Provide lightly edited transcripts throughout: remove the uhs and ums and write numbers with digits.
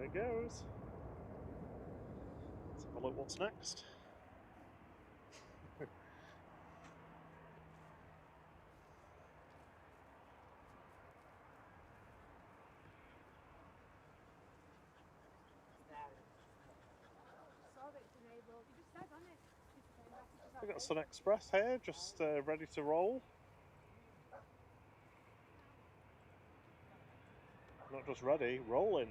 There it goes. Let's have a look what's next. We've got Sun Express here, just ready to roll. Not just ready, rolling.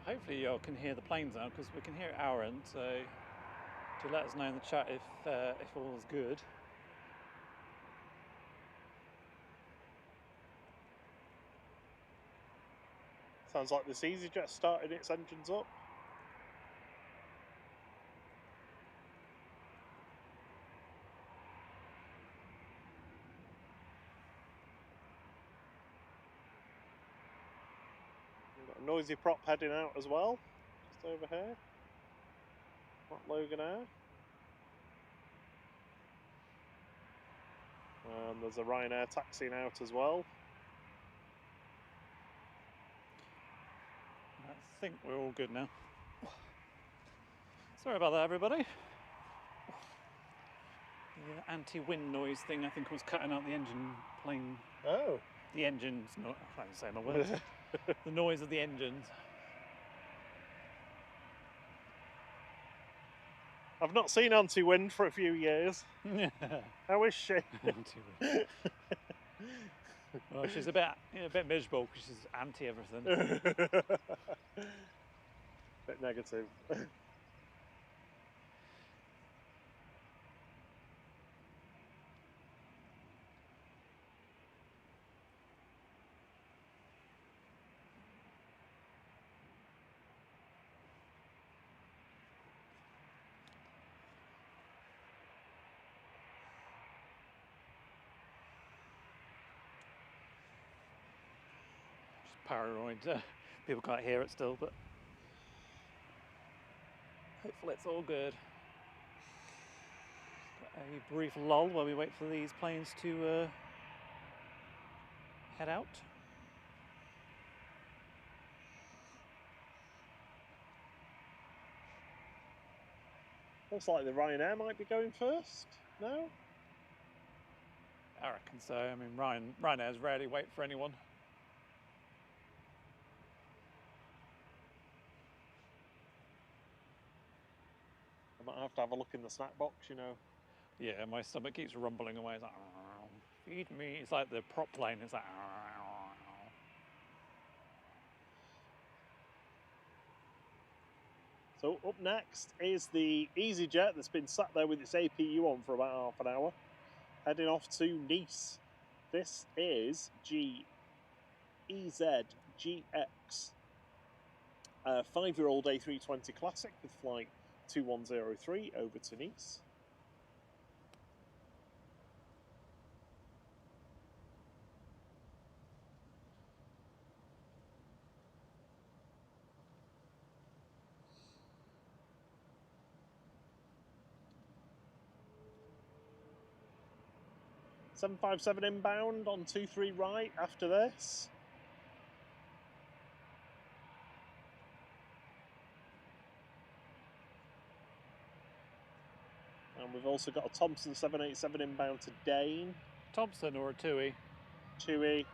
Hopefully you all can hear the planes now, because we can hear it our end, so do let us know in the chat if all's good. Sounds like this EasyJet started its engines up. Noisy prop heading out as well, just over here. Not Logan Air. And there's a Ryanair taxiing out as well. I think we're all good now. Sorry about that, everybody. The anti-wind noise thing, I think, was cutting out the engine plane. Oh. The engines, not, I can't say my words. The noise of the engines. I've not seen anti-wind for a few years. How is she? Anti-wind. Well, she's a bit miserable because she's anti everything. Bit negative. Paranoid. People can't hear it still, but hopefully it's all good. A brief lull while we wait for these planes to head out. Looks like the Ryanair might be going first. No? I reckon so. I mean, Ryanair's rarely wait for anyone. I might have to have a look in the snack box, you know. Yeah, my stomach keeps rumbling away. It's like, feed me. It's like the prop plane. It's like. So up next is the EasyJet that's been sat there with its APU on for about half an hour, heading off to Nice. This is EZGX, a 5-year-old A320 Classic with flight 2103 over to Nice. .757 inbound on 23 right after this. And we've also got a Thompson 787 inbound to Dane. Thompson or a Tui? Tui.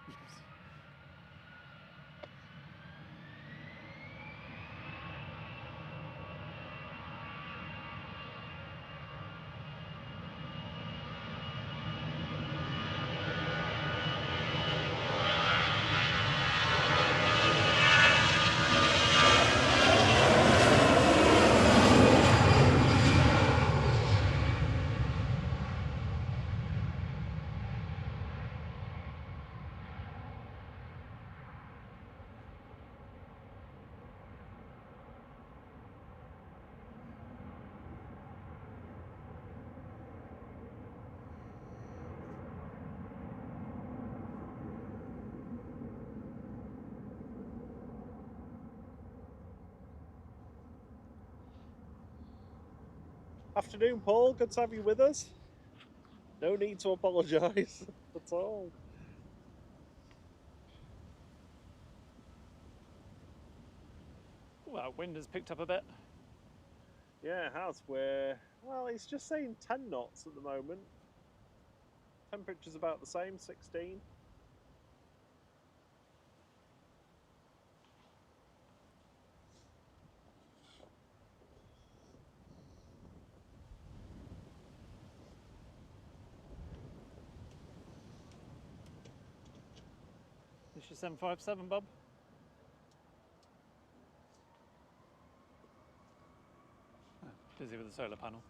Afternoon, Paul. Good to have you with us. No need to apologise at all. Well, wind has picked up a bit. Yeah, it has. Well, it's just saying 10 knots at the moment. Temperature's about the same, 16. This is 757, Bob. Oh, busy with the solar panel.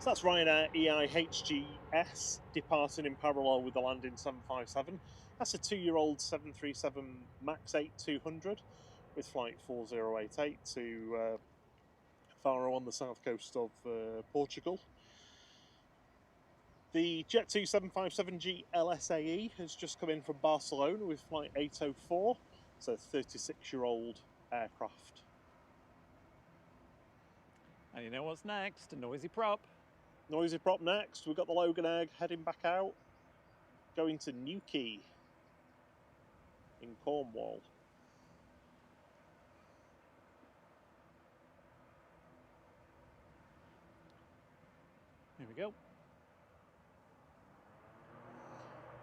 So that's Ryanair EIHGS departing in parallel with the landing 757. That's a 2-year-old 737 MAX 8-200 with flight 4088 to Faro on the south coast of Portugal. The Jet 2 757G LSAE has just come in from Barcelona with flight 804. It's a 36-year-old aircraft. And you know what's next? A noisy prop. Noisy prop next. We've got the Logan Egg heading back out, going to Newquay in Cornwall. Here we go.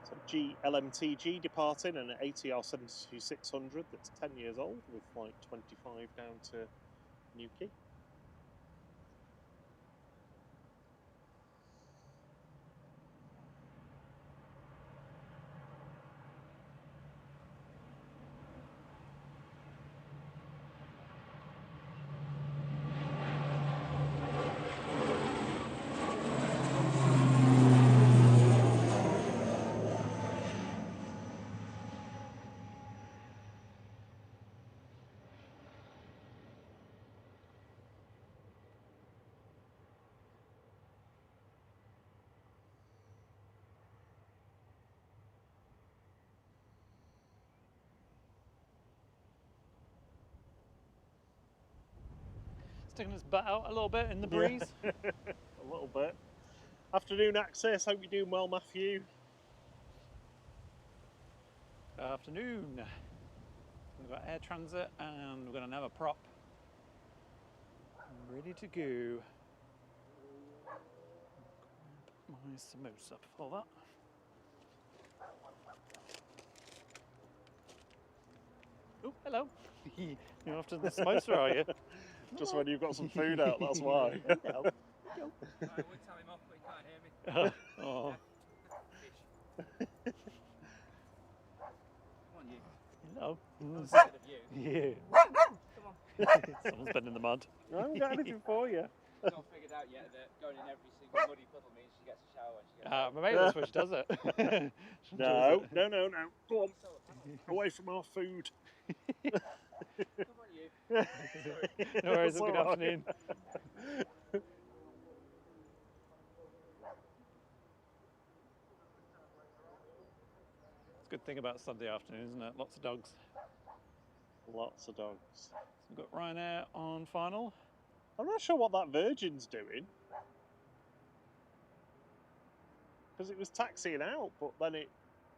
So GLMTG departing and an ATR 72600 that's 10 years old with flight 25 down to Newquay. Sticking his butt out a little bit in the breeze. Yeah. A little bit. Afternoon access, hope you're doing well, Matthew. Afternoon. We've got air transit and we're going to have a prop ready to go. Grab my samosa for that. Oh, hello. You're after the samosa, are you? Just when you've got some food out, that's why. Hello. I would tell him off, but he can't hear me. Oh. Fish. Come on, you. Hello. I'm scared of you. Yeah. Come on. Someone's been in the mud. I haven't got anything for you. She's not figured out yet that going in every single muddy puddle means she gets a shower when she gets home. Maybe that's what she does it. She No, enjoys it. no. Go on, Solar panel. away from our food. Come on, you. No worries, That's good all right. afternoon. It's a good thing about Sunday afternoon, isn't it? Lots of dogs. Lots of dogs. We've got Ryanair on final. I'm not sure what that Virgin's doing. Because it was taxiing out, but then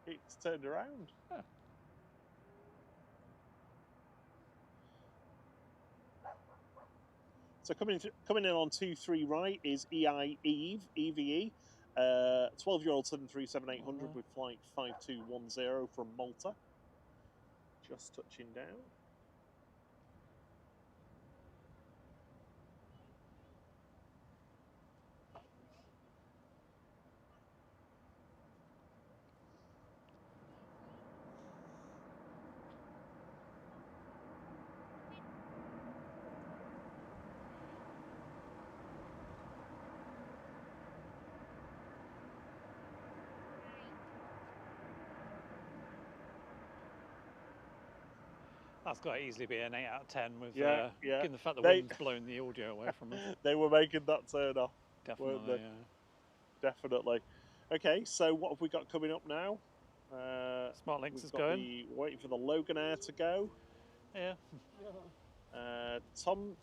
it's turned around. Oh. So coming in on 2-3 right is EVE, 12-year-old 737-800 with flight 5210 from Malta. Just touching down. That's got to easily be an 8 out of 10 with Yeah, yeah. given the fact the They- wind's blowing the audio away from us. They were making that turn off, weren't Definitely, they? Definitely. Okay, so what have we got coming up now? Smart Links We've is got going. waiting for the Loganair to go. Yeah. Tom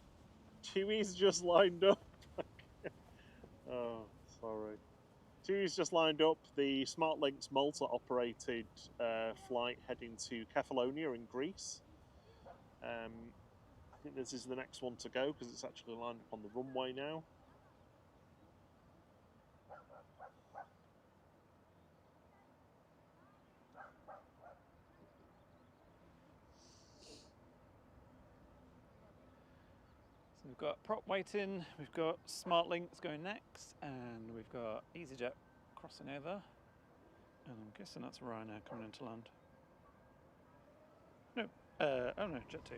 Tui's just lined up. Oh, sorry. Tui's just lined up the Smart Links Malta operated flight heading to Kefalonia in Greece. I think this is the next one to go because it's actually lined up on the runway now. So we've got Prop waiting, we've got Smart Links going next, and we've got EasyJet crossing over. And I'm guessing that's Ryanair coming into land. No, oh no, Jet 2.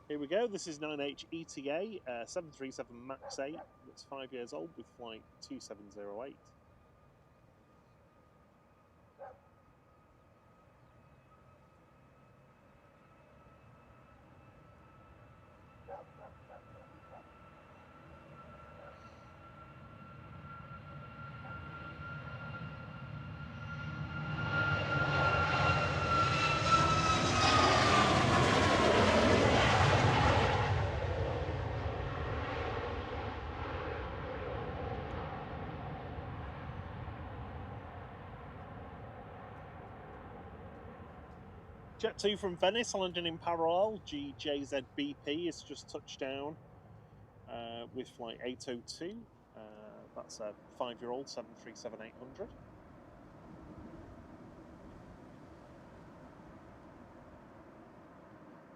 Here we go. This is 9H ETA 737 MAX 8. That's 5 years old with flight 2708. Jet 2 from Venice, landing in parallel. GJZBP has just touched down with flight 802. That's a 5-year-old 737-800.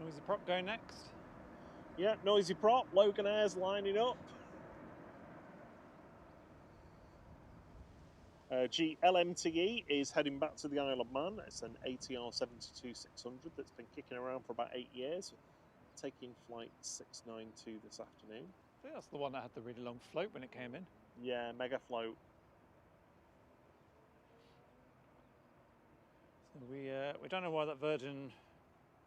Noisy Prop going next. Yeah, noisy prop. Loganair's lining up. LMTE is heading back to the Isle of Man. It's an ATR 72-600 that's been kicking around for about 8 years, taking flight 692 this afternoon. I think that's the one that had the really long float when it came in. Yeah, mega float. So we don't know why that Virgin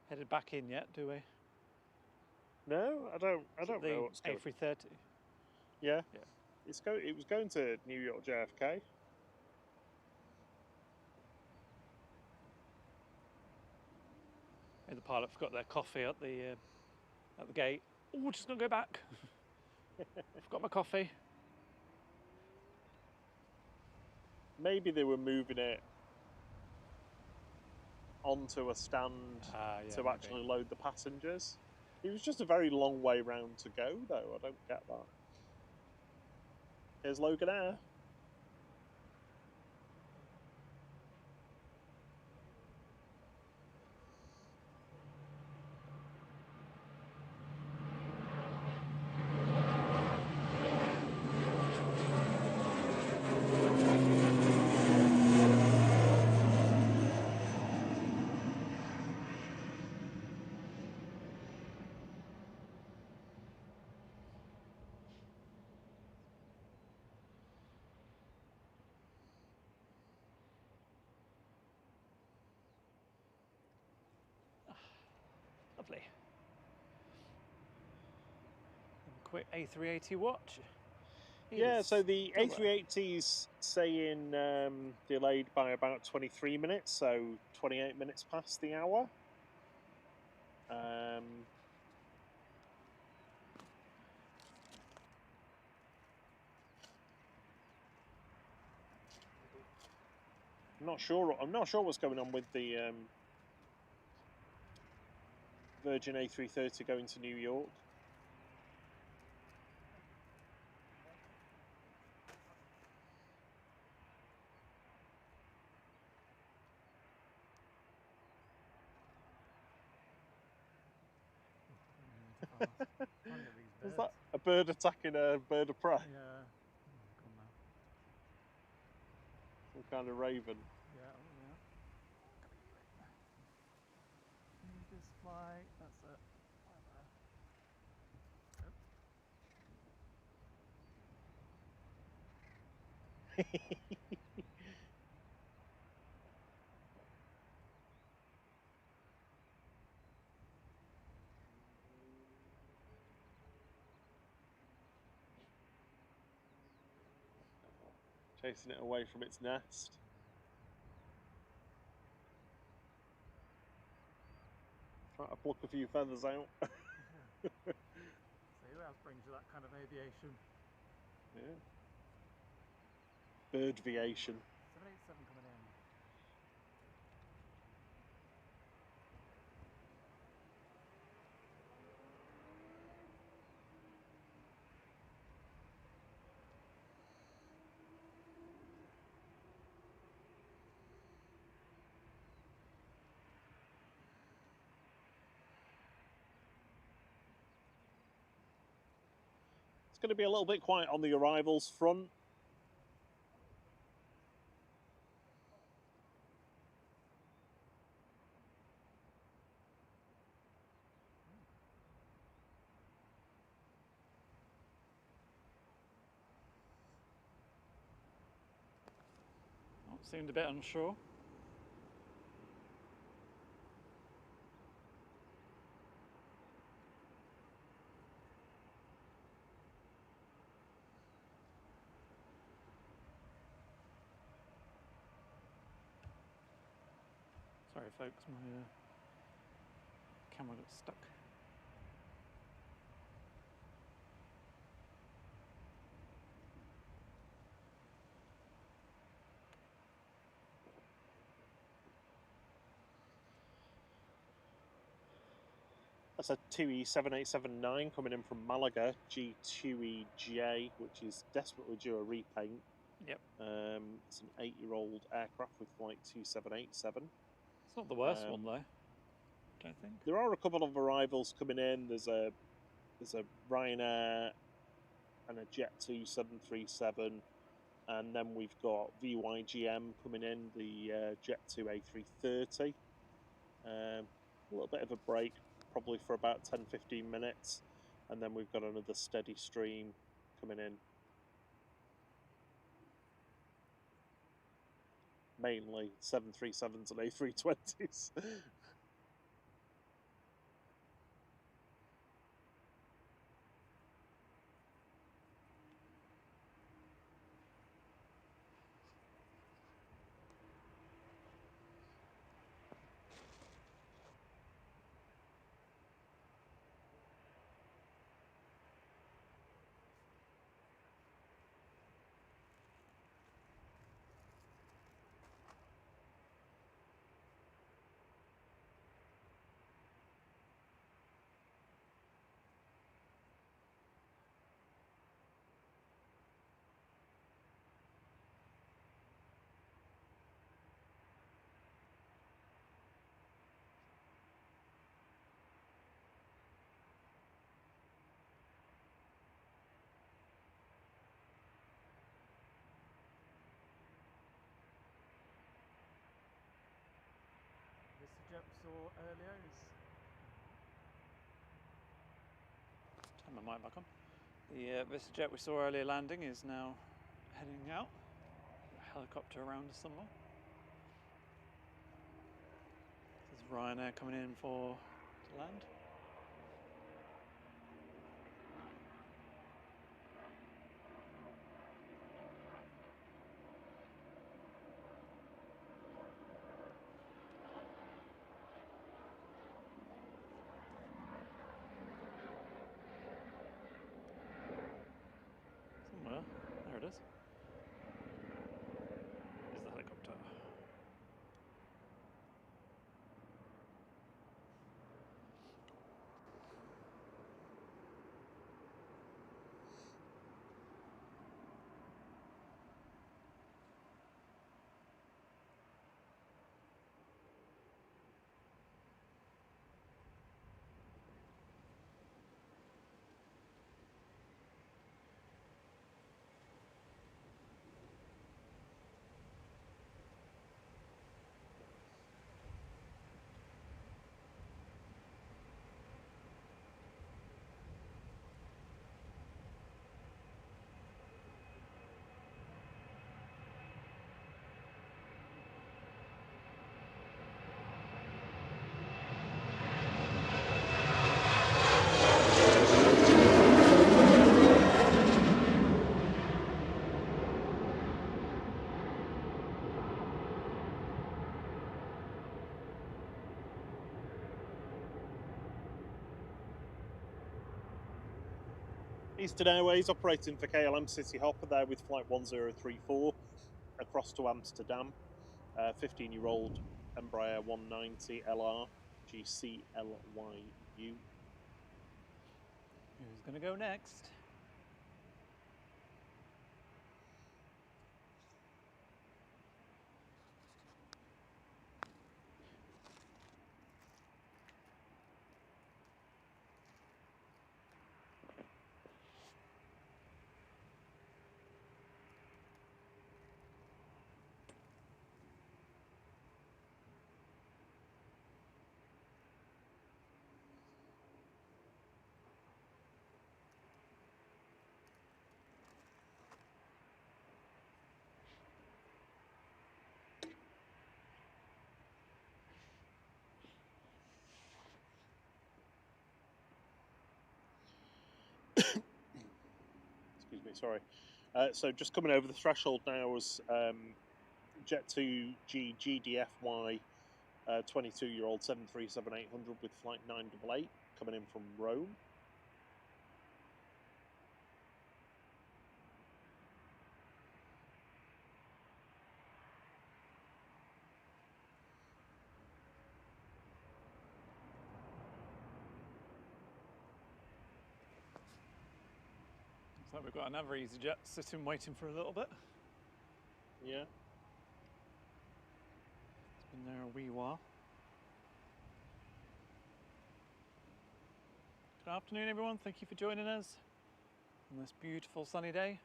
headed back in yet, do we? No, I don't know what's going. A330. Yeah, yeah. It was going to New York JFK. The pilot forgot their coffee at the gate. Oh, just gonna go back. Forgot my coffee. Maybe they were moving it onto a stand to actually load the passengers. It was just a very long way round to go, though. I don't get that. Here's Loganair. Lovely. Quick A380 watch. Yeah, so the A380 is saying delayed by about 23 minutes, so 28 minutes past the hour. I'm not sure what's going on with the Virgin A330 going to New York. Is that a bird attacking a bird of prey? Yeah. Some kind of raven. Yeah. Just fly. That's it. chasing it away from its nest. Trying to pluck a few feathers out. So who else brings you that kind of aviation? Yeah. Birdviation. 787 coming in. It's going to be a little bit quiet on the arrivals front. Oh, seemed a bit unsure. Sorry folks, my camera got stuck. That's a Tui 7879 coming in from Malaga, G2EJ, which is desperately due a repaint. Yep. It's an 8-year-old aircraft with flight 2787. It's not the worst one though, don't think. There are a couple of arrivals coming in. There's a Ryanair and a Jet 2 737, and then we've got VYGM coming in, the Jet 2 A380. A little bit of a break, probably for about 10-15 minutes, and then we've got another steady stream coming in. Mainly 737s and A320s. This jet we saw earlier is... Turn my mic back on. The EasyJet we saw earlier landing is now heading out. A helicopter around us somewhere. This is Ryanair coming in to land. Somewhere. There it is. There's the helicopter. Eastern Airways operating for KLM City Hopper there with flight 1034 across to Amsterdam. 15-year-old Embraer 190 LR GCLYU. Who's going to go next? Excuse me, sorry. So just coming over the threshold now was Jet2G GDFY 22-year-old 737-800 with flight 988 coming in from Rome. Looks like we've got another EasyJet sitting waiting for a little bit. Yeah. It's been there a wee while. Good afternoon everyone, thank you for joining us on this beautiful sunny day.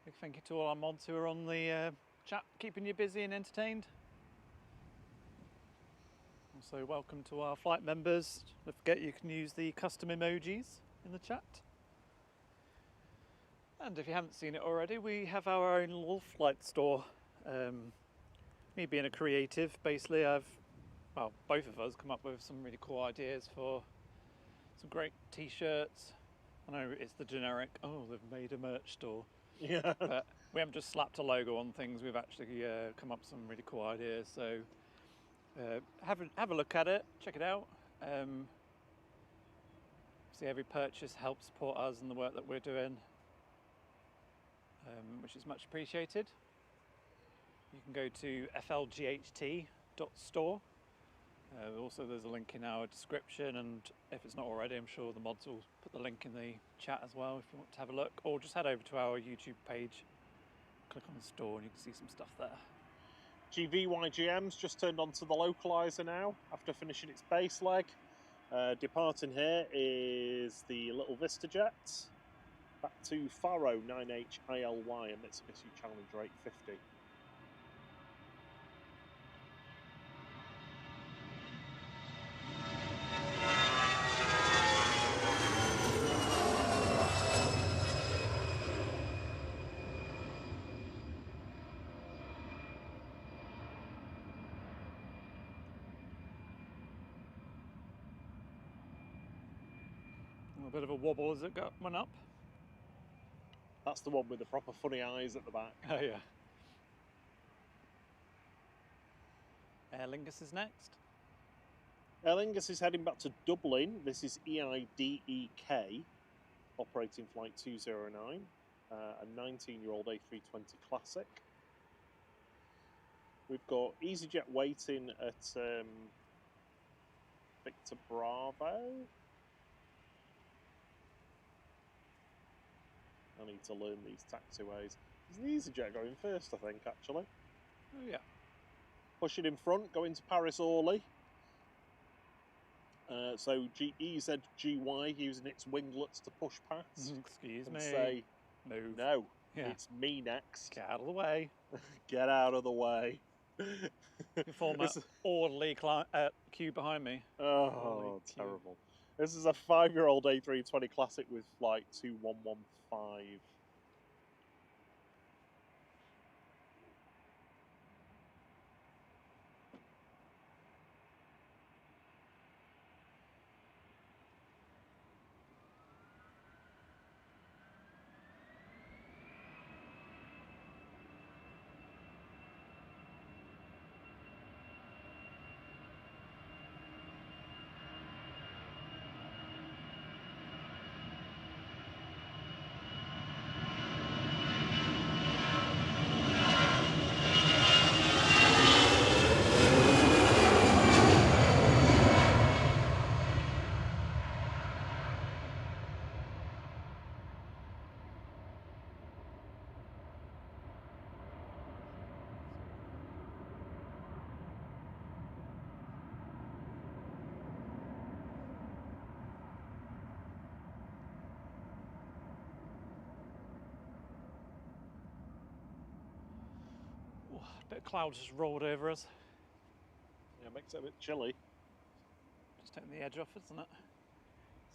Big thank you to all our mods who are on the chat, keeping you busy and entertained. Also welcome to our flight members. Don't forget you can use the custom emojis in the chat. And if you haven't seen it already, we have our own little flight store. Me being a creative, basically both of us come up with some really cool ideas for some great t-shirts. I know it's the generic, oh, they've made a merch store. Yeah. But we haven't just slapped a logo on things, we've actually come up with some really cool ideas. So have a look at it, check it out. See, every purchase helps support us and the work that we're doing, which is much appreciated. You can go to flght.store. Also there's a link in our description, and if it's not already, I'm sure the mods will put the link in the chat as well if you want to have a look, or just head over to our YouTube page, click on the store and you can see some stuff there. GVYGM's just turned onto the localizer now after finishing its base leg. Departing here is the little VistaJet back to Faro 9H ILY and Mitsubishi Challenger 850. A bit of a wobble as it went up. That's the one with the proper funny eyes at the back. Oh yeah. Aer Lingus is next. Aer Lingus is heading back to Dublin. This is EIDEK, operating flight 209, a 19-year-old A320 Classic. We've got EasyJet waiting at Victor Bravo. I need to learn these taxiways. Is the EasyJet going first, I think, actually? Oh yeah. Pushing in front, going to Paris Orly. So EZGY using its winglets to push past. Excuse and me. say, Move. no, Yeah. it's me next. Get out of the way. Get out of the way. You form an orderly queue behind me. Oh, terrible. This is a 5-year-old A320 Classic with flight 2115. bit of clouds just rolled over us. Yeah, makes it a bit chilly. Just taking the edge off, isn't it?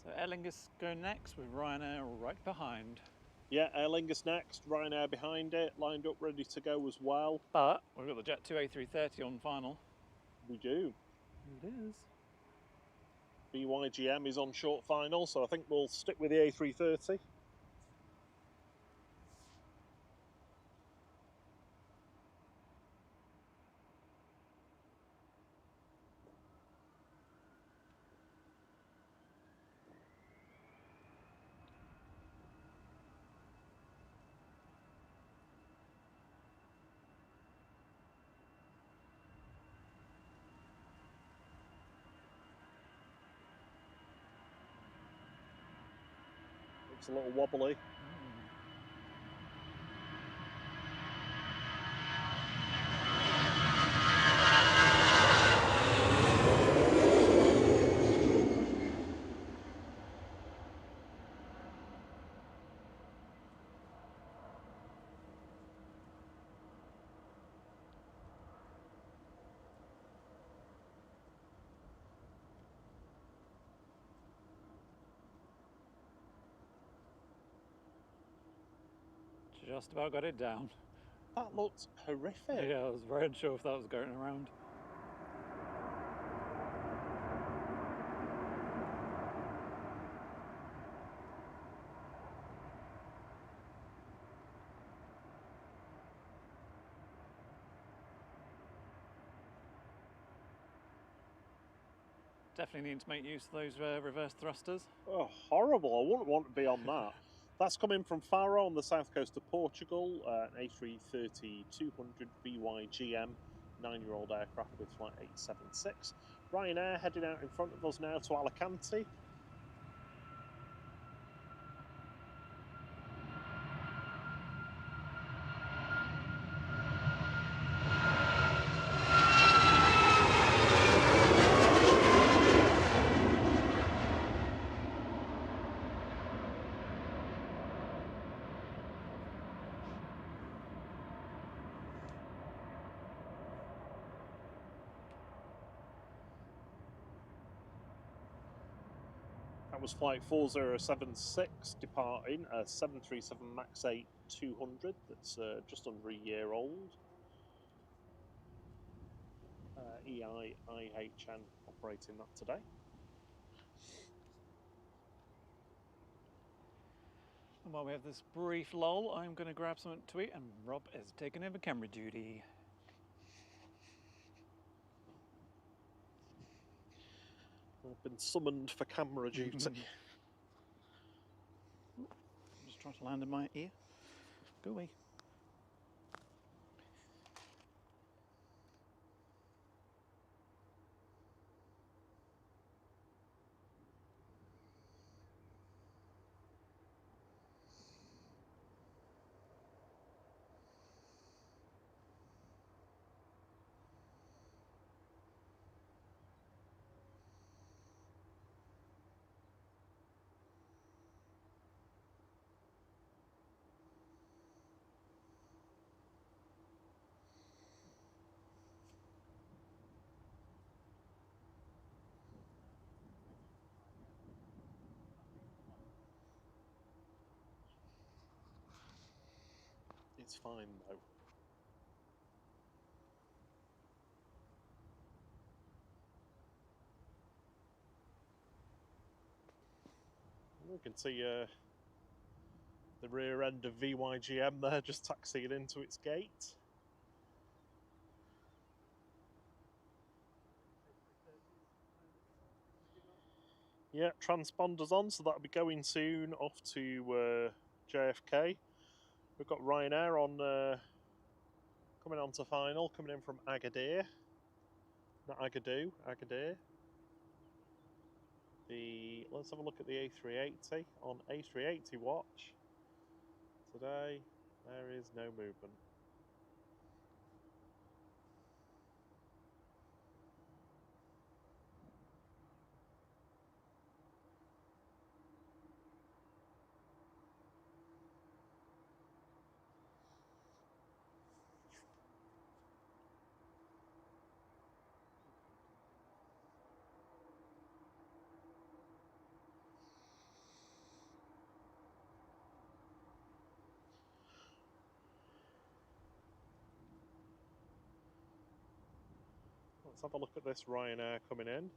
So Aer Lingus go next with Ryanair right behind. Yeah, Aer Lingus next, Ryanair behind it, lined up ready to go as well. But we've got the Jet 2 A330 on final. We do. It is. BYGM is on short final, so I think we'll stick with the A330. Looks a little wobbly. Just about got it down. That looked horrific. Yeah, I was very unsure if that was going around. Definitely need to make use of those reverse thrusters. Oh, horrible. I wouldn't want to be on that. That's coming from Faro on the south coast of Portugal, an A330-200 BYGM, 9-year-old aircraft with flight 876. Ryanair heading out in front of us now to Alicante. That was flight 4076 departing, a 737 MAX 8 200 that's just under a year old. EIIHN operating that today. And while we have this brief lull, I'm going to grab something to eat, and Rob is taking over camera duty. I've been summoned for camera duty. Just trying to land in my ear. Go away. It's fine though. We can see the rear end of VYGM there just taxiing into its gate. Yeah, transponders on, so that'll be going soon off to JFK. We've got Ryanair on coming on to final, coming in from Agadir. Not Agadir, Agadir. Let's have a look at the A380 on A380 watch. Today, there is no movement. Let's have a look at this Ryanair coming in.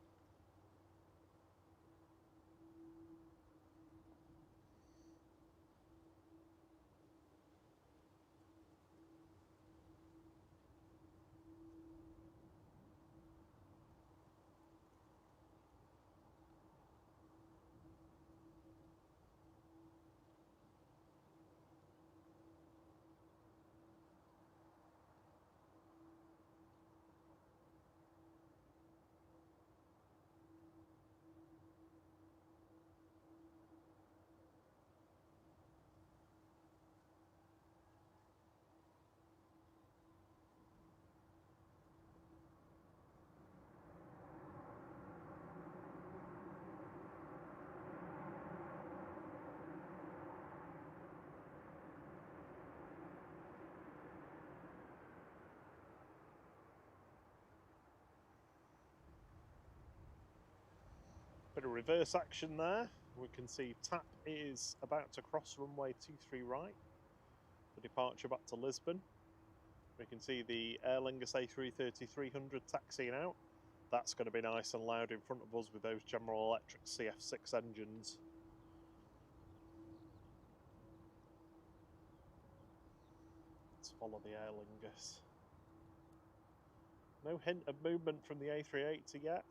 Bit of reverse action there. We can see TAP is about to cross runway 23 right for departure back to Lisbon. We can see the Aer Lingus A330-300 taxiing out. That's going to be nice and loud in front of us with those General Electric CF6 engines. Let's follow the Aer Lingus. No hint of movement from the A380 yet.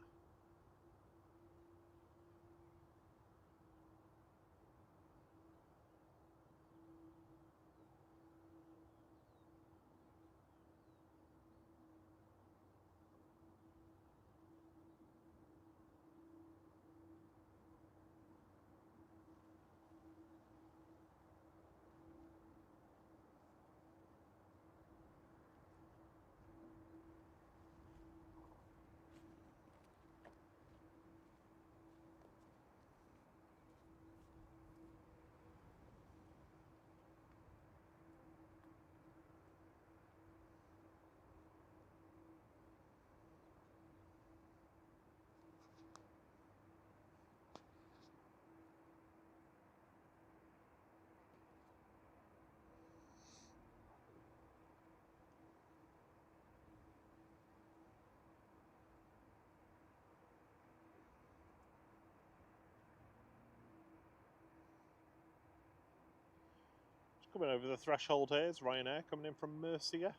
Coming over the threshold here is Ryanair coming in from Murcia.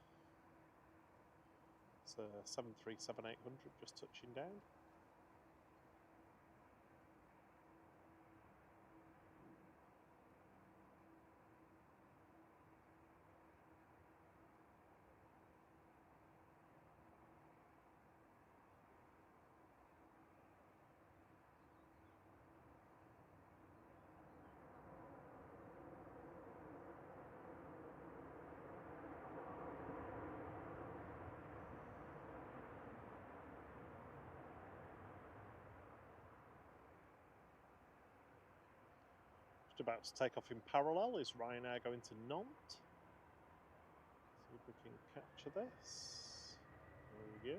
It's a 737-800 just touching down. Just about to take off in parallel is Ryanair going to Nantes. See if we can capture this. There we go.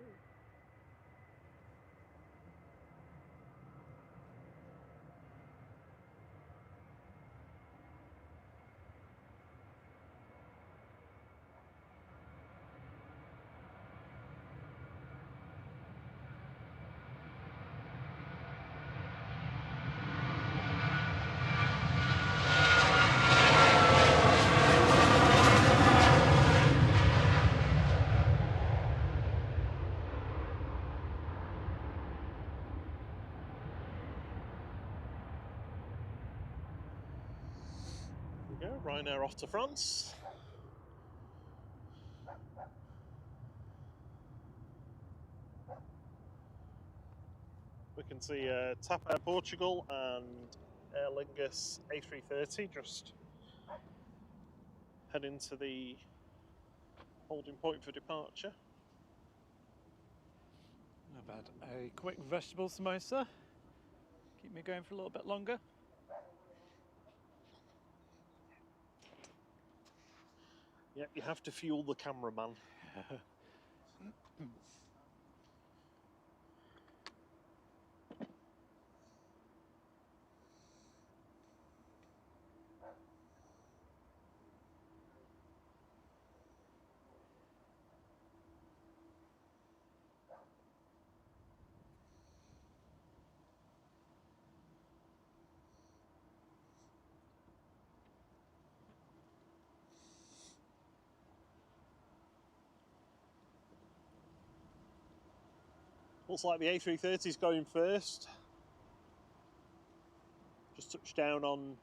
Ryanair off to France. We can see TAP Air Portugal and Aer Lingus A330 just heading to the holding point for departure. I've had a quick vegetable samosa. Keep me going for a little bit longer. Yeah, you have to fuel the cameraman. Looks like the A330 is going first. Just touched down on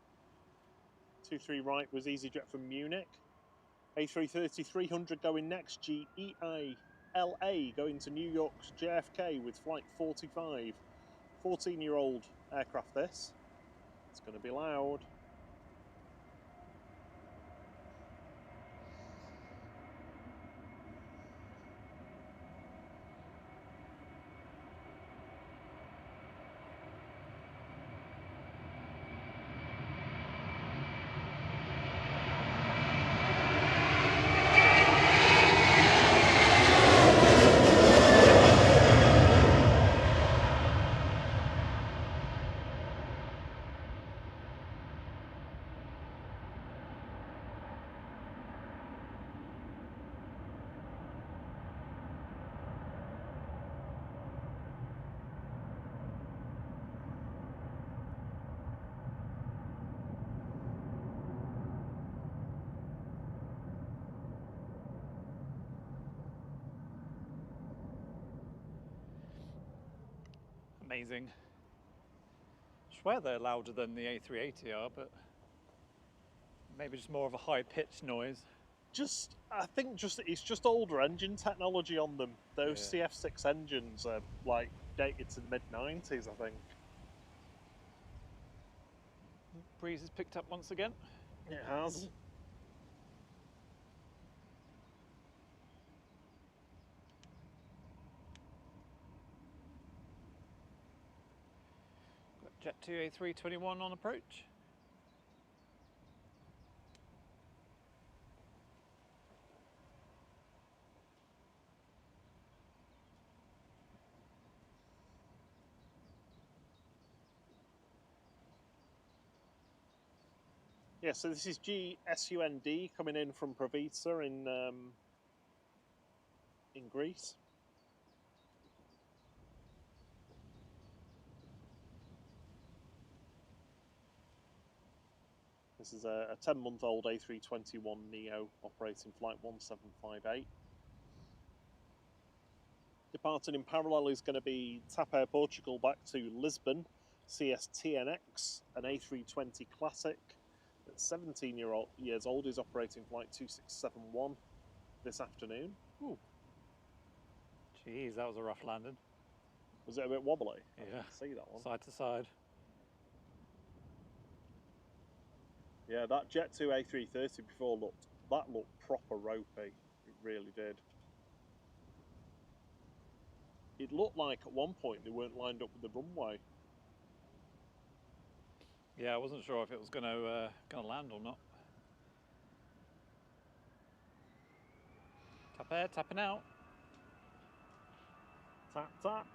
23 right was EasyJet from Munich. A330 300 going next. GEI LA going to New York's JFK with flight 45. 14-year-old aircraft this. It's going to be loud. Amazing. I swear they're louder than the A380 are, but maybe just more of a high-pitched noise. I think it's just older engine technology on them. Those CF6 engines are like dated to the mid-90s, I think. Breeze has picked up once again. It has. Jet 2 A321 on approach. Yeah, so this is GSUND coming in from Propeller in Greece. This is a 10-month-old A321neo operating flight 1758. Departing in parallel is going to be TAP Air Portugal back to Lisbon, CSTNX, an A320 Classic that's 17 years old, is operating flight 2671 this afternoon. Ooh. Jeez, that was a rough landing. Was it a bit wobbly? Yeah. I didn't see that one. Side to side. Yeah, that Jet 2 A330 before looked proper ropey. It really did. It looked like at one point they weren't lined up with the runway. Yeah, I wasn't sure if it was going to land or not. TAP Air tapping out. Tap tap.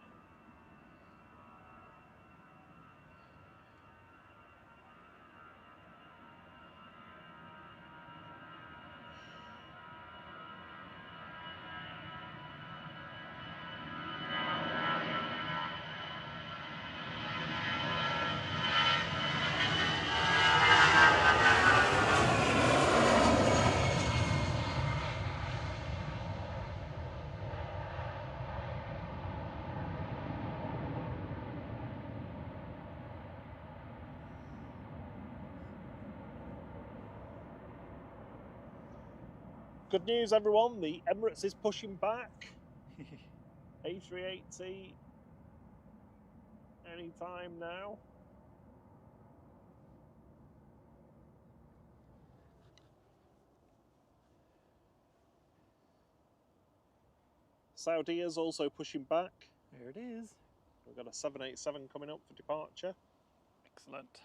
Good news, everyone. The Emirates is pushing back. A380 anytime now. Saudi is also pushing back. There it is. We've got a 787 coming up for departure. Excellent.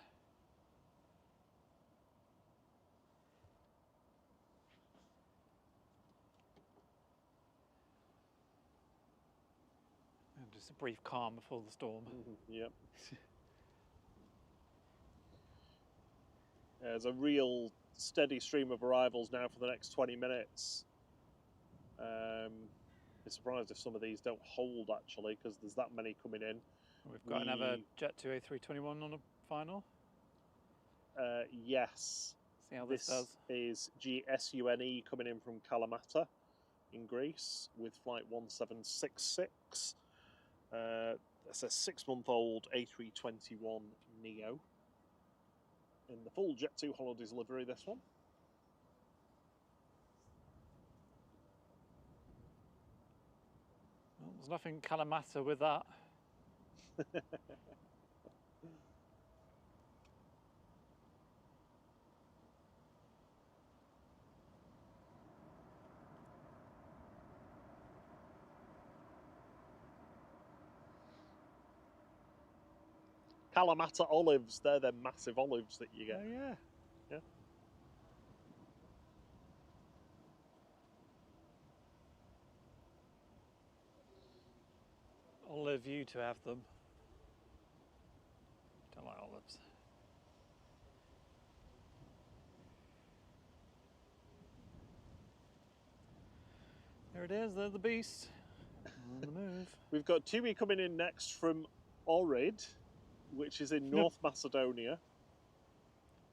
And just a brief calm before the storm. Yep. There's a real steady stream of arrivals now for the next 20 minutes. Be surprised if some of these don't hold, actually, because there's that many coming in. We've got another Jet 2 A321 on a final. Yes. See how this does. Is GSUNE coming in from Kalamata in Greece with flight 1766. That's a 6-month-old A321 Neo in the full Jet2 Holidays livery, this one. Well, there's nothing Kalamata with that. Kalamata olives, they're the massive olives that you get. Oh, yeah. Yeah. Olive you to have them. Don't like olives. There it is, there's the beast. On the move. We've got Tui coming in next from Ohrid, which is in North Macedonia.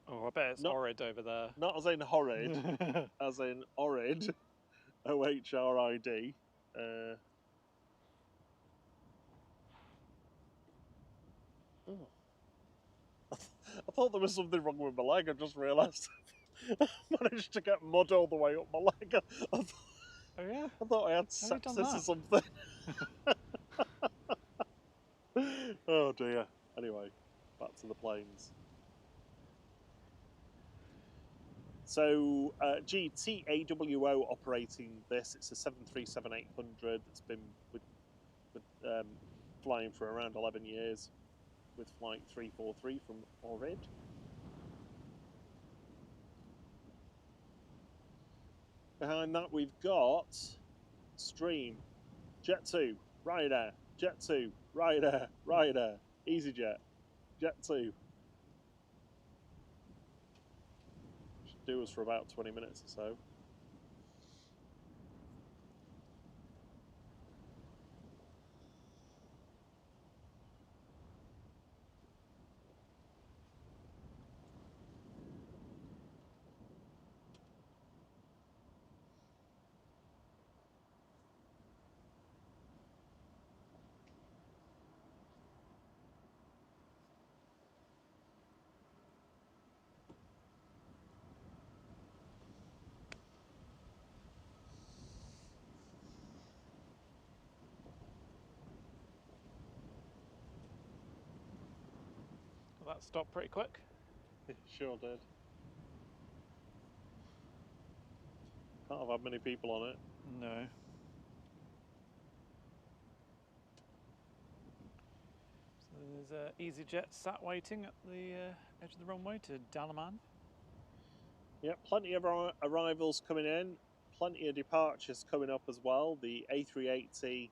Oh, I bet it's horrid over there. Not as in horrid, as in Ohrid, OHRID. I thought there was something wrong with my leg. I just realised I managed to get mud all the way up my leg. Oh yeah? I thought I had sepsis or something. Oh dear. Anyway, back to the planes. So GTAWO operating this. It's a 737-800. It's been flying for around 11 years with flight 343 from Ohrid. Behind that we've got Stream, Jet2, Ryanair, Jet2, Ryanair, Ryanair, EasyJet, Jet2. Should do us for about 20 minutes or so. Well, that stopped pretty quick. It sure did. Can't have had many people on it. No. So there's EasyJet sat waiting at the edge of the runway to Dalaman. Yeah, plenty of arrivals coming in, plenty of departures coming up as well. The A380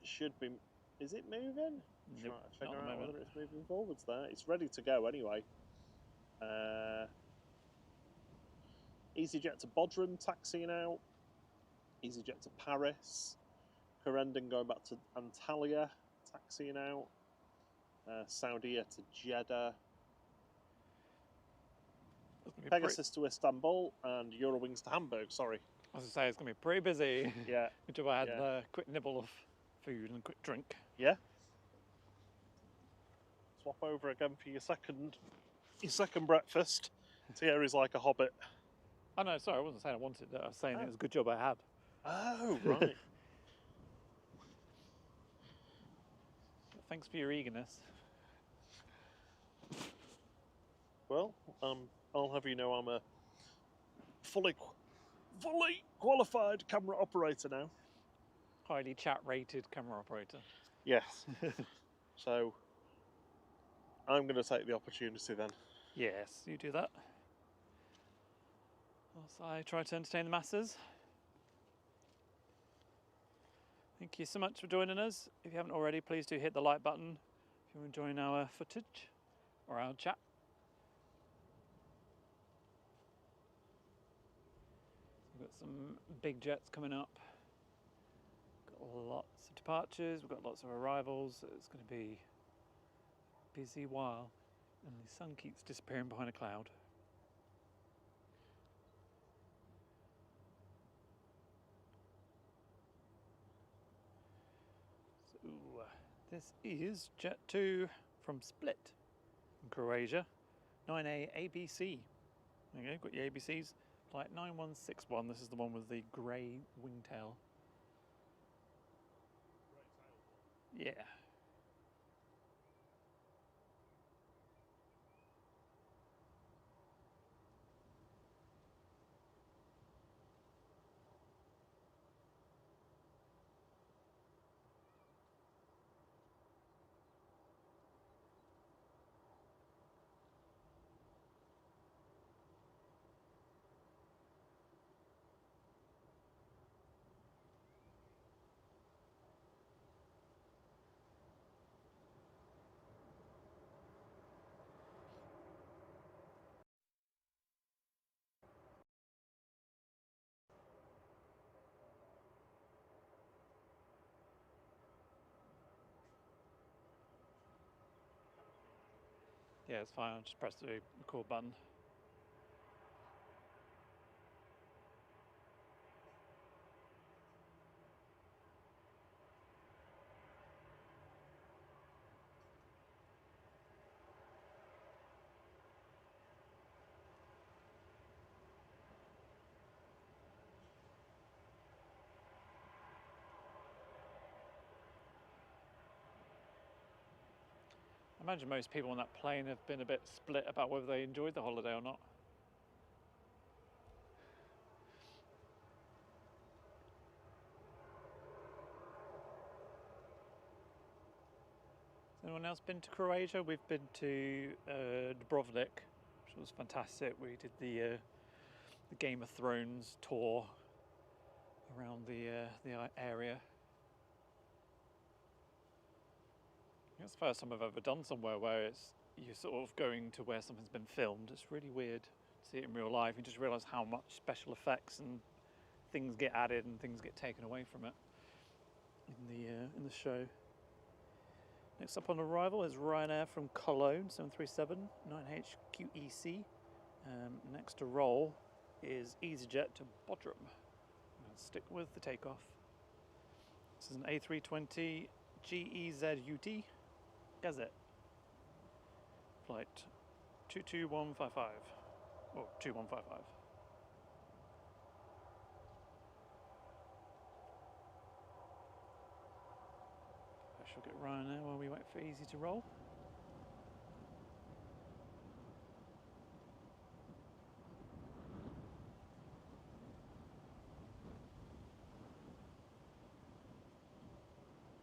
should be. Is it moving? Nope, Trying to figure not at the out moment. whether it's moving forwards there. It's ready to go anyway. EasyJet to Bodrum taxiing out. EasyJet to Paris. Corendon going back to Antalya taxiing out. Saudia to Jeddah. Pegasus to Istanbul and Eurowings to Hamburg. Sorry. I was going to say it's going to be pretty busy. Yeah. Good job I had a quick nibble of food and a quick drink. Yeah. Swap over again for your second breakfast. Thierry's like a hobbit. Oh no, sorry, I wasn't saying I wanted it. I was saying it was a good job I had. Oh, right. Thanks for your eagerness. Well, I'll have you know I'm a fully qualified camera operator now. Highly chat-rated camera operator. Yes. So, I'm going to take the opportunity then. Yes, you do that. Whilst I try to entertain the masses. Thank you so much for joining us. If you haven't already, please do hit the like button if you want to join our footage or our chat. We've got some big jets coming up. Got lots of departures, we've got lots of arrivals. It's going to be a busy while, and the sun keeps disappearing behind a cloud. This is Jet 2 from Split in Croatia, 9A ABC. There you go, got your ABCs. Flight 9161, this is the one with the grey wingtail. Yeah. Yeah, it's fine, I'll just press the record button. I imagine most people on that plane have been a bit split about whether they enjoyed the holiday or not. Has anyone else been to Croatia? We've been to Dubrovnik, which was fantastic. We did the Game of Thrones tour around the area. It's the first time I've ever done somewhere where you're sort of going to where something's been filmed. It's really weird to see it in real life. You just realise how much special effects and things get added and things get taken away from it in the show. Next up on arrival is Ryanair from Cologne, 737 9HQEC. Next to roll is EasyJet to Bodrum. Let's stick with the takeoff. This is an A320 GEZUT Gazette. Flight 22155. Or 2155. I shall get Ryanair while we wait for Easy to roll.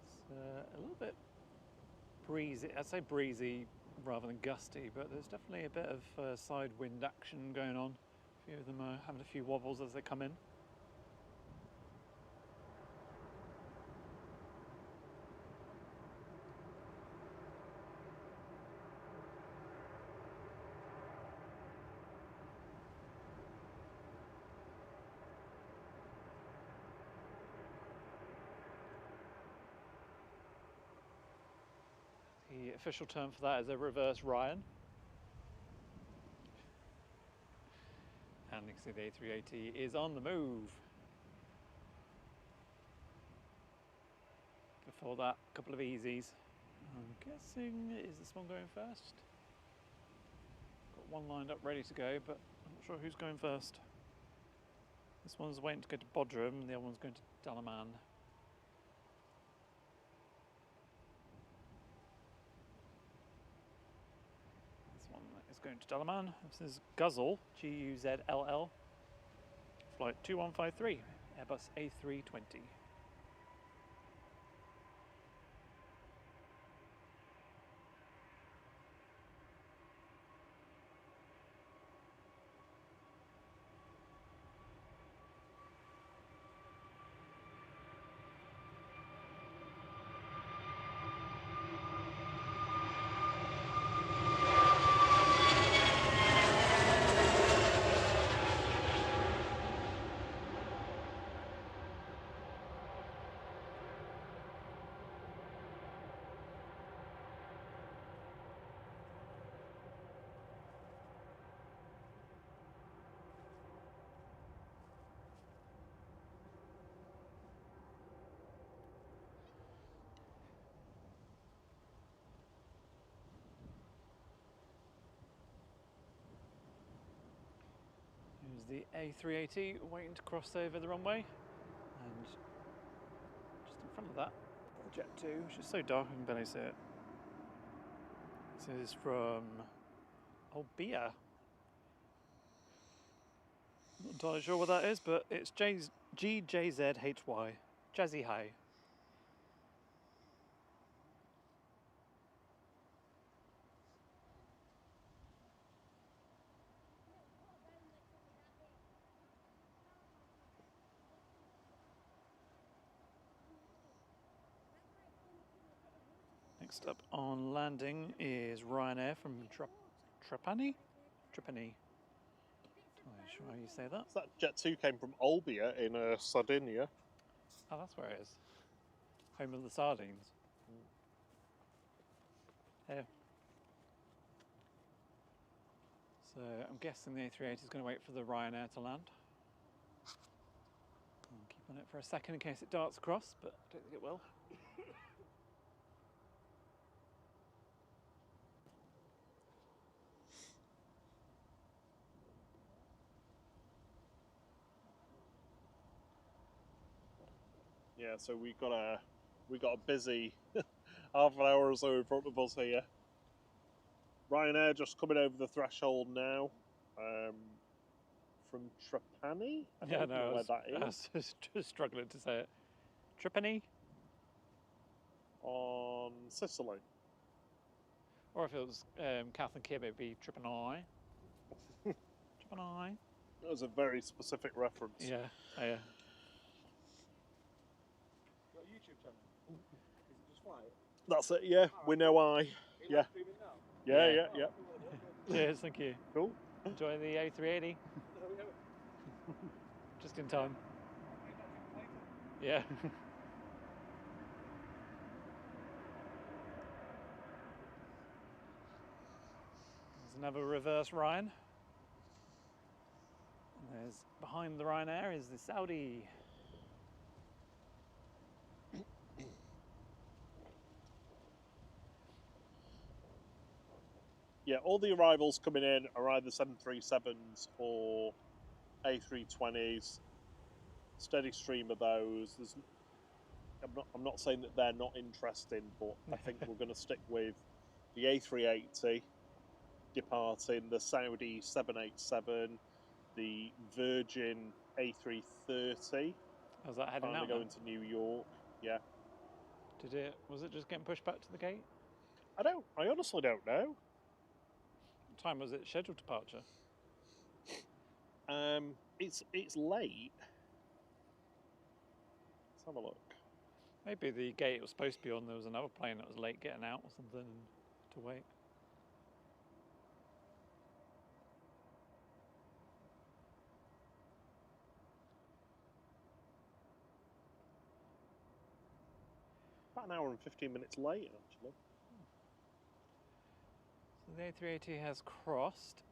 It's a little bit breezy. I'd say breezy rather than gusty, but there's definitely a bit of side wind action going on. A few of them are having a few wobbles as they come in. The official term for that is a reverse Ryan. And you can see the A380 is on the move. Before that, a couple of easies. I'm guessing, is this one going first? Got one lined up ready to go, but I'm not sure who's going first. This one's waiting to go to Bodrum, the other one's going to Dalaman. Is going to Dalaman. This is Guzzle, Guzzll, flight 2153, Airbus A320. There's the A380 waiting to cross over the runway, and just in front of that, the Jet 2, which is so dark I can barely see it. This is from Albia. Not entirely sure what that is, but it's GJZHY, Jazzy High. Next up on landing is Ryanair from Trapani? Trapani. I'm not sure how you say that. So that Jet 2 came from Olbia in Sardinia. Oh, that's where it is. Home of the sardines. Here. So I'm guessing the A380 is going to wait for the Ryanair to land. I'll keep on it for a second in case it darts across, but I don't think it will. Yeah, so we got a busy half an hour or so in front of us here. Ryanair just coming over the threshold now, from Trapani. I don't know where that is. I was just struggling to say it. Trapani, On Sicily. or if it was Kath and Kim, it'd be Trapani. Trapani. That was a very specific reference. Yeah. Oh, yeah. Got a YouTube channel? Is it just flght? That's it. Yeah, we know I. Are you Yeah. live streaming now? Yeah. Cheers, thank you. Cool. Enjoy the A380. Just in time. Yeah. There's another reverse Ryan. And there's behind the Ryanair is the Saudi. Yeah, all the arrivals coming in are either 737s or A320s. Steady stream of those. I'm not saying that they're not interesting, but I think we're going to stick with the A380 departing, the Saudi 787, the Virgin A330. Was that heading Finally out going to New York. Yeah. Was it just getting pushed back to the gate? I honestly don't know. What time was it scheduled departure? It's late. Let's have a look. Maybe the gate was supposed to be on, there was another plane that was late getting out or something to wait. About an hour and 15 minutes late, actually. So the A380 has crossed.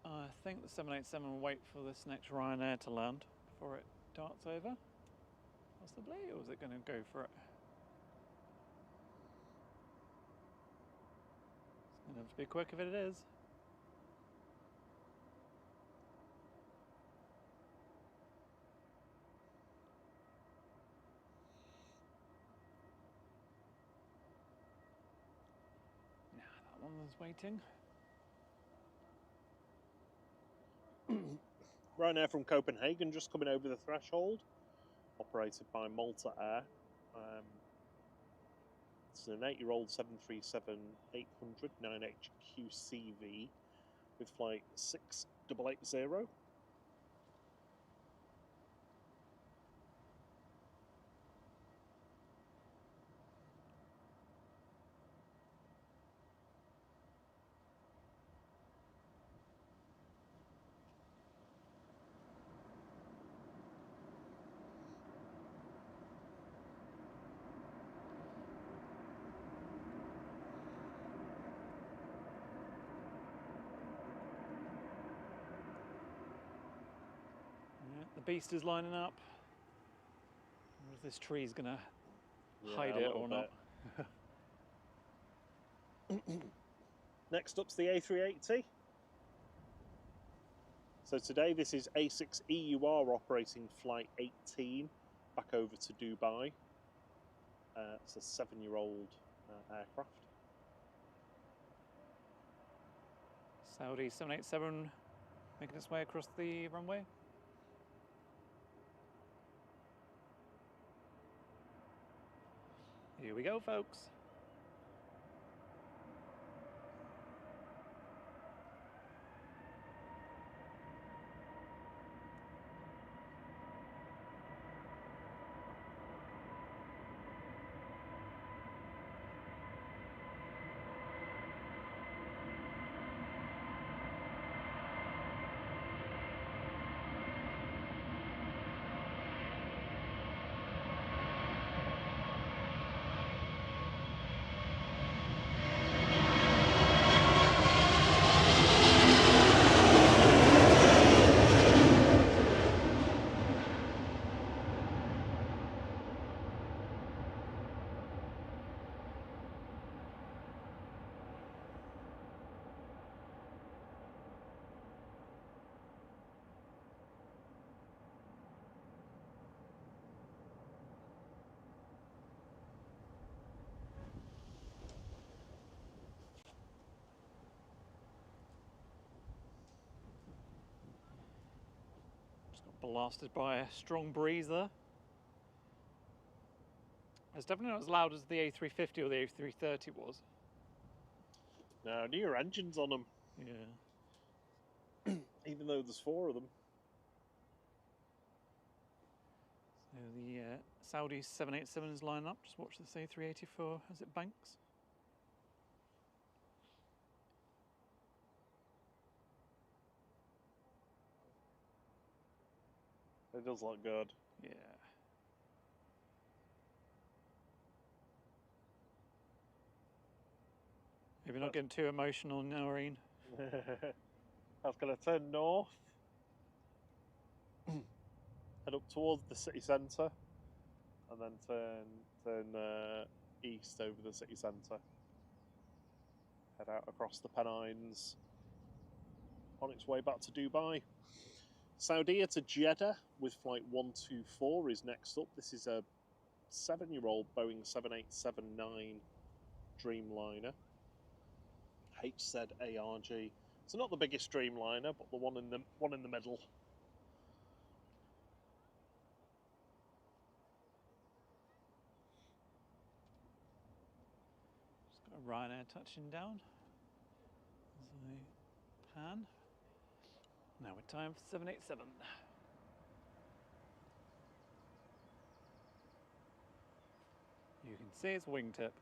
I think the 787 will wait for this next Ryanair to land before it darts over, possibly, or is it going to go for it? It's going to have to be quick if it is. Nah, that one was waiting. Ryanair from Copenhagen just coming over the threshold, operated by Malta Air. It's an 8-year-old 737-800 9HQCV with flight 6880. The beast is lining up. I wonder if this tree's going to hide a it little or not. Next up's the A380. So today this is A6EUR operating flight 18 back over to Dubai. It's a 7-year-old aircraft. Saudi 787 making its way across the runway. Here we go, folks. Blasted by a strong breeze there. It's definitely not as loud as the A350 or the A330 was. No, newer engines on them. Yeah. Even though there's 4 of them. So the Saudi 787 is lining up. Just watch this A380 for as it banks. It does look good. Yeah. Maybe not getting too emotional, Noreen. That's going to turn north. Head up towards the city centre. And then turn east over the city centre. Head out across the Pennines. On its way back to Dubai. Saudi to Jeddah with flight 124 is next up. This is a 7-year-old Boeing 787-9 Dreamliner. HZARG. So not the biggest Dreamliner, but the one in the middle. Just got a Ryanair touching down. As I pan. Now we're time for 787. You can see its wingtip.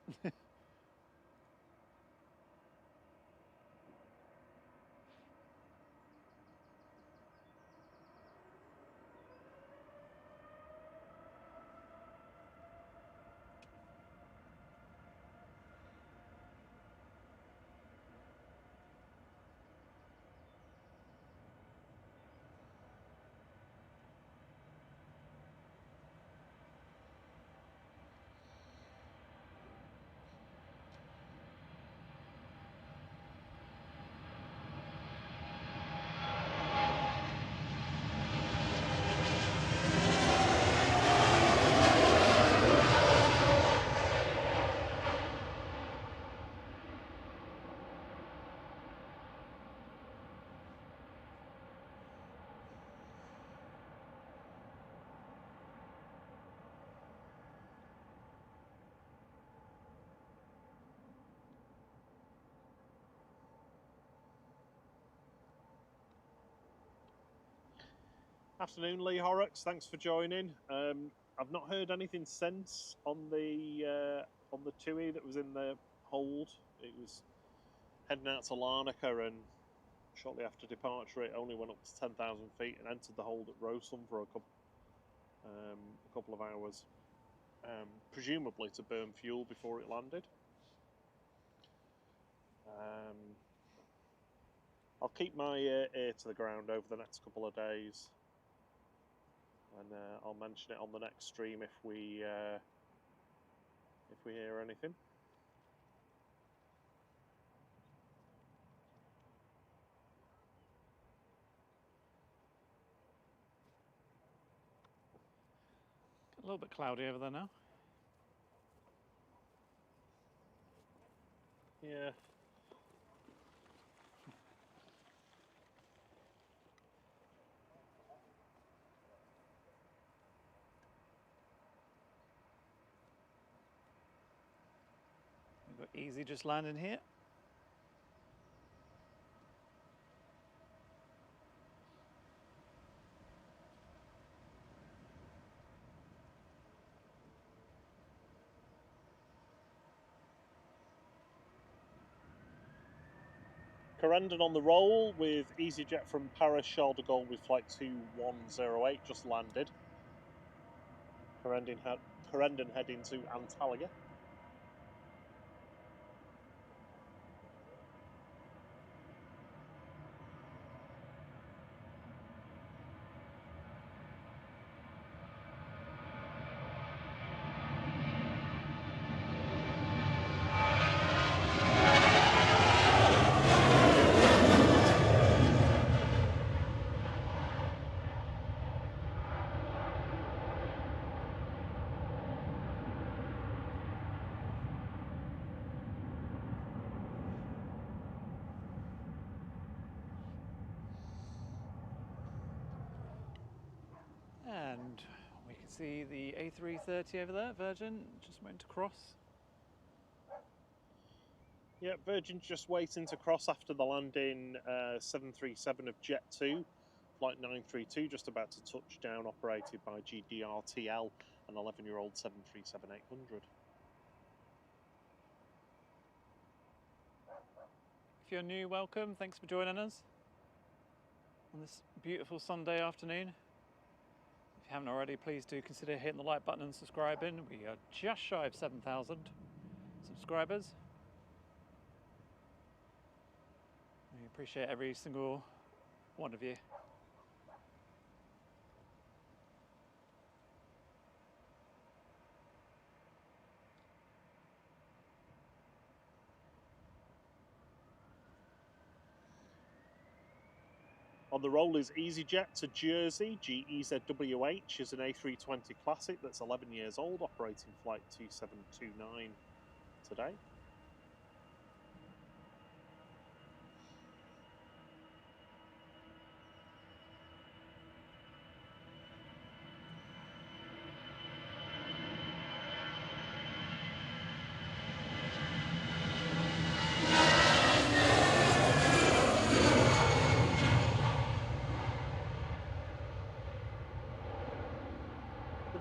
Afternoon, Lee Horrocks. Thanks for joining. I've not heard anything since on the Tui that was in the hold. It was heading out to Larnaca, and shortly after departure, it only went up to 10,000 feet and entered the hold at Rosum for a couple of hours, presumably to burn fuel before it landed. I'll keep my ear to the ground over the next couple of days. And I'll mention it on the next stream if we hear anything. little bit cloudy over there now. Yeah. We've got Easy just landing here. Corendon on the roll with EasyJet from Paris Charles de Gaulle with flight 2108 just landed. Corendon heading to Antalya. And we can see the A330 over there, Virgin, just went to cross. Yeah, Virgin's just waiting to cross after the landing 737 of Jet 2, flight 932, just about to touch down, operated by GDRTL, an 11-year-old 737-800. If you're new, welcome. Thanks for joining us on this beautiful Sunday afternoon. If you haven't already, please do consider hitting the like button and subscribing. We are just shy of 7,000 subscribers. We appreciate every single one of you. On the roll is EasyJet to Jersey. GEZWH is an A320 Classic that's 11 years old, operating flight 2729 today.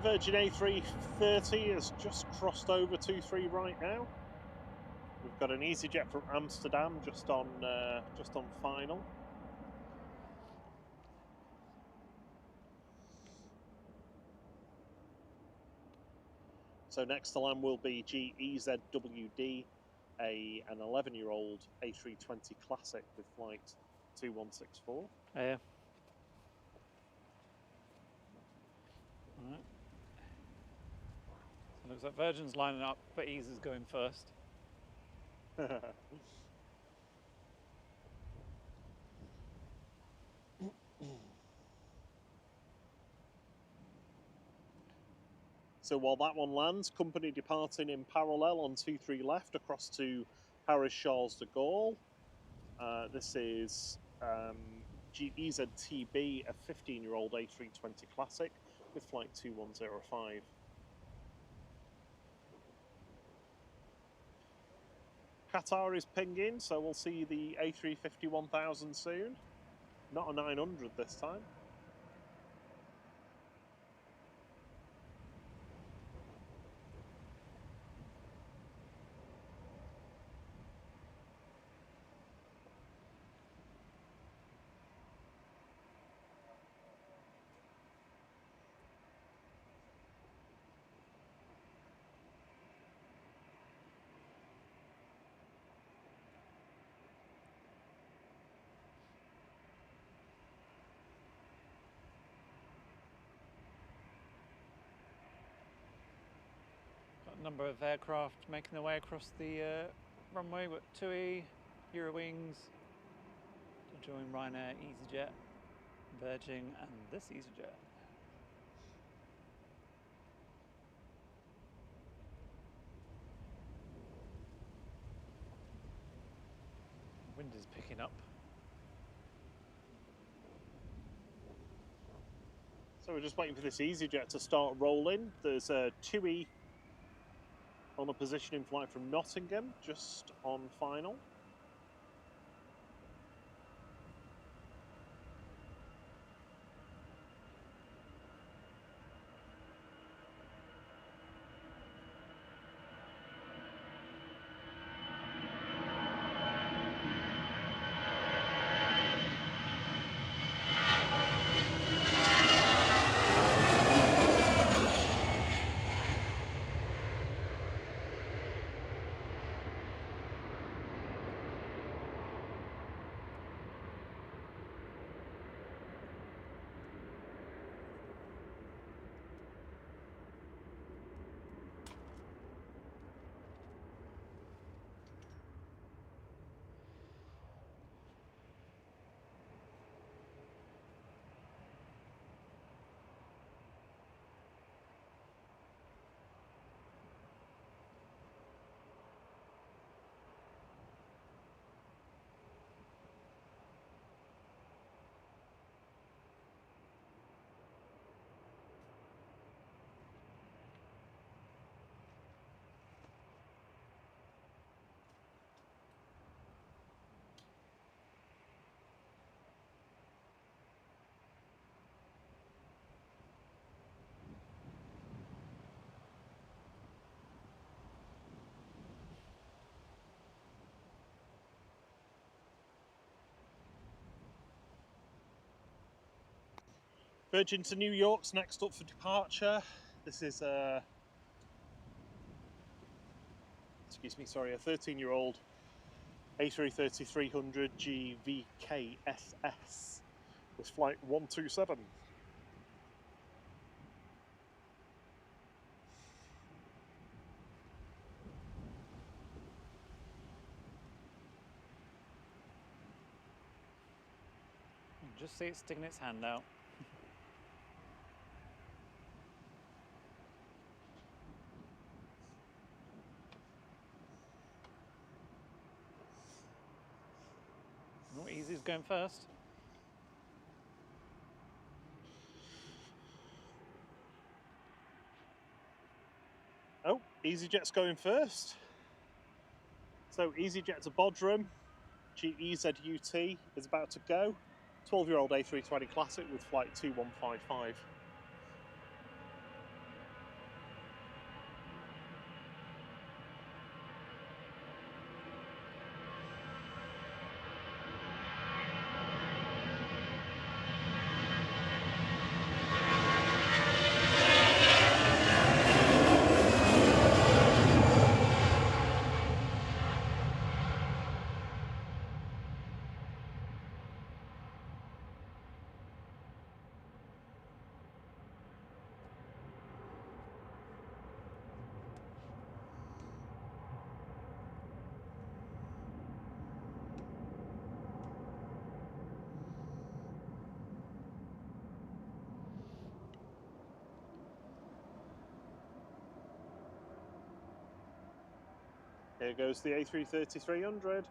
The Virgin A330 has just crossed over 23 right now. We've got an EasyJet from Amsterdam just on final. So next to land will be GEZWD, an 11-year-old A320 Classic with flight 2164. Yeah. All right. So it looks like Virgin's lining up, but Easy's going first. So while that one lands, company departing in parallel on 23 left across to Paris Charles de Gaulle. This is GEZTB, a 15-year-old A320 Classic with flight 2105. Qatar is pinging, so we'll see the A350 1000 soon. Not a 900 this time. Got a number of aircraft making their way across the runway. We've got Tui, Eurowings, to join Ryanair, EasyJet, Virgin, and this EasyJet. wind is picking up. So we're just waiting for this EasyJet to start rolling. There's a Tui on a positioning flight from Nottingham, just on final. Virgin to New York's next up for departure. This is a 13-year-old A330-300 GVKSS with flight 127. You can just see it sticking its hand out. Oh, Easy's going first. Oh, EasyJet's going first. So EasyJet to Bodrum, GEZUT is about to go. 12-year-old A320 Classic with flight 2155. Here goes the A330-300.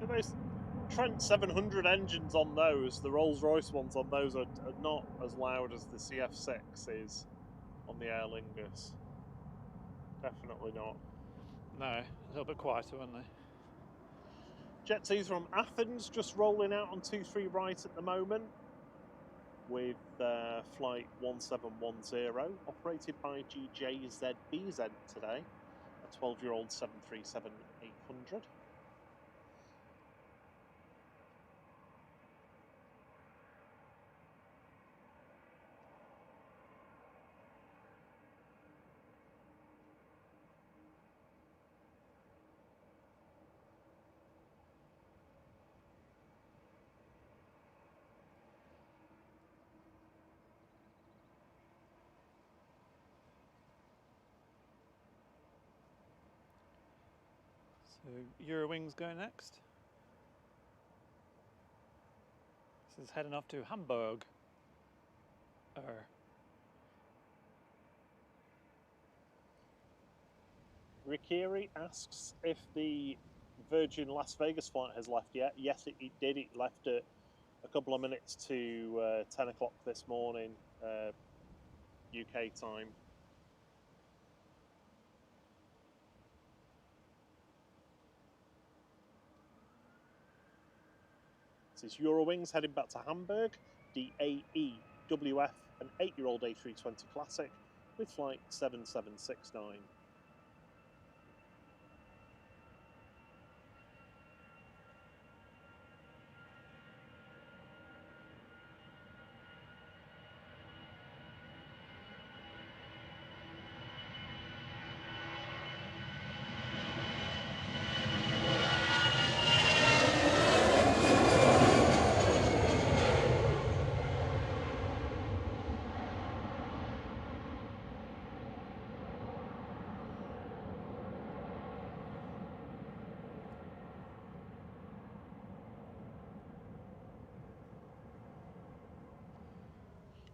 Those Trent 700 engines on those, the Rolls-Royce ones on those are not as loud as the CF6 is on the Aer Lingus. Definitely not. No, a little bit quieter, weren't they? Jet 2's from Athens, just rolling out on 23 right at the moment. with flight 1710, operated by GJZBZ today, a 12-year-old 737-800. So Eurowings go next. This is heading off to Hamburg. Rikiri asks if the Virgin Las Vegas flight has left yet. Yes, it did. It left at a couple of minutes to 10 o'clock this morning, UK time. This is Eurowings heading back to Hamburg, DAE WF, an 8-year-old A320 Classic with flight 7769.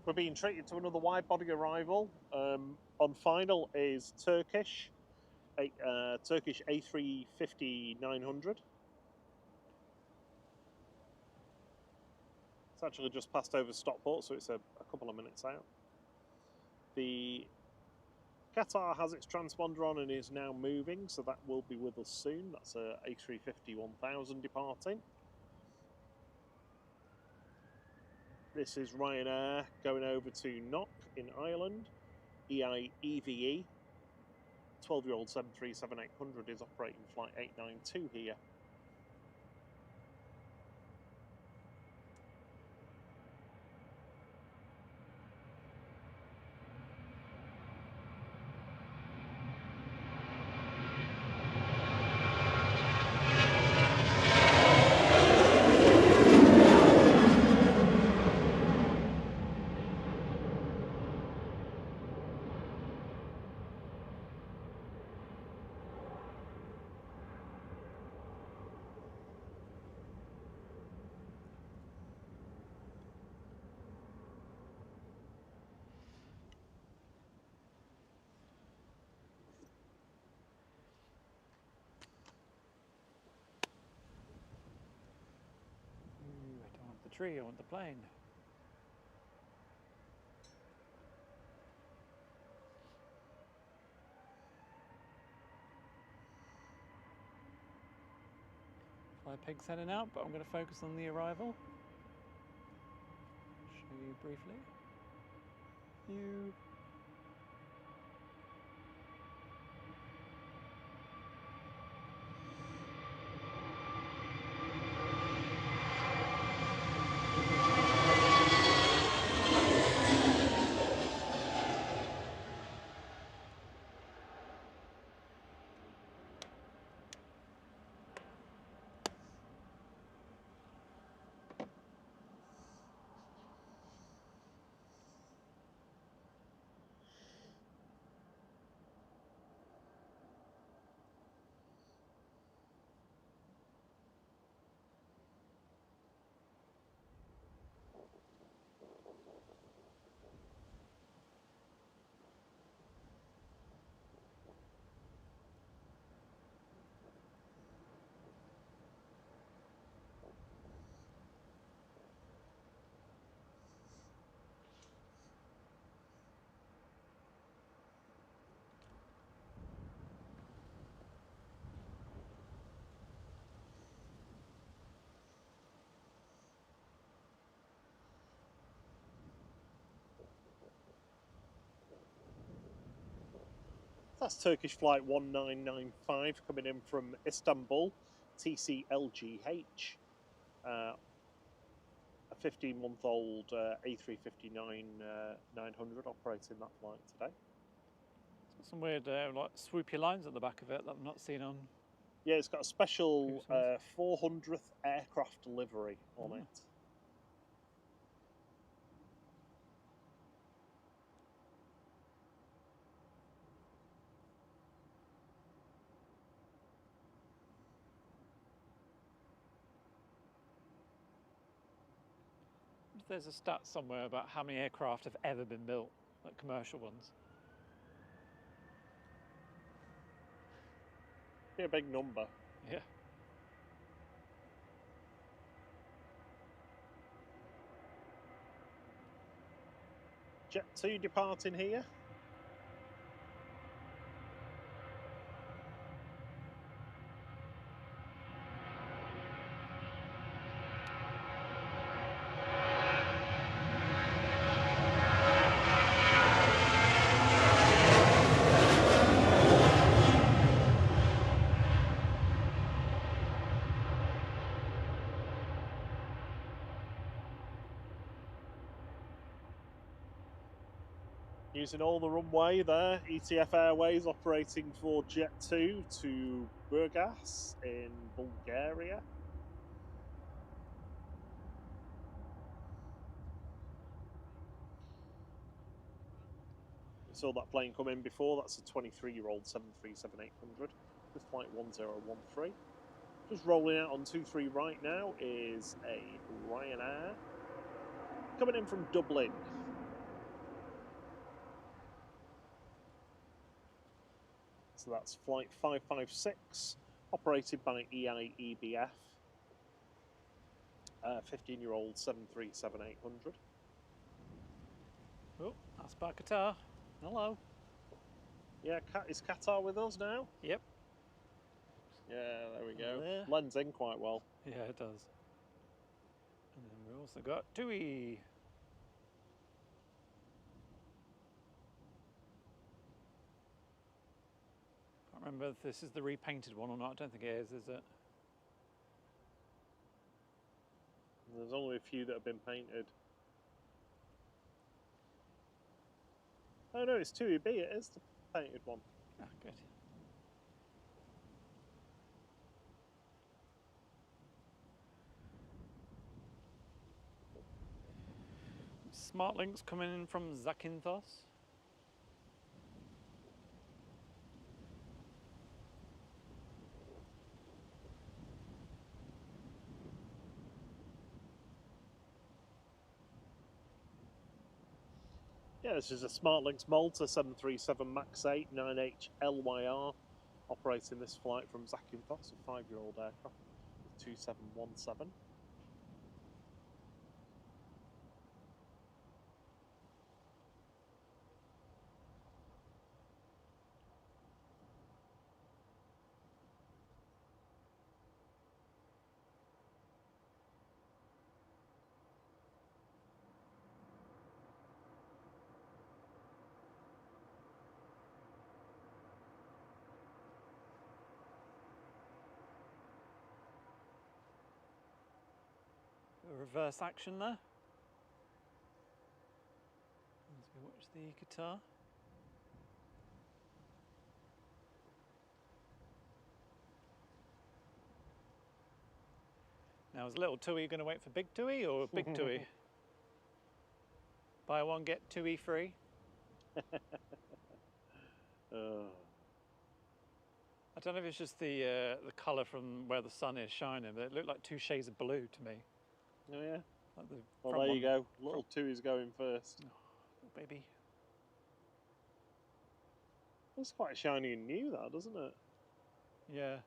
We're being treated to another wide-body arrival. On final is Turkish A350-900. It's actually just passed over Stockport, so it's a couple of minutes out. The Qatar has its transponder on and is now moving, so that will be with us soon. That's a A350-1000 departing. This is Ryanair going over to Knock in Ireland. EVE, 12-year-old 737-800 is operating flight 892 here. I don't want the tree, I want the plane. Fly pig's heading out, but I'm going to focus on the arrival. Show you briefly. That's Turkish flight 1995 coming in from Istanbul, TCLGH. A 15-month-old A350-900 operating that flight today. It's got some weird like swoopy lines at the back of it that I've not seen on. Yeah, it's got a special 400th aircraft livery on it. There's a stat somewhere about how many aircraft have ever been built, like commercial ones. Be a big number. Yeah. Jet 2 departing here. Using all the runway there, ETF Airways operating for Jet 2 to Burgas in Bulgaria. We saw that plane come in before, that's a 23-year-old 737-800 with flight 1013. Just rolling out on 23 right now is a Ryanair coming in from Dublin. So that's flight 556, operated by EIEBF, 15-year-old 737-800. Oh, that's by Qatar. Hello. Yeah, is Qatar with us now? Yep. Yeah, there we go. There. Blends in quite well. Yeah, it does. And then we also got Tui. Can't remember if this is the repainted one or not. I don't think it is it? There's only a few that have been painted. Oh no, it's 2EB, it is the painted one. Ah, good. Smart links coming in from Zakynthos. Yeah, this is a SmartLynx Malta 737 MAX 8 9H LYR operating this flight from Zakynthos, a 5-year-old aircraft with 2717. Reverse action there. As we watch the Qatar. Now, is little Tui going to wait for big Tui or big Tui? Buy one, get Tui free. I don't know if it's just the colour from where the sun is shining, but it looked like two shades of blue to me. Oh yeah? Like the Well, there you go. Little Tui's going first. Oh, little baby. Looks quite shiny and new, that, doesn't it? Yeah.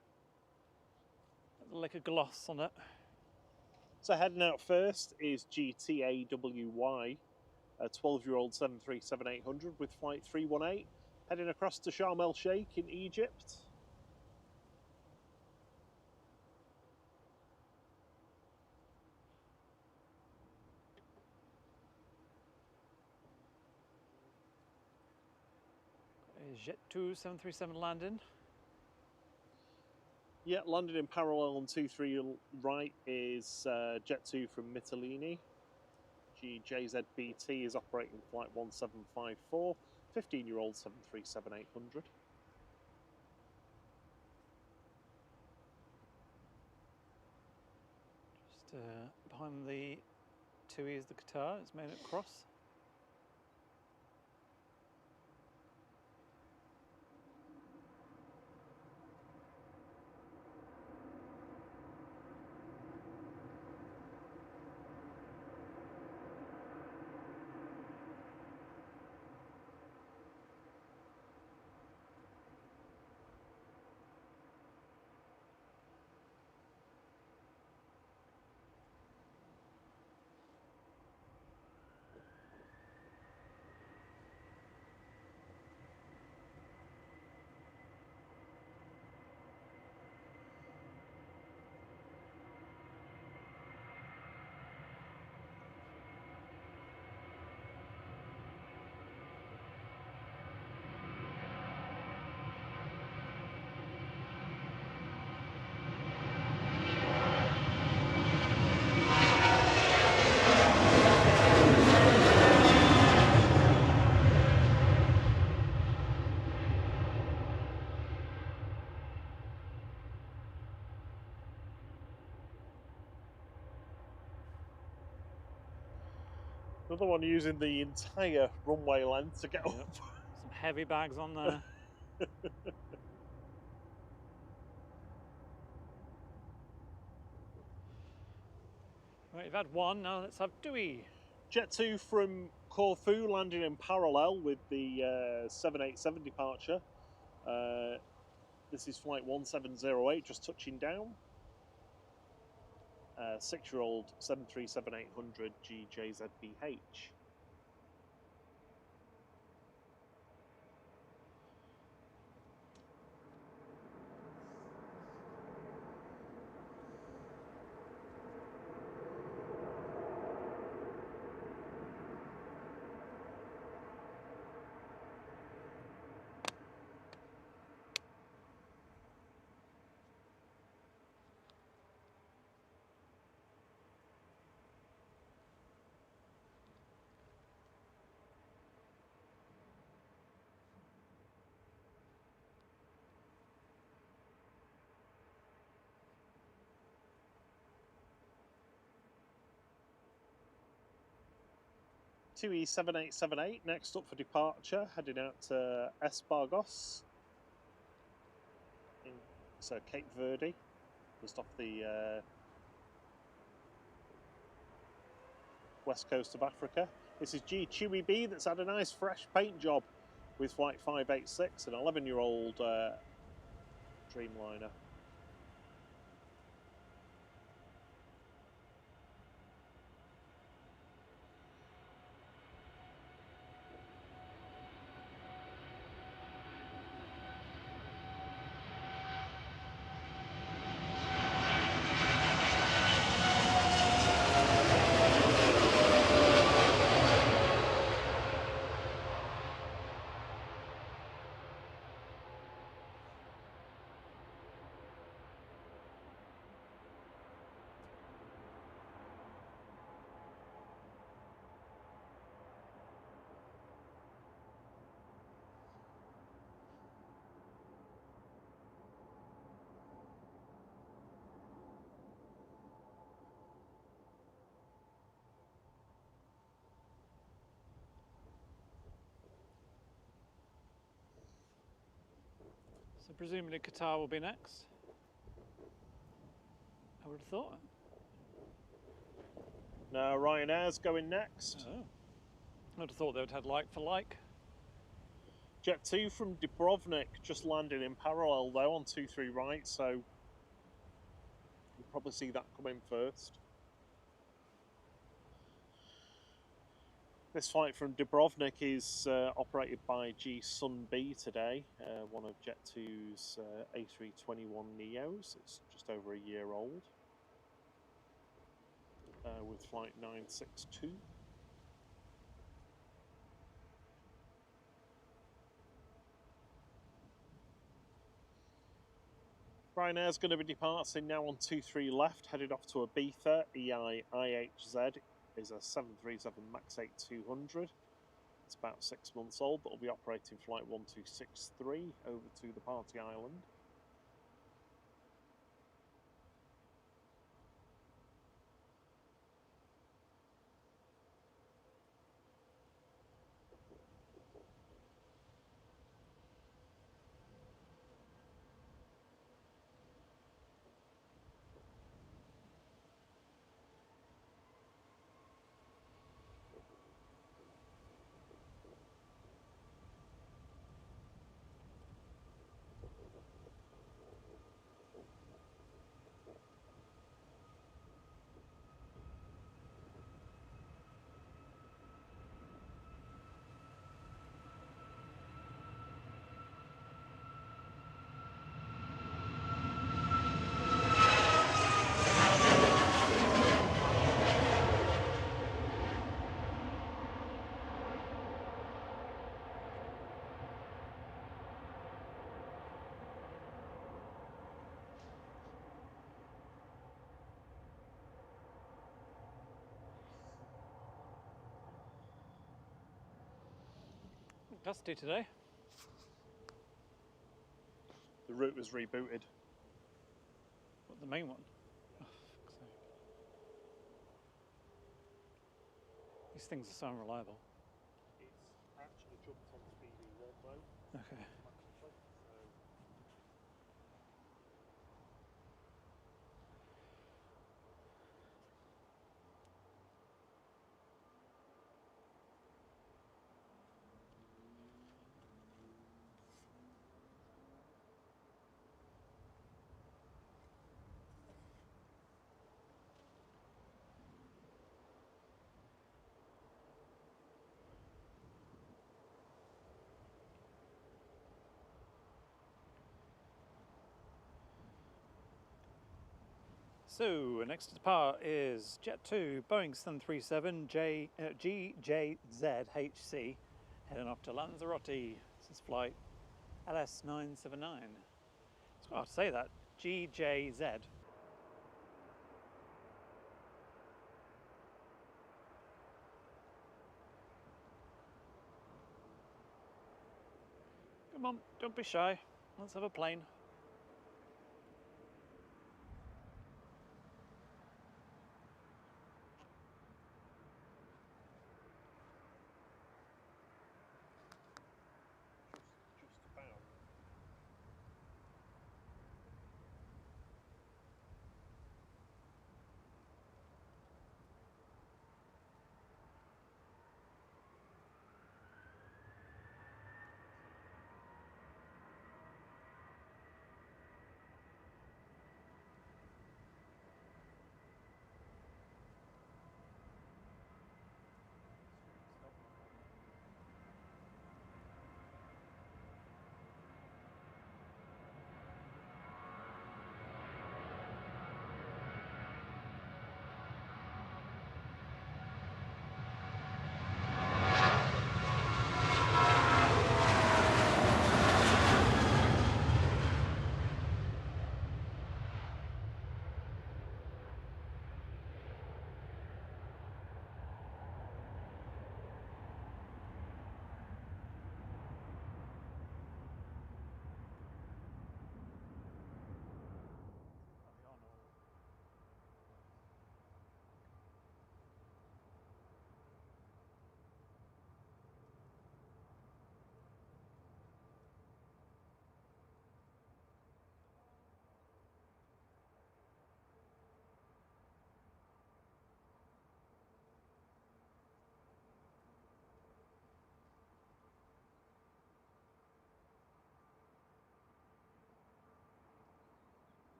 Like a gloss on it. So heading out first is GTAWY, a 12-year-old 737-800 with flight 318, heading across to Sharm el Sheikh in Egypt. Jet2 737 landing. Yeah, landing in parallel on 23 right is Jet2 from Mittelini. GJZBT is operating flight 1754, 15-year-old 737-800. Just behind the Tui is the Qatar, it's made it across. Another one using the entire runway length to get Yep. up. Some heavy bags on there. Right, you've had one, now let's have Tui. Jet2 from Corfu landing in parallel with the 787 departure. This is flight 1708, just touching down. 6-year-old 737-800 GJZBH. Tui 7878 next up for departure, heading out to Espargos. So Cape Verde, just off the west coast of Africa. This is Tui B that's had a nice fresh paint job with flight 586, an 11-year-old Dreamliner. So presumably Qatar will be next. I would have thought. Now Ryanair's going next. Oh. I would have thought they would have had like for like. Jet2 from Dubrovnik just landed in parallel though on 23 right, so you'll probably see that coming first. This flight from Dubrovnik is operated by G Sun B today, one of Jet2's A321 Neos. It's just over a year old, with flight 962. Ryanair's going to be departing now on 23 left, headed off to Ibiza. IHZ is a 737 MAX 8-200. It's about 6 months old, but will be operating flight 1263 over to the Party Island. Dusty today. The route was rebooted. What, the main one? Oh, fuck's sake. These things are so unreliable. It's actually jumped on PD1 though. Okay. So, next to depart is Jet 2, Boeing 737 GJZHC, heading off to Lanzarote. This is flight LS979. It's quite hard to say that. GJZ. Come on, don't be shy. Let's have a plane. Just about.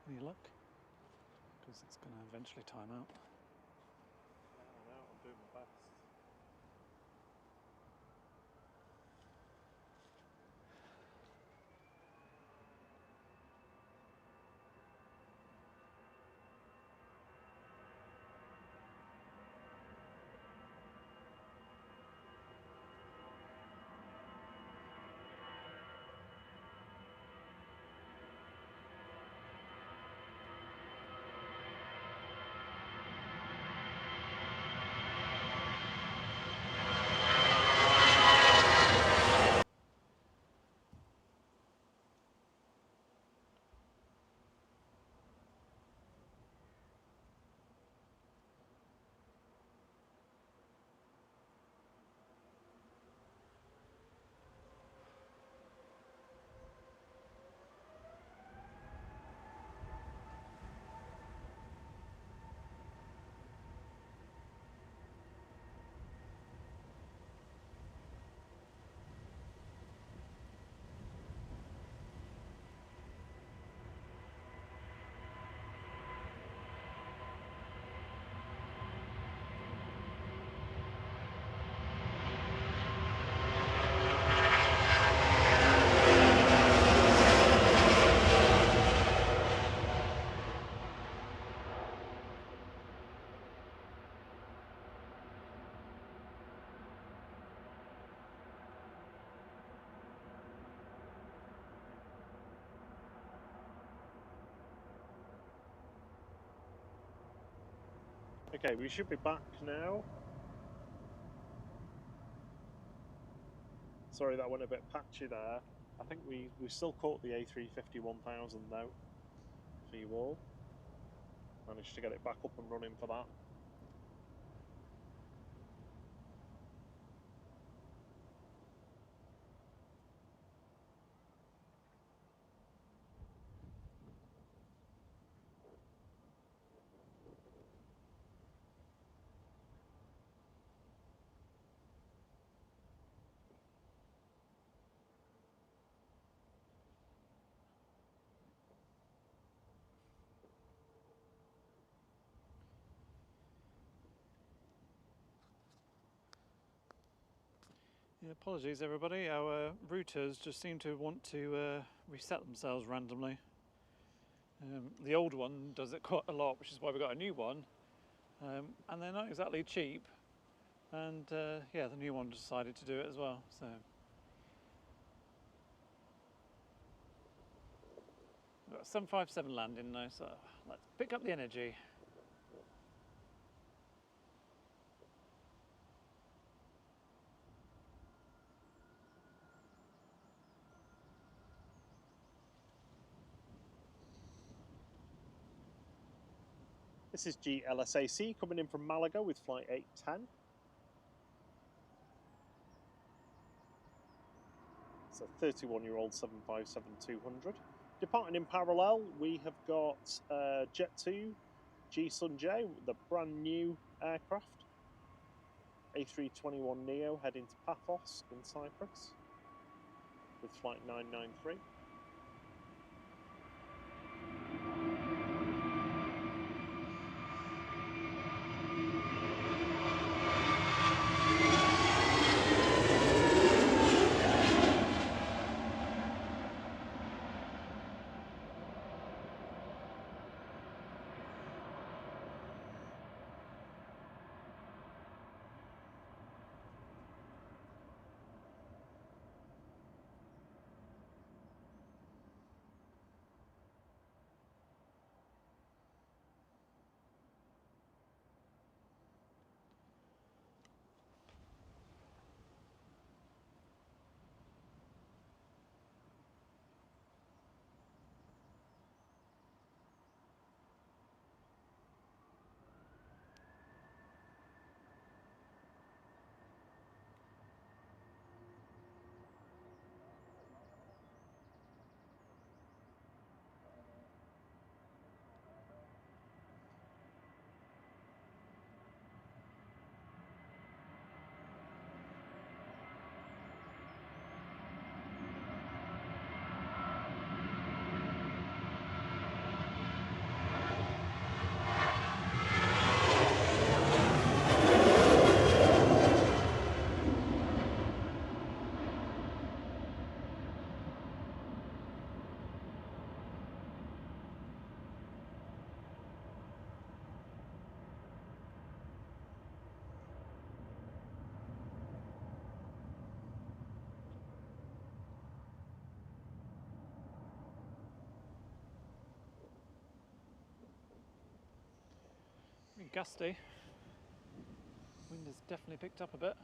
Any luck? Because it's going to eventually time out. I know, I'm doing my best. Okay, we should be back now. Sorry that went a bit patchy there. I think we still caught the A350 1000 though, for you all. Managed to get it back up and running for that. Yeah, apologies everybody, our routers just seem to want to reset themselves randomly. The old one does it quite a lot, which is why we got a new one, and they're not exactly cheap, and yeah, the new one decided to do it as well. So we've got a 757 landing now, so let's pick up the energy. This is GLSAC coming in from Malaga with flight 810. It's a 31-year-old 757-200. Departing in parallel, we have got Jet2 G-Sun-J, the brand new aircraft. A321neo heading to Paphos in Cyprus with flight 993. Gusty. Wind has definitely picked up a bit.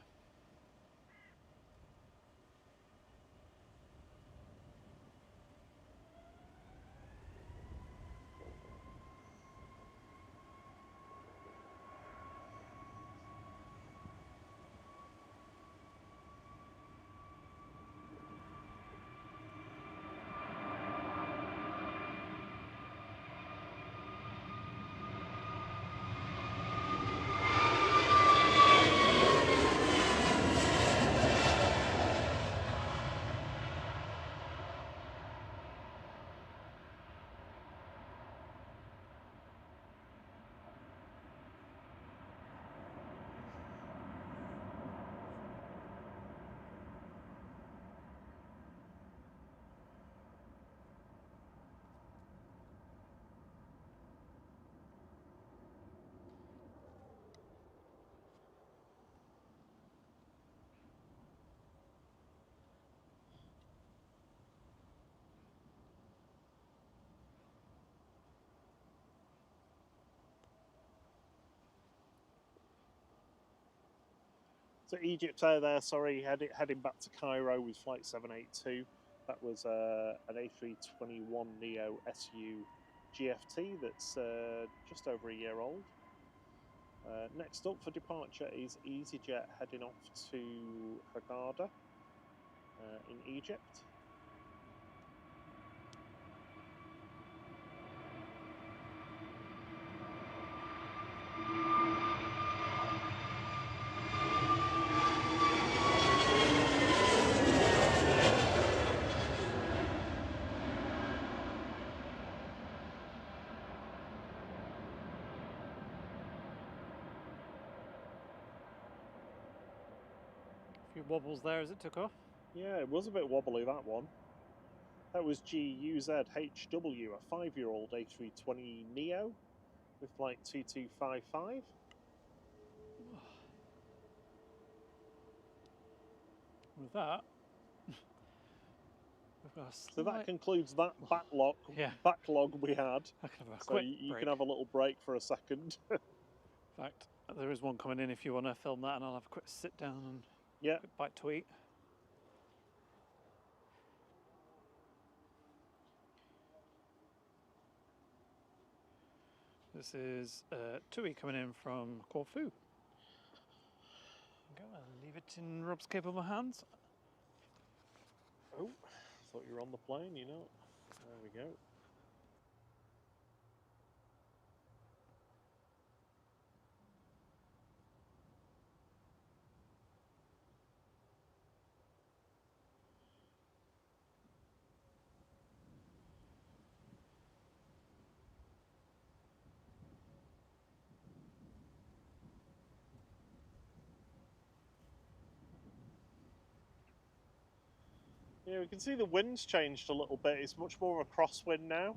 So Egypt Air there, sorry, heading back to Cairo with flight 782. That was an A321neo SU GFT that's just over a year old. Next up for departure is EasyJet heading off to Hurghada in Egypt. A few wobbles there as it took off. Yeah, it was a bit wobbly, that one. That was GUZHW, a 5-year-old A320neo with flight 2255. With that, we've got a slight... So that concludes that backlog we had. I can have a So quick you break. can have a little break for a second. In fact, there is one coming in if you want to film that, and I'll have a quick sit down and Yeah. a quick bite to eat. This is Tui coming in from Corfu. Go, I'll leave it in Rob's capable hands. Oh, thought you were on the plane, you know. There we go. Yeah, we can see the wind's changed a little bit. It's much more of a crosswind now.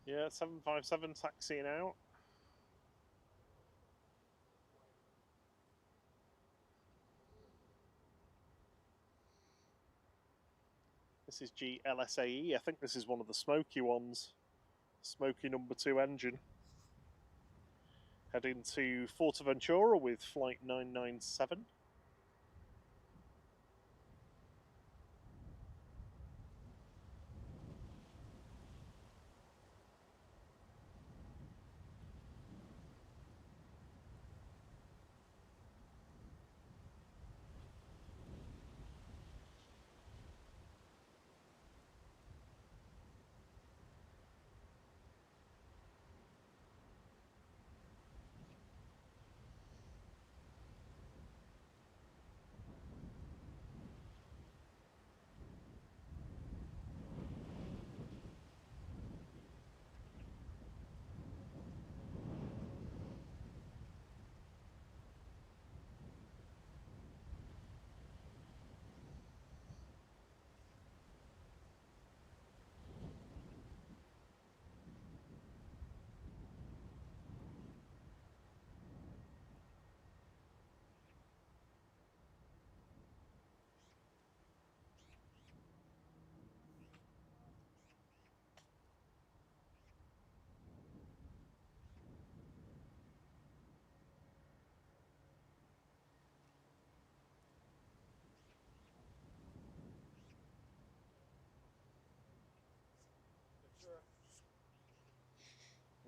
Yeah, 757 taxiing out. This is GLSAE. I think this is one of the smoky ones. Smoky #2 engine. Heading to Forteventura with flight 997.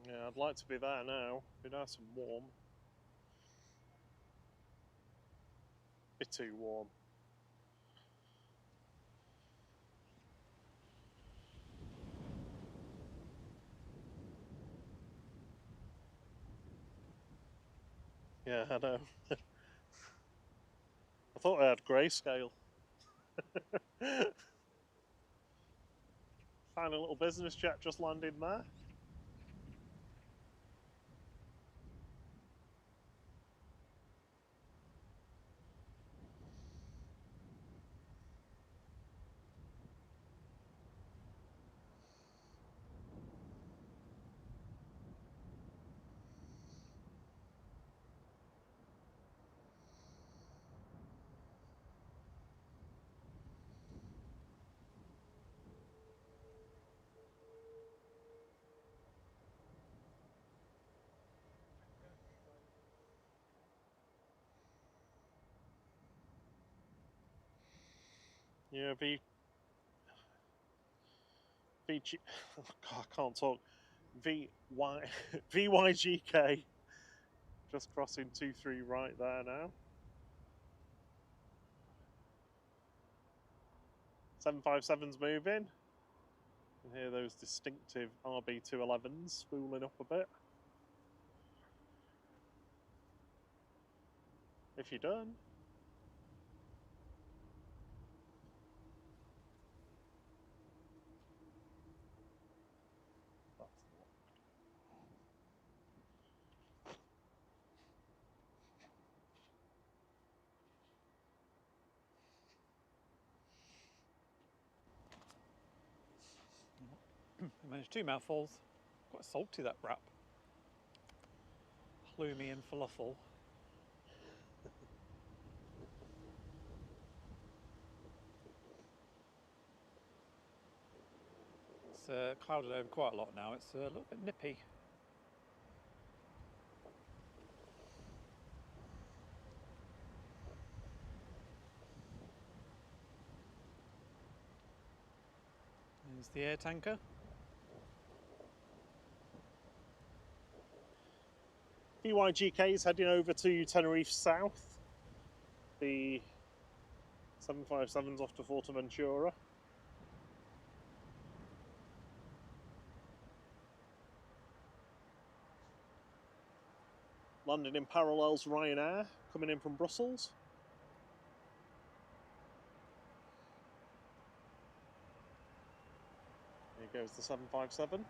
Yeah, I'd like to be there now. Be nice and warm. be too warm. Yeah, I know. I thought I had grayscale. Tiny little business jet just landed there. Yeah, oh God, I can't talk. VYGK just crossing 23 right there now. 757's moving. You can hear those distinctive RB211s spooling up a bit. If you're done. I managed 2 mouthfuls. Quite salty, that wrap. Plumey and falafel. It's clouded over quite a lot now. It's a little bit nippy. There's the air tanker. BYGK is heading over to Tenerife South. The 757's off to Forteventura. Landing in parallels Ryanair, coming in from Brussels. Here goes the 757.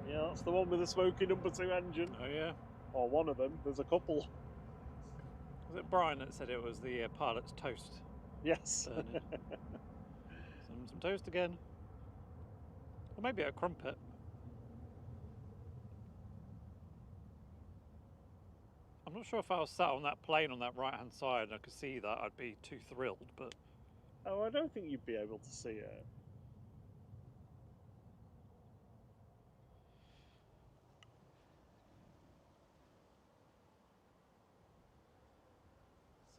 Yeah, that's the one with the smoky #2 engine. Oh yeah. Or one of them. There's a couple. Was it Brian that said it was the pilot's toast? Yes. Burning. some toast again. Or maybe a crumpet. I'm not sure if I was sat on that plane on that right hand side and I could see that, I'd be too thrilled, but... Oh, I don't think you'd be able to see it.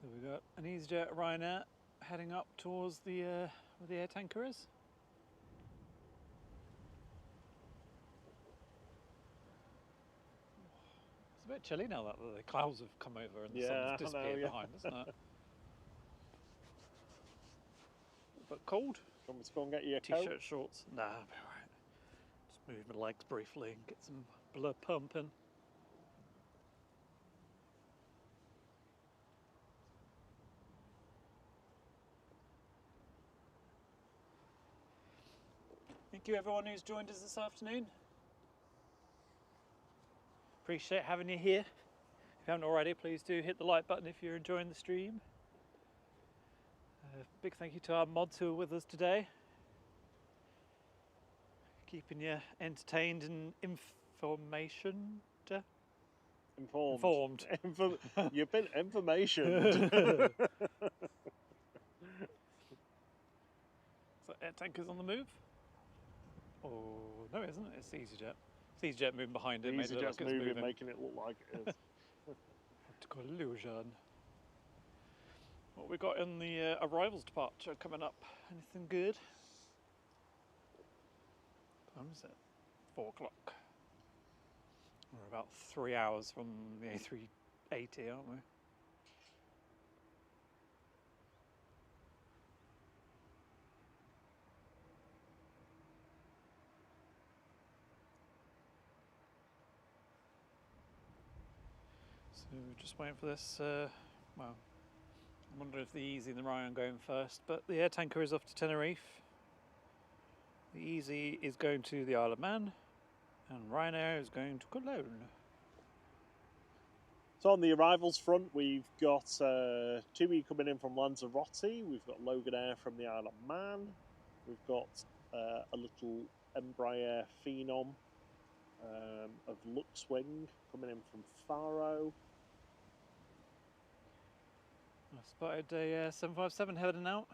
So we've got an EasyJet Ryanair heading up towards the where the air tanker is. It's a bit chilly now that the clouds have come over and the sun's disappeared behind, isn't it? But cold. Want me to go and get you a T-shirt, coat? shorts. Nah, I'll be alright. Just move my legs briefly and get some blood pumping. Thank you everyone who's joined us this afternoon. Appreciate having you here If you haven't already, please do hit the like button if you're enjoying the stream. Big thank you to our mods who are with us today. Keeping you entertained and information. Informed. You've been information. So air tanker's on the move? Oh, no it isn't, it's EasyJet. It's EasyJet moving behind it. EasyJet's moving, making it look like it is. Optical illusion. What we got in the arrivals departure coming up? Anything good? What time is it? 4 o'clock. We're about 3 hours from the A380, aren't we? So we're just waiting for this, well, I wonder if the Easy and the Ryan are going first, but the air tanker is off to Tenerife. The Easy is going to the Isle of Man, and Ryanair is going to Cologne. So on the arrivals front, we've got Tui coming in from Lanzarote. We've got Logan Air from the Isle of Man. We've got a little Embraer Phenom of Luxwing coming in from Faro. I spotted a 757 heading out.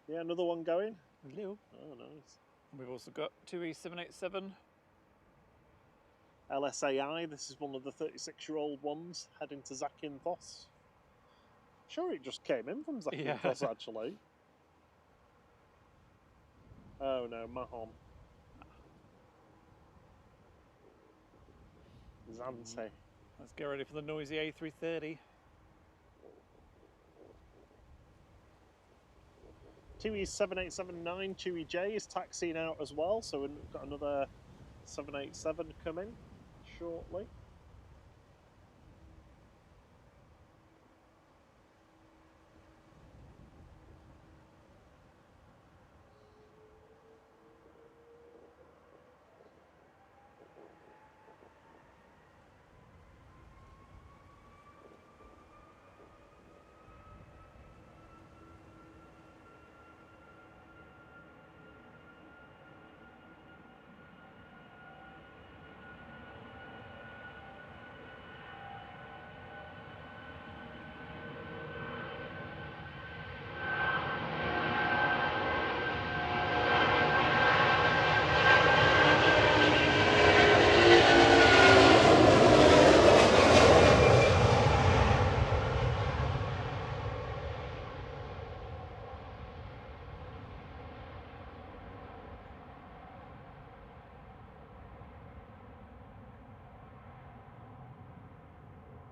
Yeah, another one going. Hello. Oh, nice. We've also got Tui 787. LSAI, this is one of the 36-year-old ones heading to Zakynthos. Sure, it just came in from Zakynthos, actually. Oh no, Mahon. Zante. Let's get ready for the noisy A330. Tui 7879 Tui J is taxiing out as well, so we've got another 787 coming shortly.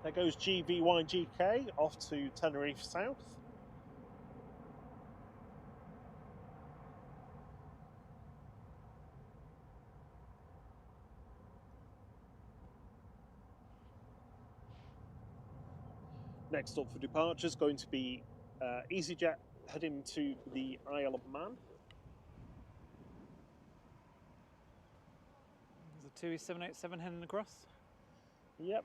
There goes GVYGK off to Tenerife South. Next up for departure is going to be EasyJet heading to the Isle of Man. There's a Tui 787 heading across. Yep.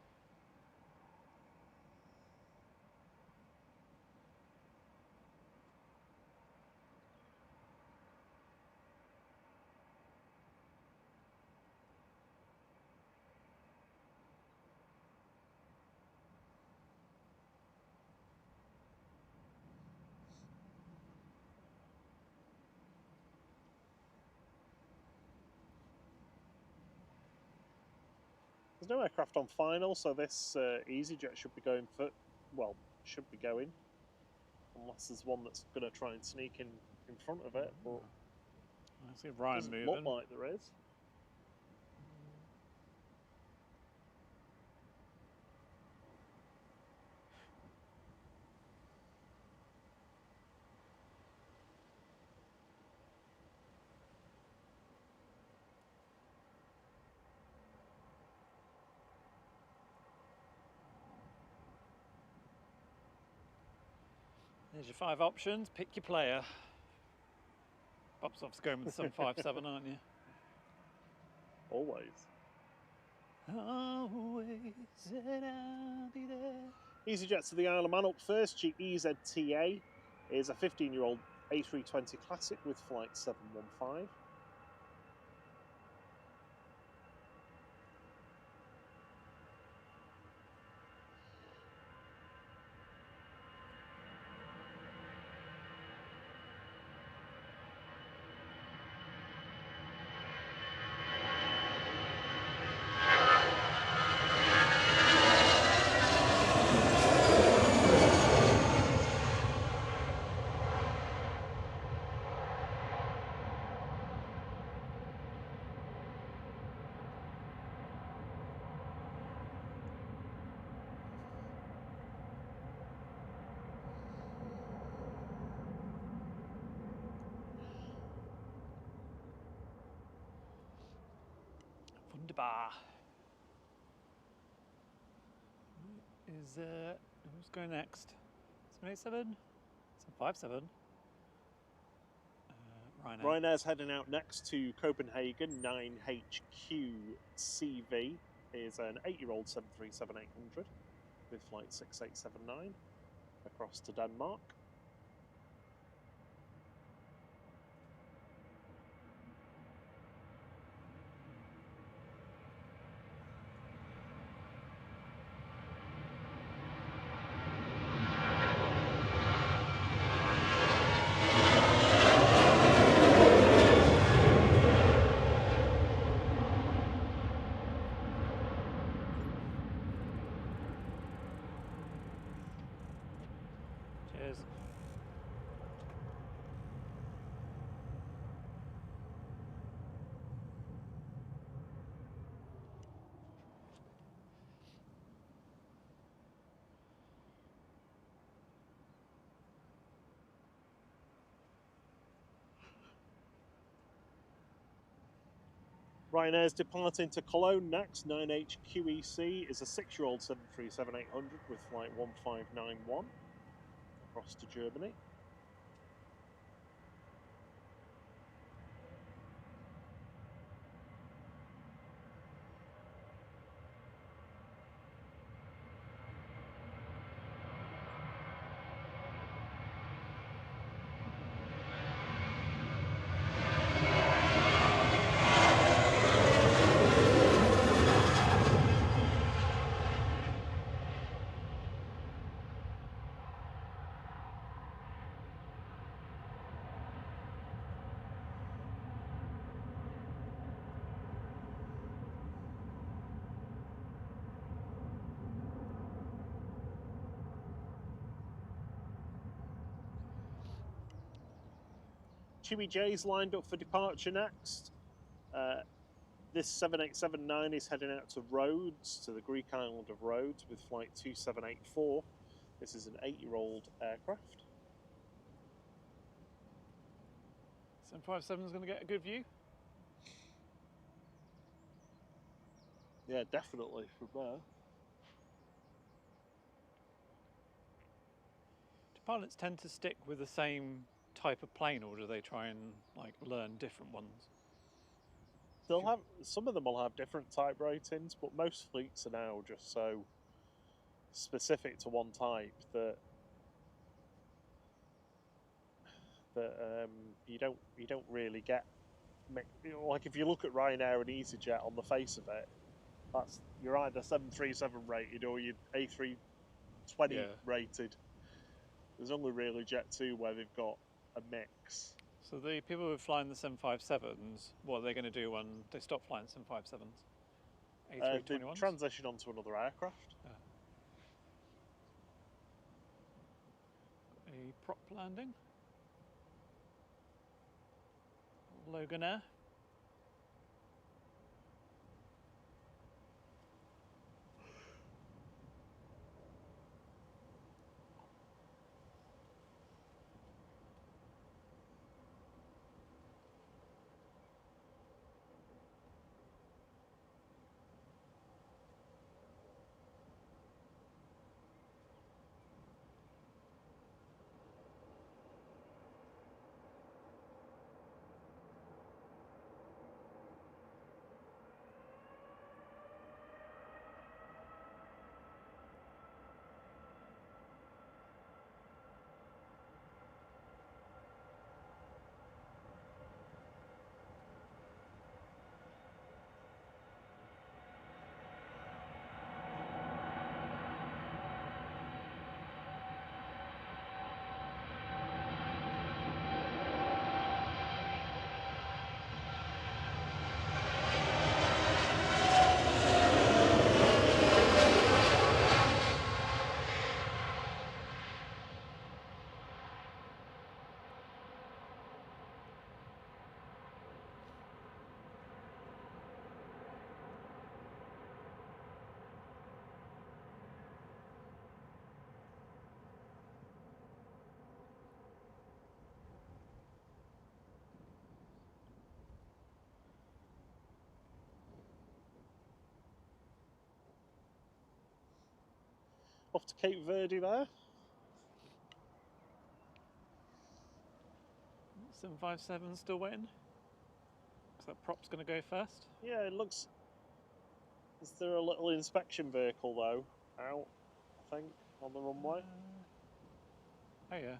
There's no aircraft on final, so this EasyJet should be going for, well, should be going, unless there's one that's going to try and sneak in front of it. But I see Ryan doesn't moving. look like there is. There's your 5 options. Pick your player. Bob's obviously going with the 757, aren't you? Always. Always said I'll be there. EasyJet to the Isle of Man up first. EZTA is a 15-year-old A320 Classic with flight 715. Wunderbar. Who's going next? 787? 757? Ryanair. Ryanair's heading out next to Copenhagen. 9HQCV is an 8-year-old 737-800 with flight 6879 across to Denmark. Cheers. Ryanair's departing to Cologne next. 9HQEC is a 6-year-old 737-800 with flight 1591 across to Germany. Tui J's lined up for departure next. This 7879 is heading out to Rhodes, to the Greek island of Rhodes, with flight 2784. This is an 8-year-old aircraft. 757 is going to get a good view. Yeah, definitely from there. Do pilots tend to stick with the same type of plane, or do they try and like learn different ones? They'll have, some of them will have different type ratings, but most fleets are now just so specific to one type that you don't really get, like if you look at Ryanair and EasyJet on the face of it, you're either 737 rated or you're A320 rated. There's only really Jet2 where they've got a mix. So the people who are flying the 757s, what are they going to do when they stop flying 757s? They A321s? transition onto another aircraft. A prop landing. Logan Air. Off to Cape Verde there. 757 still waiting. Looks like prop's going to go first. Yeah, it looks. Is there a little inspection vehicle though out? I think on the runway. Oh yeah.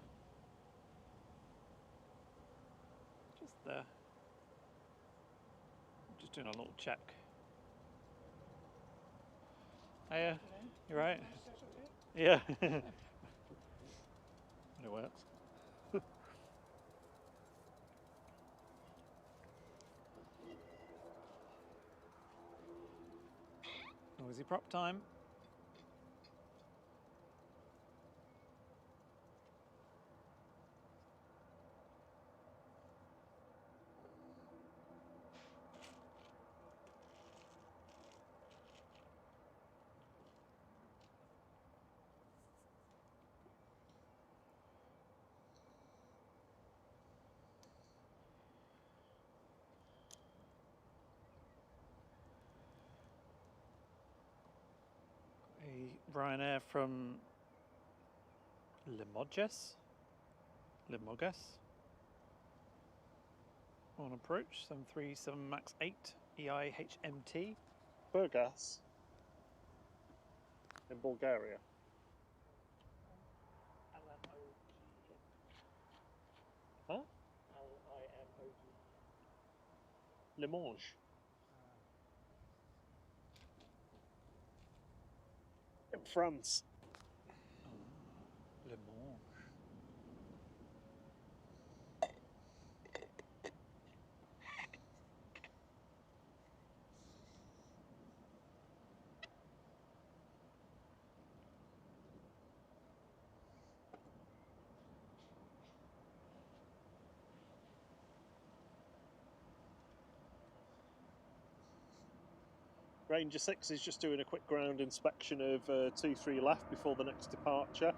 Just there. Just doing a little check. Oh yeah, you're right. Yeah. It works. Noisy prop time. A Ryanair from Limoges on approach, 737 MAX 8 EIHMT. Burgas in Bulgaria. Huh? Limoges. In France. Limoges. Ranger 6 is just doing a quick ground inspection of 2-3 left before the next departure.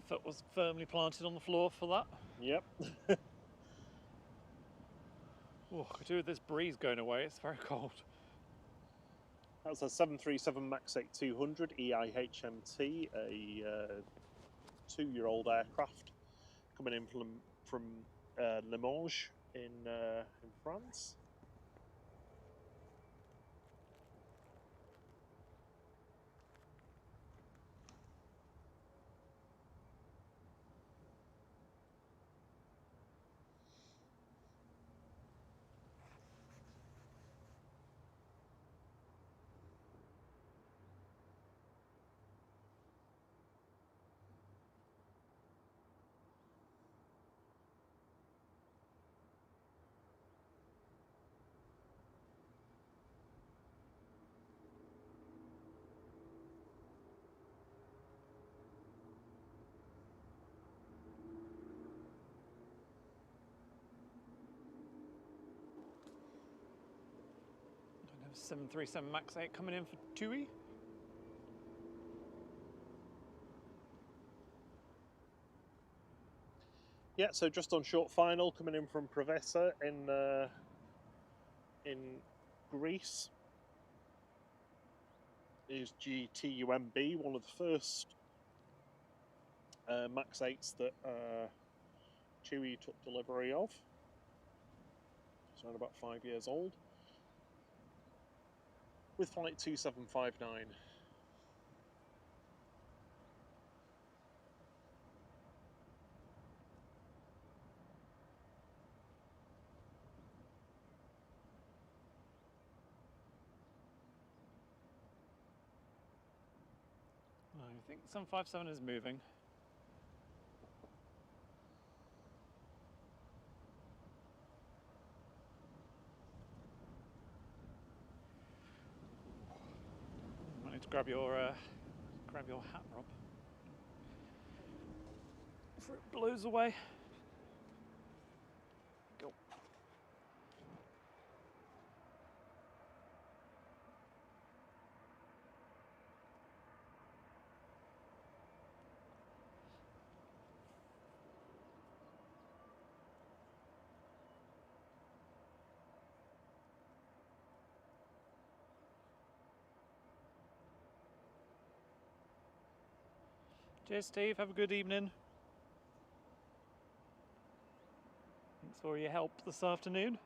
Foot was firmly planted on the floor for that. Yep. Oh, I could do with this breeze going away, it's very cold. That's a 737 MAX 8-200 EIHMT, a 2-year-old aircraft coming in from Limoges in France. Don't have 737 MAX 8 coming in for Tui. Yeah, so just on short final, coming in from Propeller in Greece is GTUMB, one of the first MAX 8s that Tui took delivery of. It's around about 5 years old. With flight 2759. I think 757 is moving. I need to grab your hat, Rob, before it blows away. Go. Cheers, Steve. Have a good evening. Thanks for your help this afternoon.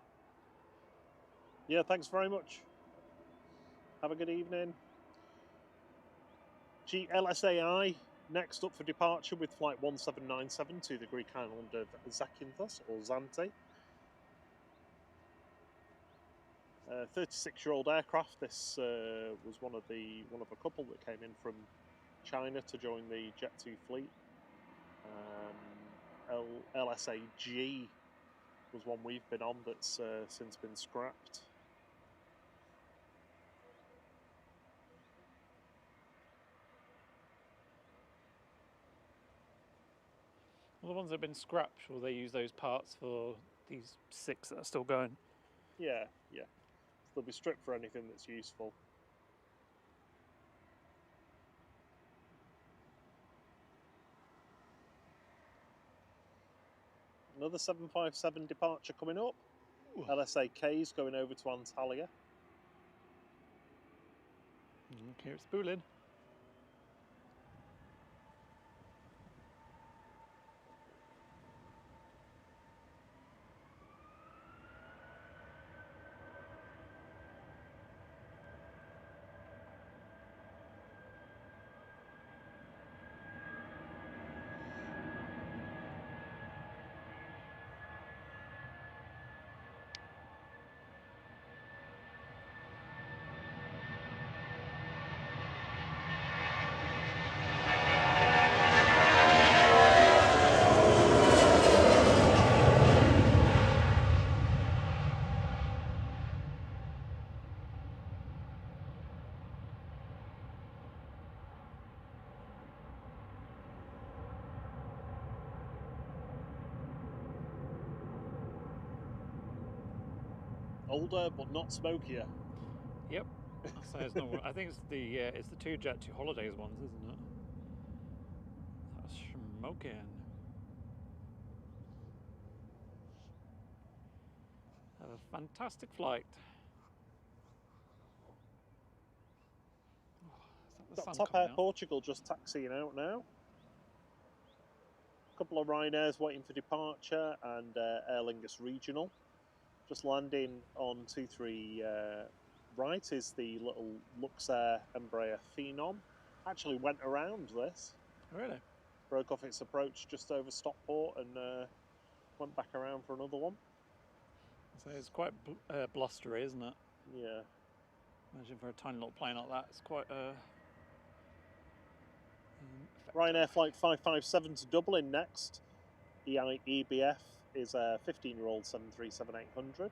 Yeah, thanks very much. Have a good evening. LSAI next up for departure with flight 1797 to the Greek island of Zakynthos or Zante. 36-year-old aircraft. This was one of a couple that came in from China to join the Jet2 fleet. LSAG was one we've been on that's since been scrapped. Well, the ones that have been scrapped, will they use those parts for these 6 that are still going? Yeah. They'll be stripped for anything that's useful. Another 757 departure coming up. Ooh. LSAK's going over to Antalya. Okay, it's spooling. Older but not smokier. Yep. So it's not. I think it's the 2 Jet2 Holidays ones, isn't it? That's smoking. Have a fantastic flight. Oh, is that the sun Got Top coming Air out? Portugal just taxiing out now. A couple of Ryanairs waiting for departure and Aer Lingus Regional. Just landing on 23 right is the little Luxair Embraer Phenom. Actually went around this. Really? Broke off its approach just over Stockport and went back around for another one. So it's quite blustery, isn't it? Yeah. Imagine for a tiny little plane like that, it's quite Ryanair flight 557 to Dublin next. EBF is a 15-year-old 737-800.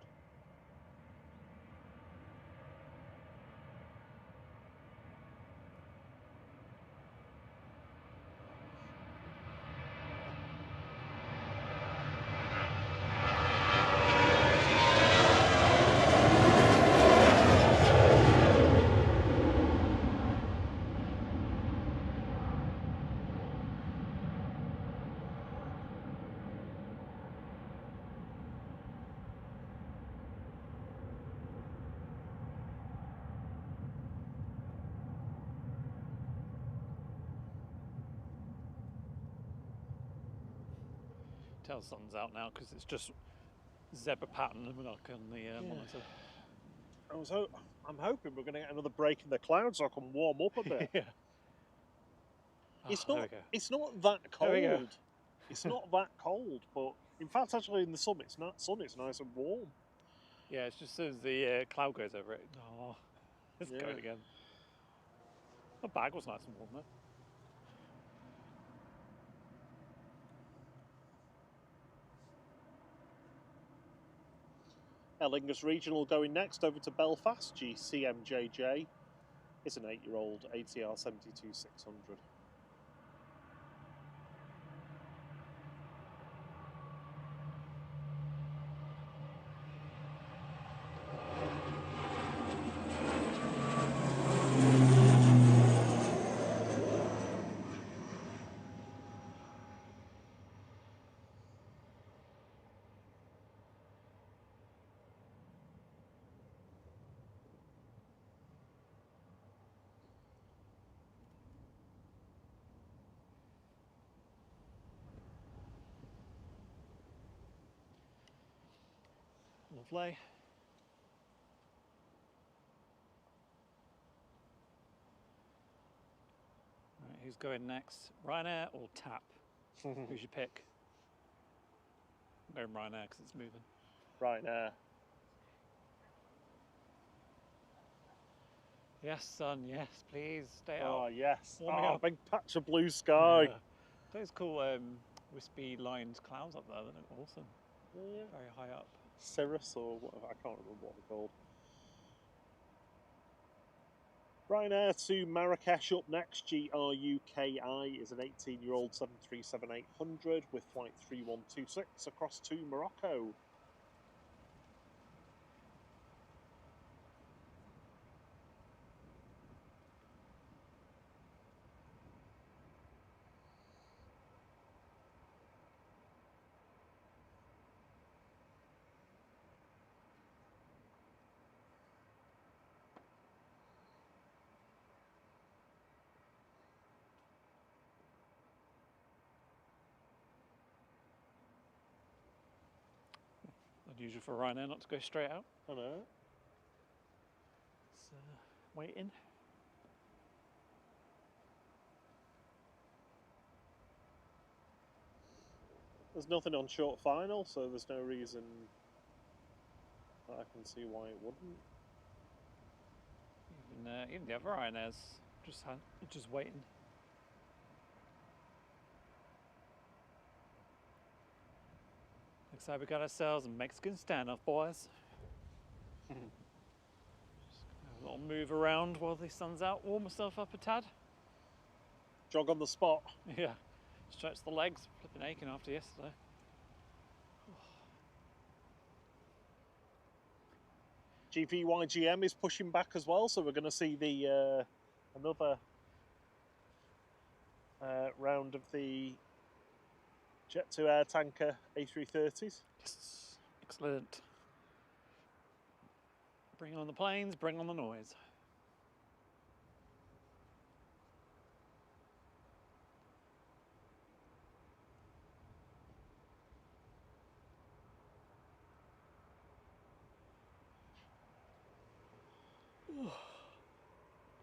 tell the sun's out now because it's just zebra pattern like on the monitor. I'm hoping we're going to get another break in the clouds so I can warm up a bit. Yeah. It's there not. we go. It's not that There we go. cold. It's not that cold, but in fact, actually, in the sun, it's nice and warm. Yeah, it's just as soon as the cloud goes over it. Oh, it's Yeah. going again. The bag was nice and warm though. Aer Lingus Regional going next over to Belfast. GCMJJ is an 8-year-old ATR 72-600. Lovely. Right, who's going next? Ryanair or TAP? Who's your pick? I'm going Ryanair because it's moving. Ryanair. Yes, son, yes, please, stay Oh, out. yes. Warm me Oh, up. big patch of blue sky. Yeah. Those cool wispy lined clouds up there, they look awesome. Yeah. Very high up. Cirrus or whatever, I can't remember what they're called. Ryanair to Marrakesh up next. GRUKI is an 18-year-old 737-800 with flight 3126 across to Morocco. Unusual for Ryanair not to go straight out. I know. It's waiting. There's nothing on short final, so there's no reason that I can see why it wouldn't. Even the other Ryanair's just waiting. Looks like we got ourselves a Mexican standoff, boys. Just have a little move around while the sun's out, warm myself up a tad. Jog on the spot. Yeah, stretch the legs, flipping aching after yesterday. GVYGM is pushing back as well, so we're going to see the another round of the Jet2 air tanker A330s. Yes, excellent. Bring on the planes, bring on the noise.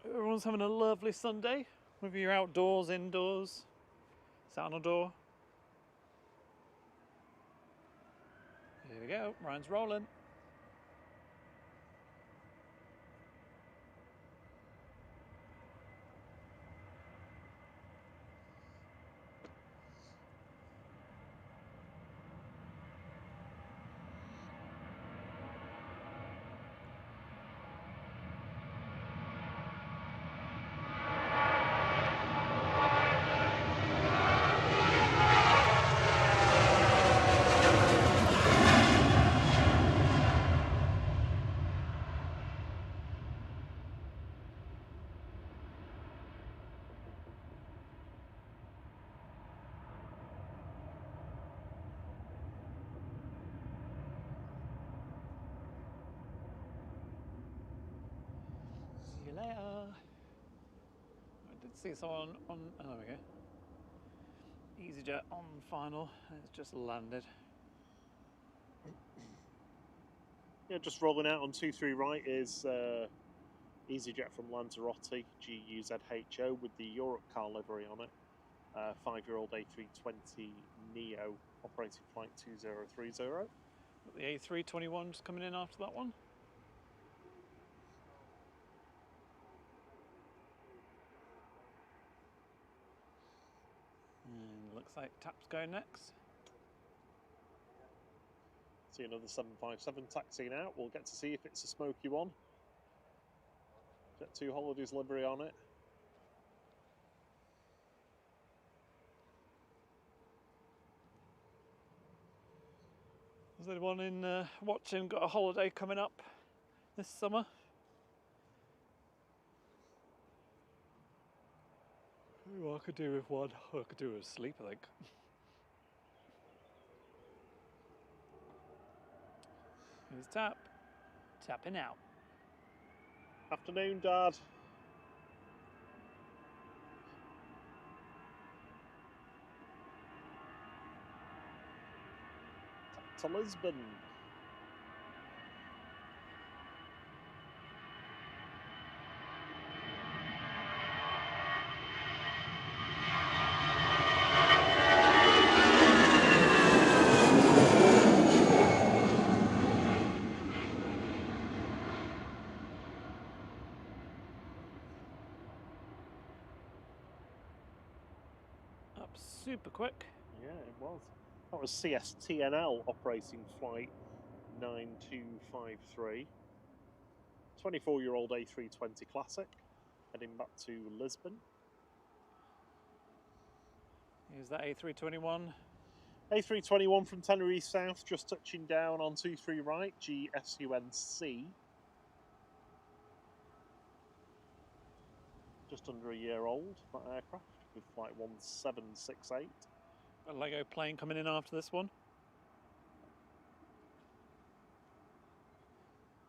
Everyone's having a lovely Sunday, whether you're outdoors, indoors, sat on a door. Here we go, Ryan's rolling. See you later. I did see someone on, oh, there we go. EasyJet on final, and it's just landed. Yeah, just rolling out on 23 right is EasyJet from Lanzarote, GUZHO, with the Europe car livery on it. 5-year-old A320 Neo operating flight 2030. Got the A321 just coming in after that one. And looks like TAP's going next. See another 757 taxiing out. We'll get to see if it's a smoky one. Jet2 Holidays livery on it. Has anyone in watching got a holiday coming up this summer? Oh, I could do with one. Oh, I could do with sleep, I think. Here's TAP. Tapping out. Afternoon, Dad. To Lisbon. super quick. Yeah, it was. That was CSTNL operating flight 9253. 24-year-old A320 Classic, heading back to Lisbon. Here's that A321. A321 from Tenerife South, just touching down on 23 right, GSUNC. Just under a year old, that aircraft, with flight 1768. A Lego plane coming in after this one.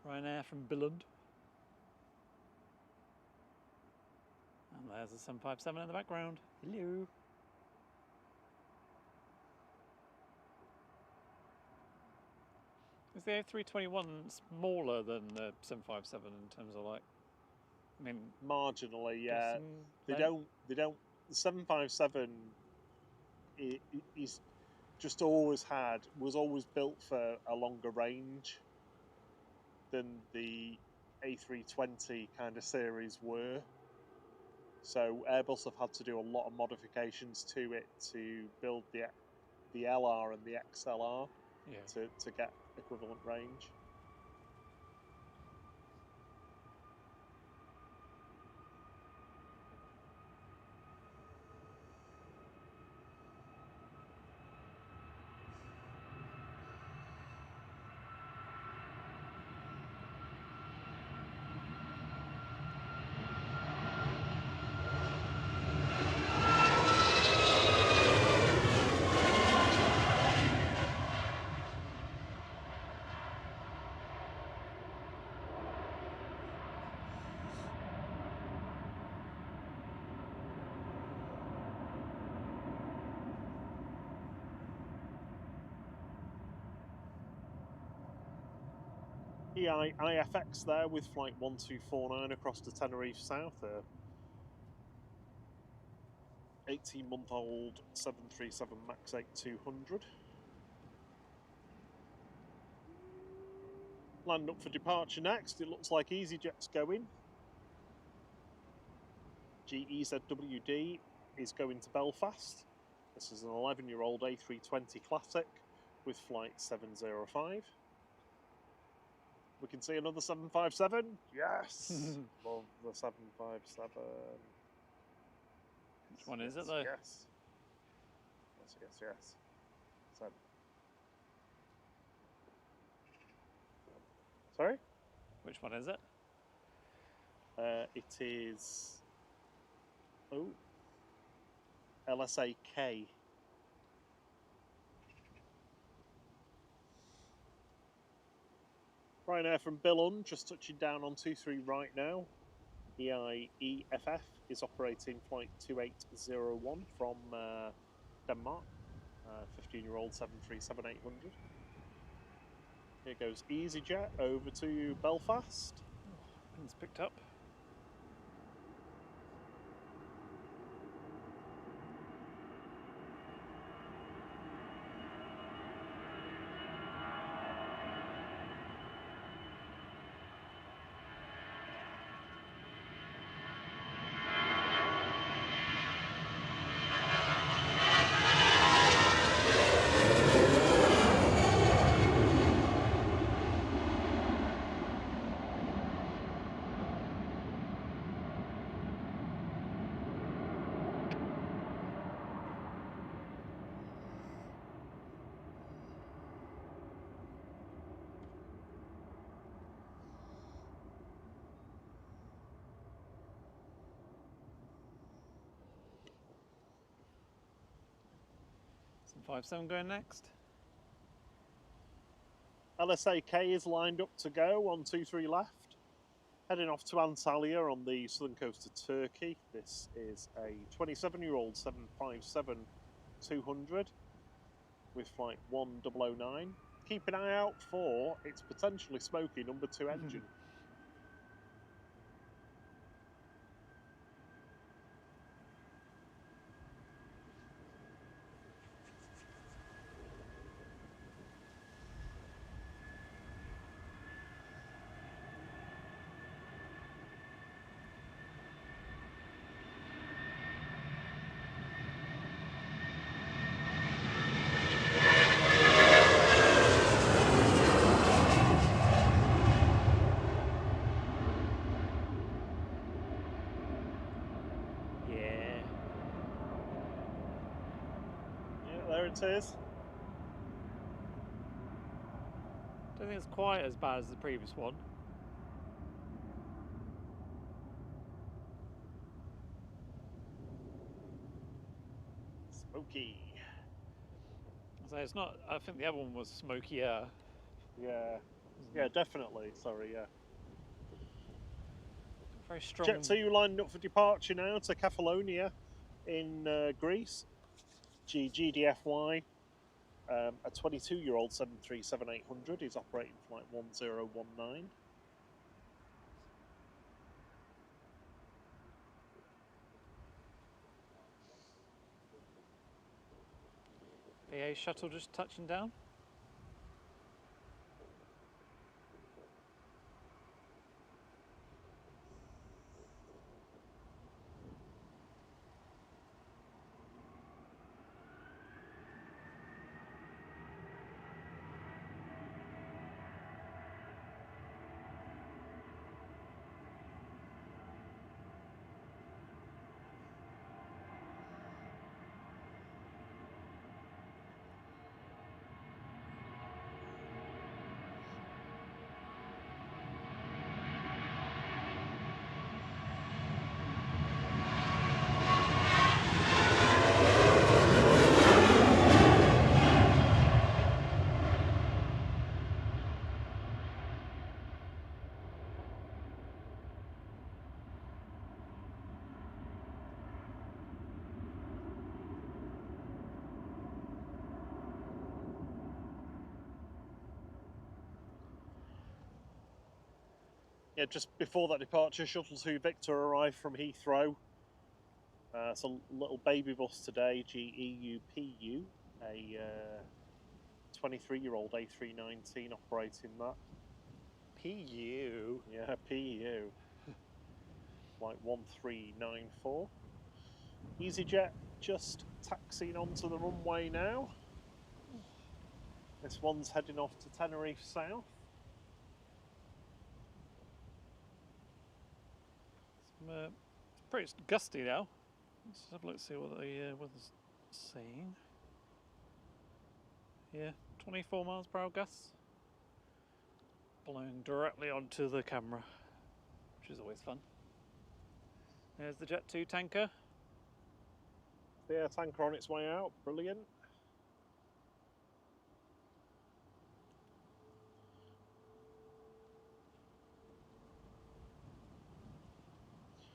Ryanair from Billund. And there's a 757 in the background. Hello. Is the A321 smaller than the 757 in terms of like, I mean, Marginally, yeah. They guessing don't. The 757 is just was always built for a longer range than the A320 kind of series were. So Airbus have had to do a lot of modifications to it to build the LR and the XLR to get equivalent range. IFX there with flight 1249 across to Tenerife South, a 18-month-old 737 MAX 8-200. Land up for departure next. It looks like EasyJet's going. GEZWD is going to Belfast. This is an 11-year-old A320 Classic with flight 705. We can see another 757. Yes! Love the 757. Which one is it though? Yes. Yes. So. Sorry? Which one is it? It is. Oh. LSA K. Ryanair from Billund, just touching down on 23 right now. EIEFF is operating flight 2801 from Denmark. 15-year-old 737-800. Here goes EasyJet over to Belfast. Wind's picked up. Some 57 going next. LSAK is lined up to go on 23 left. Heading off to Antalya on the southern coast of Turkey. This is a 27-year-old 757-200 with flight 1009. Keep an eye out for its potentially smoky number 2 engine. There it is. Don't think it's quite as bad as the previous one. Smoky. So it's not. I think the other one was smokier. Yeah. Yeah, definitely. Sorry, yeah. Very strong. Jet 2 lining up for departure now to Kefalonia in Greece. GDFY. A 22-year-old 737-800 is operating flight 1019. BA shuttle just touching down. Yeah, just before that departure, Shuttle 2 Victor arrived from Heathrow. It's a little baby bus today, GEUPU, a 23-year-old A319 operating that. PU. Yeah, PU. Flight 1394. EasyJet just taxiing onto the runway now. This one's heading off to Tenerife South. It's pretty gusty now. Let's have a look, see what the weather's saying. Yeah, 24 miles per hour gusts. Blowing directly onto the camera, which is always fun. There's the Jet 2 tanker. The air tanker on its way out, brilliant.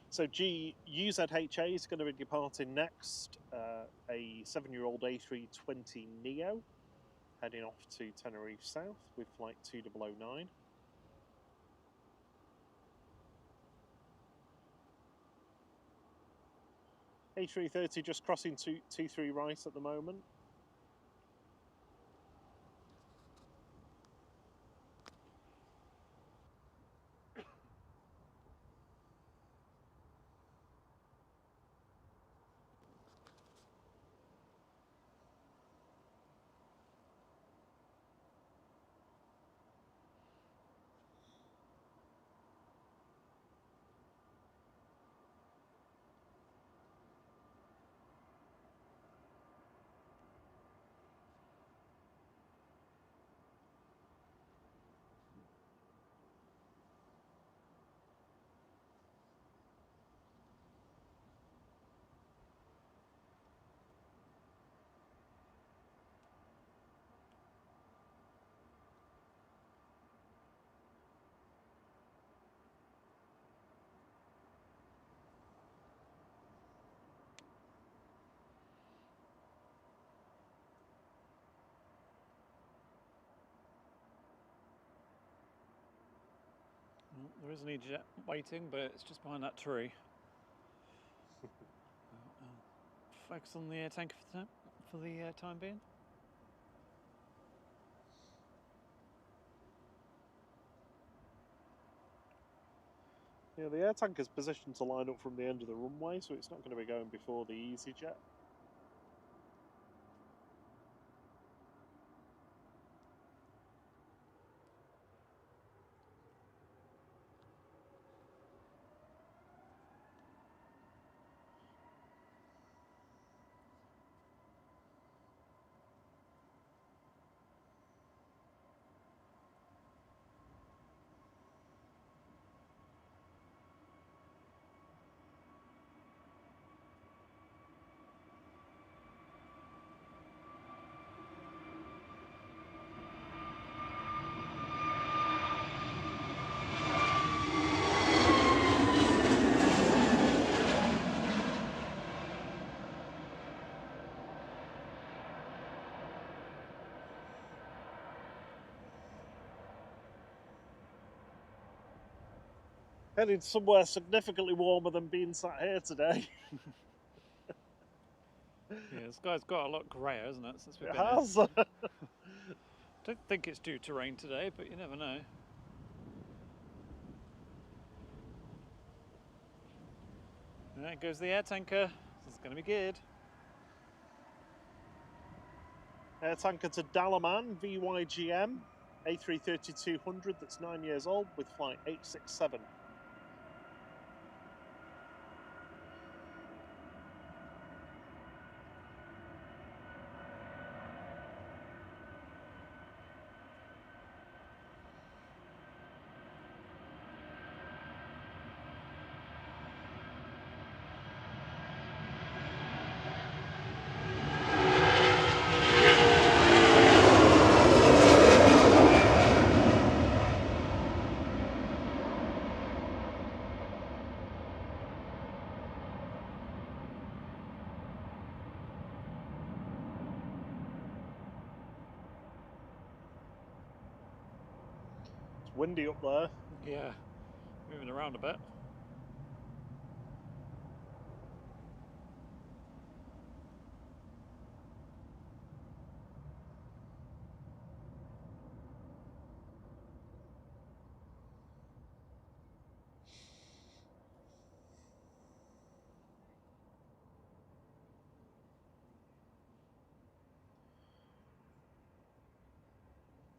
So UZHA is going to be departing next, a 7-year-old A320neo, heading off to Tenerife South with flight 2009. A330 just crossing 23 right at the moment. Well, there is an EasyJet waiting, but it's just behind that tree. Focus on the air tanker for the time being. Yeah, the air tanker's positioned to line up from the end of the runway, so it's not going to be going before the EasyJet. Heading somewhere significantly warmer than being sat here today. Yeah, the sky's got a lot greyer, hasn't it, since we've It been has. here? Don't think it's due to rain today, but you never know. There goes the air tanker. This is going to be good. Air tanker to Dalaman, VYGM, A330-200 that's 9 years old with flight 867. Windy up there. Yeah, moving around a bit.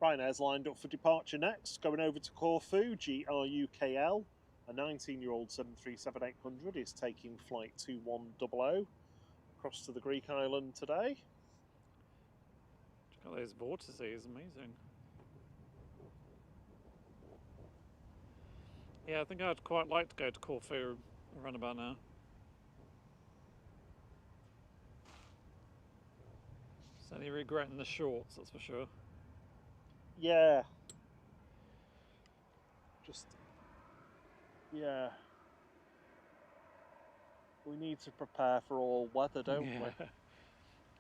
Ryanair's lined up for departure next, going over to Corfu, GRUKL. A 19-year-old 737-800 is taking flight 2100 across to the Greek island today. Check out those vortices, amazing. Yeah, I think I'd quite like to go to Corfu around about now. Certainly regretting the shorts, that's for sure. Yeah. Yeah. We need to prepare for all weather, don't we? An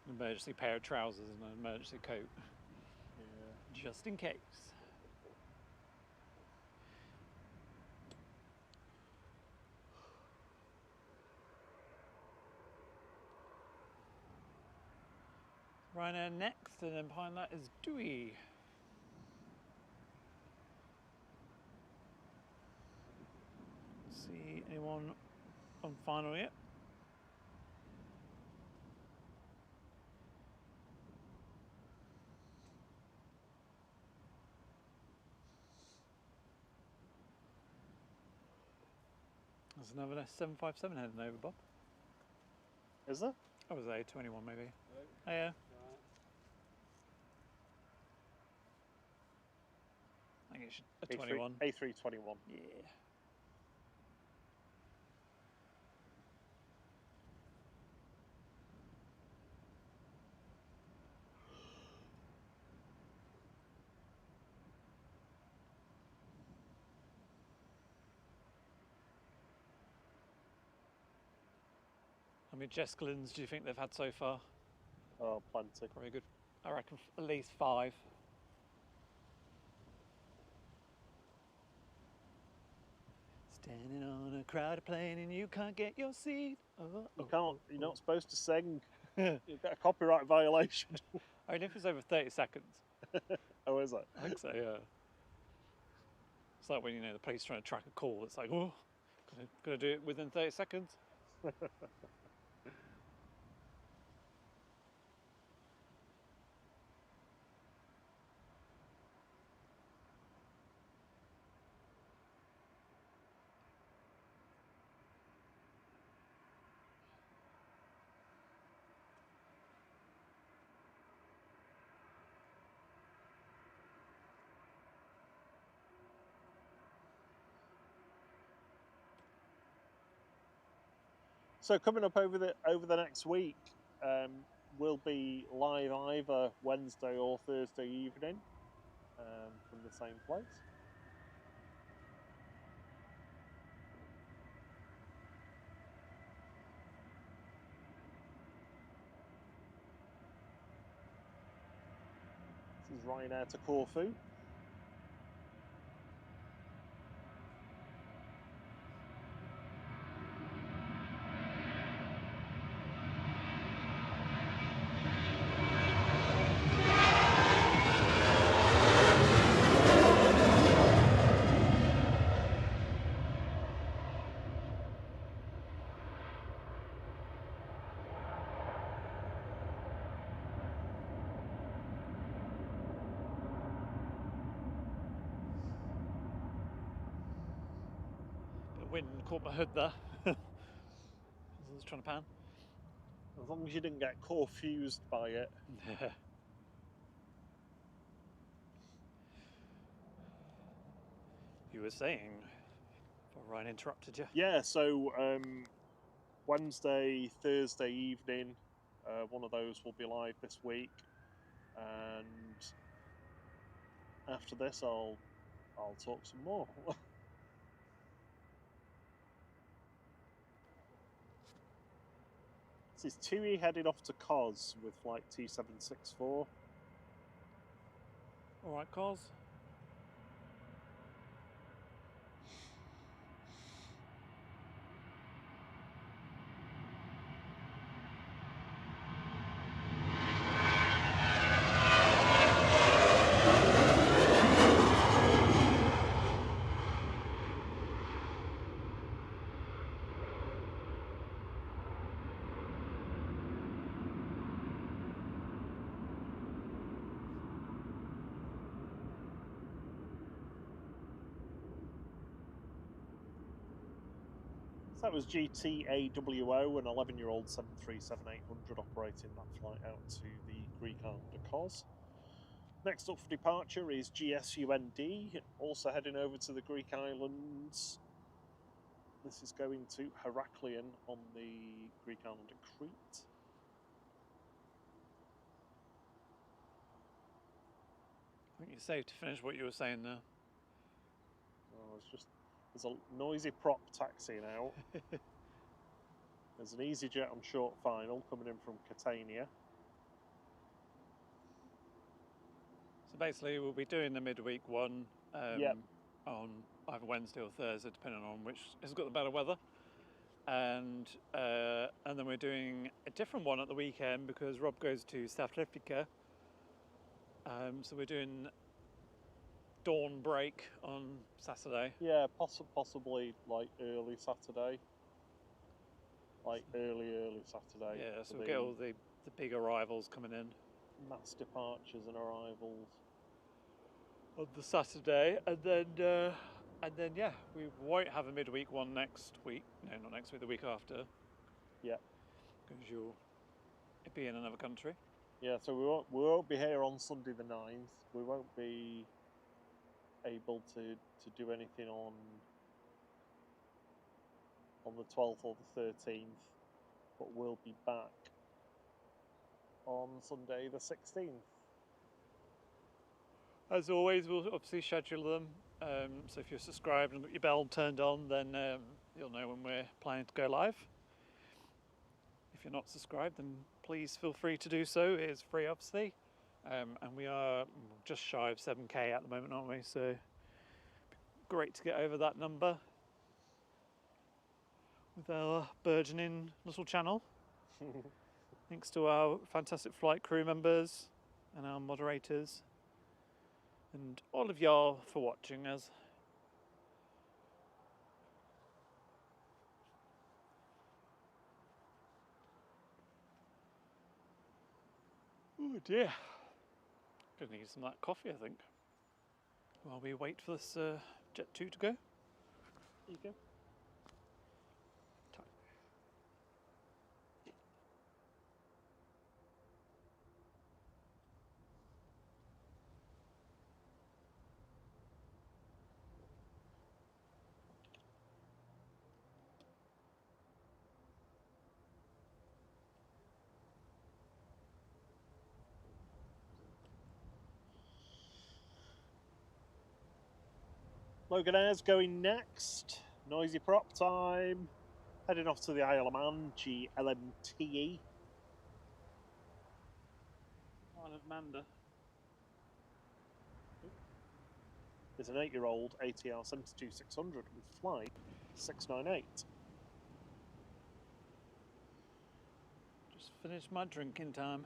emergency pair of trousers and an emergency coat. Yeah. Just in case. Ryanair next, and then behind that is Tui. See anyone on final yet? There's another 757 heading over, Bob. Is there? Oh, it was A21 maybe. Oh, yeah. I think it should a 21. A321. Yeah. How many Jeskelins do you think they've had so far? Oh, plenty. Probably good. I reckon at least 5. Standing on a crowded plane and you can't get your seat. You can't. You're not supposed to sing. You've got a copyright violation. I mean, if it's over 30 seconds. Oh, is it? I think so, yeah. It's like when, you know, the police trying to track a call. It's like, oh, gotta do it within 30 seconds. So coming up over the next week, we'll be live either Wednesday or Thursday evening from the same place. This is Ryanair to Corfu. wind caught my hood there. As I was trying to pan. As long as you didn't get confused by it. You were saying, before Ryan interrupted you. Yeah, so Wednesday, Thursday evening, one of those will be live this week, and after this, I'll talk some more. This is Tui heading off to Kos with flight 2764. All right, Cos. So that was GTAWO, an 11-year-old 737-800 operating that flight out to the Greek island of Kos. Next up for departure is GSUND, also heading over to the Greek islands. This is going to Heraklion on the Greek island of Crete. I think you're safe to finish what you were saying there. Oh, there's a noisy prop taxiing out. There's an EasyJet on short final coming in from Catania. So basically, we'll be doing the midweek one Yep. on either Wednesday or Thursday, depending on which has got the better weather. And then we're doing a different one at the weekend because Rob goes to South Africa. So we're doing dawn break on Saturday. Yeah, possibly like early Saturday. Like early Saturday. Yeah, so we'll get all the big arrivals coming in. Mass departures and arrivals. On the Saturday, and then yeah, we won't have a midweek one next week. No, not next week, the week after. Yeah. Because you'll be in another country. Yeah, so we won't be here on Sunday the 9th. We won't be able to do anything on the 12th or the 13th, but we'll be back on Sunday the 16th. As always, we'll obviously schedule them. So if you're subscribed and got your bell turned on, then you'll know when we're planning to go live. If you're not subscribed, then please feel free to do so. It is free, obviously. And we are just shy of 7K at the moment, aren't we? So great to get over that number with our burgeoning little channel. Thanks to our fantastic flight crew members and our moderators. And all of y'all for watching us. Oh dear. Gonna need some of that coffee, I think. While we wait for this Jet 2 to go. Here you go. Logan Air's going next. Noisy prop time. Heading off to the Isle of Man, GLMTE. Isle of Manda. Is an 8-year-old ATR 72-600 with flight 698. Just finished my drinking time.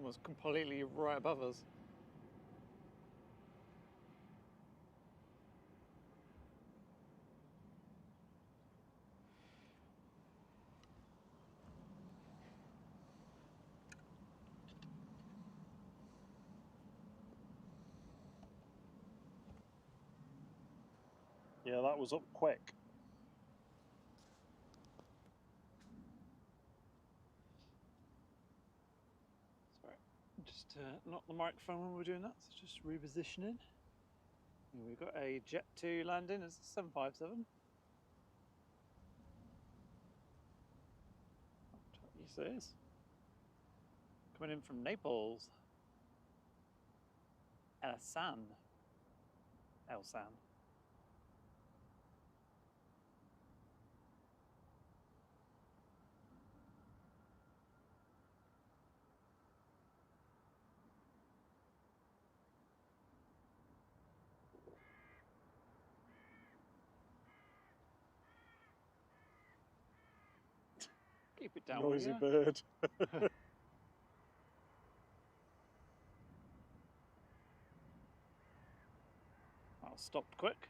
almost completely right above us. Yeah, that was up quick. Sorry, just not the microphone when we're doing that, so just repositioning. And we've got a Jet 2 landing as a 757. Yes, it is. Coming in from Naples. Elsan. Keep it down. Noisy bird. That stopped quick.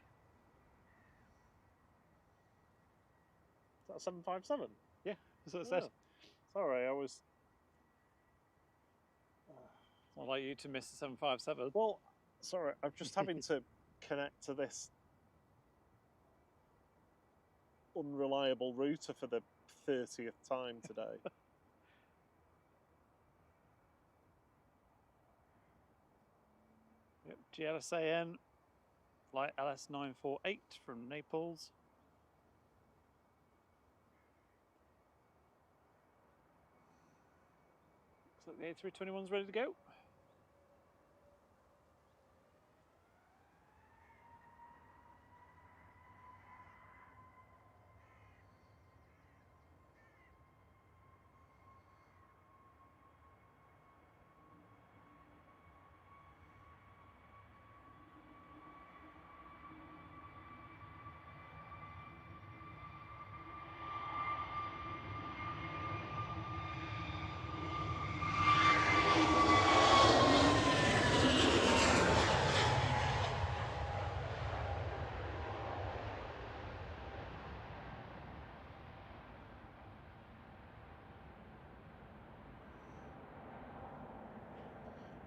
Is that 757? Yeah, that's what it said. Sorry, I was... It's not like you to miss the 757. Well, sorry, I'm just having to connect to this unreliable router for the 30th time today. Yep, GLSAN, flight LS948 from Naples. Looks like the A321's ready to go.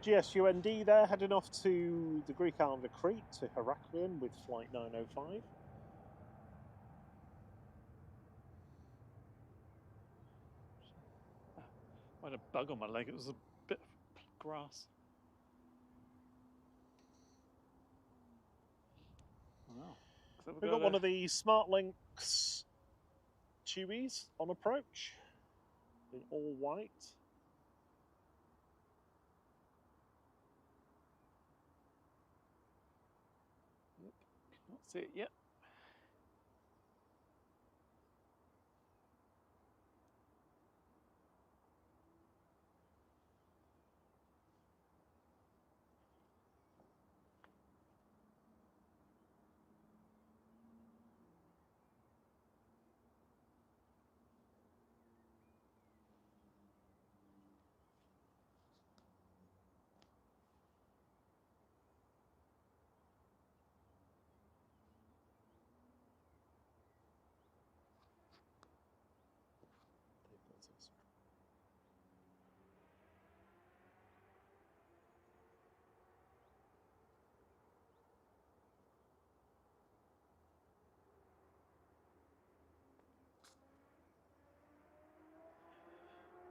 GSUND there, heading off to the Greek island of Crete to Heraklion with flight 905. I had a bug on my leg, it was a bit of grass. Wow. So We've got one of the SmartLynx Tuis on approach in all white. Yep, not see it yet.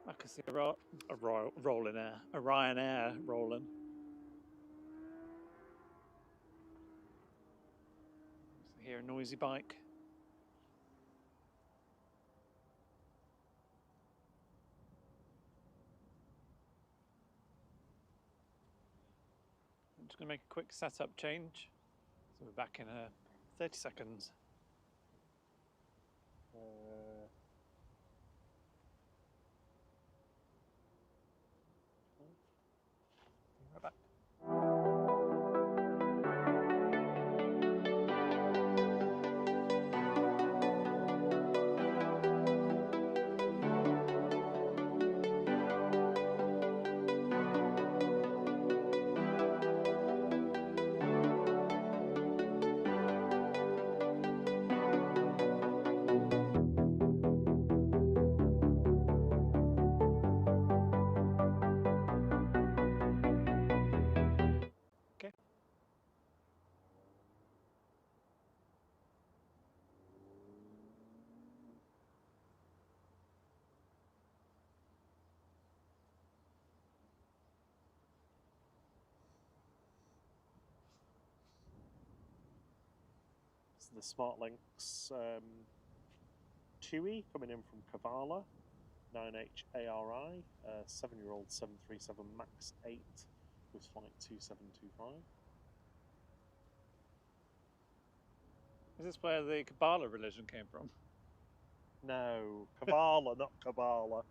I can see a rolling air, a Ryanair rolling. I hear a noisy bike. I'm just going to make a quick setup change. So we're back in 30 seconds. Right back. the SmartLinks Tui coming in from Kavala, 9HARI, 7-year-old 737 MAX 8 with flight 2725. Is this where the Kabbalah religion came from? No, Kavala, not Kabbalah.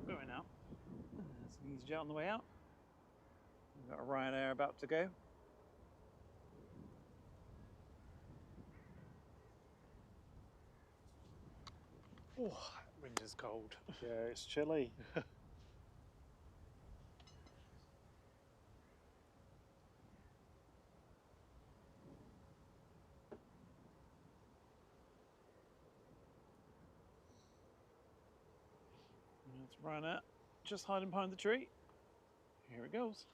Going out. There's an EasyJet on the way out. We've got a Ryanair about to go. Oh, that wind is cold. Yeah, it's chilly. It's Ryanair just hiding behind the tree. Here it goes.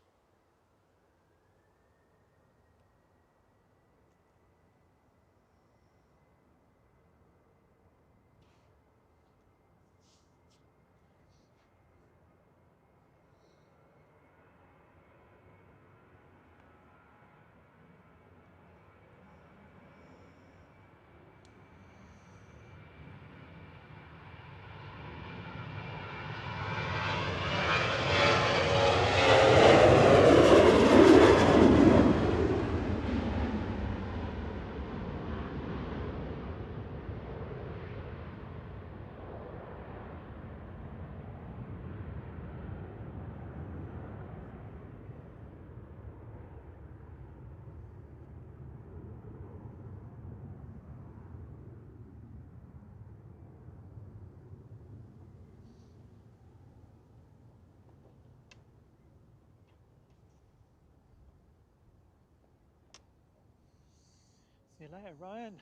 See you later, Ryan.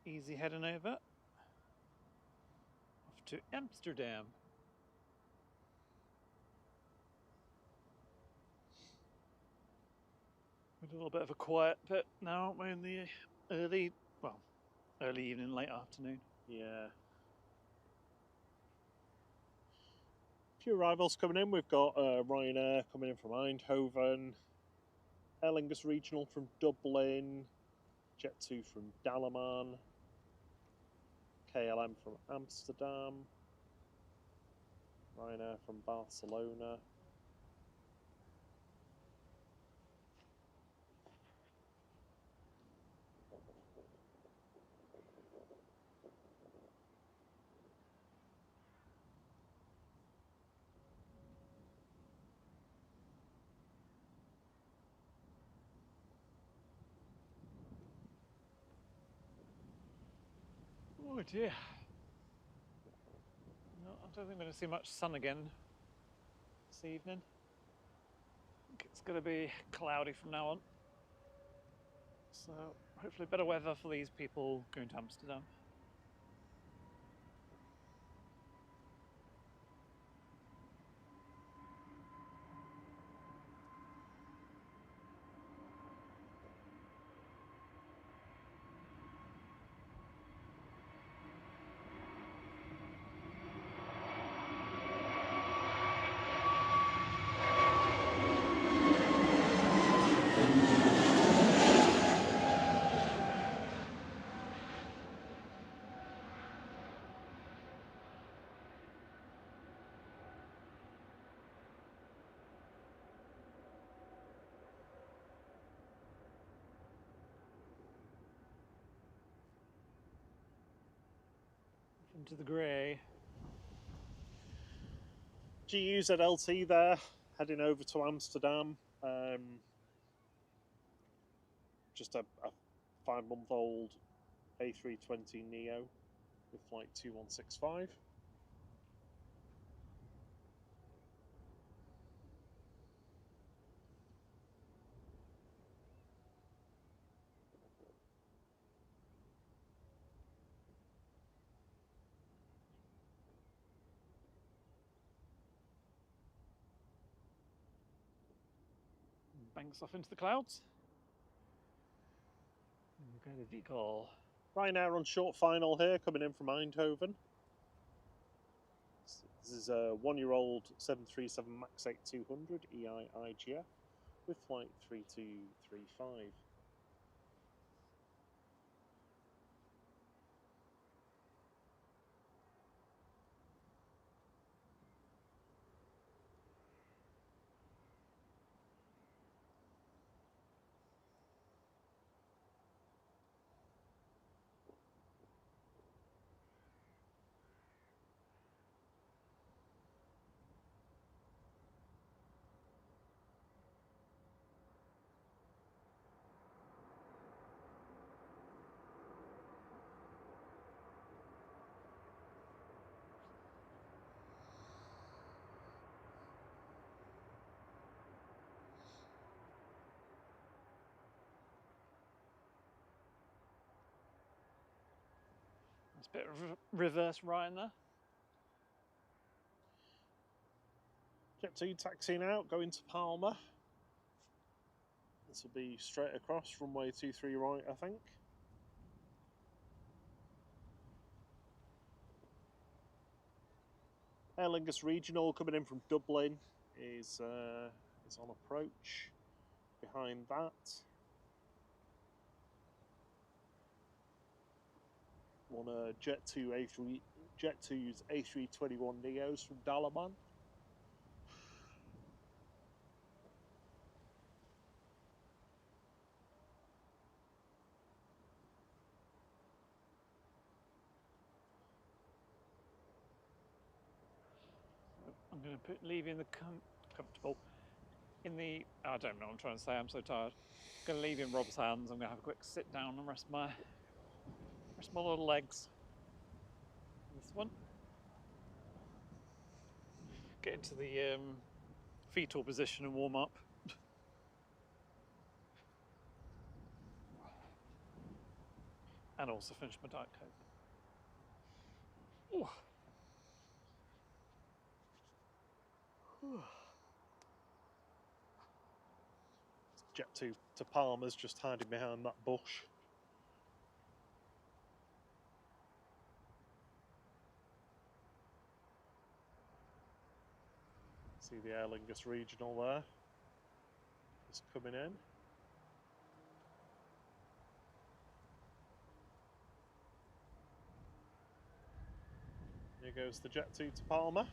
Easy heading over. Off to Amsterdam. With a little bit of a quiet bit now, aren't we, in the early evening, late afternoon. Yeah. A few arrivals coming in. We've got Ryanair coming in from Eindhoven, Air Lingus Regional from Dublin, Jet2 from Dalaman, KLM from Amsterdam, Ryanair from Barcelona. Oh dear. No, I don't think we're going to see much sun again this evening. I think it's going to be cloudy from now on. So hopefully better weather for these people going to Amsterdam. into the grey. GUZLT there, heading over to Amsterdam. Just a 5-month-old A320 Neo with flight 2165. Banks off into the clouds. We'll go to decal. Ryanair on short final here, coming in from Eindhoven. This is a 1-year-old 737 MAX 8200 EIGF with flight 3235. That's a bit of reverse Ryan there. Jet2 taxiing out, going to Palma. This will be straight across, runway 23 right, I think. Aer Lingus Regional coming in from Dublin is on approach. Behind that, one Jet2's A321 Neos from Dalaman. I'm going to put leaving the comfortable in the. I don't know what I'm trying to say. I'm so tired. I'm going to leave in Rob's hands. I'm going to have a quick sit down and rest my little legs. This one. Get into the fetal position and warm up. And also finish my Diet Coke. Ooh. Jet2 to Palmer's just hiding behind that bush. See the Aer Lingus Regional there. Just coming in. Here goes the Jet2 to Palma.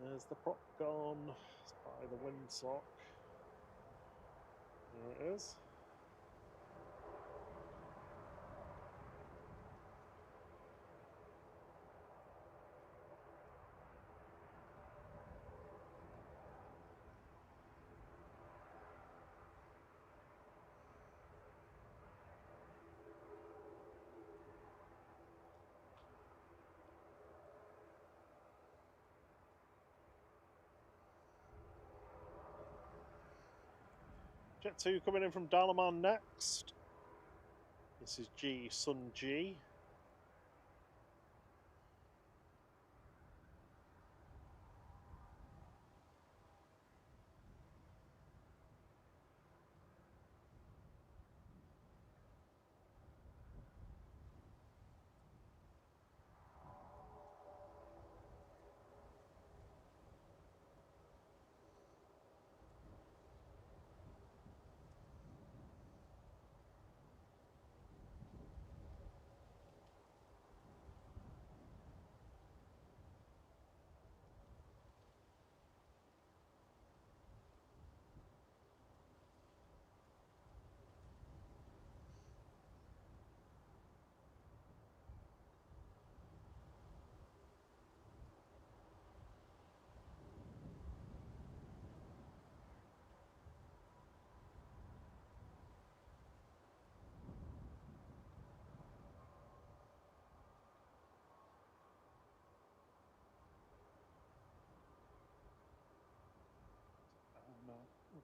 There's the prop gone. It's by the windsock. There it is. Jet 2 coming in from Dalaman next. This is G Sun G.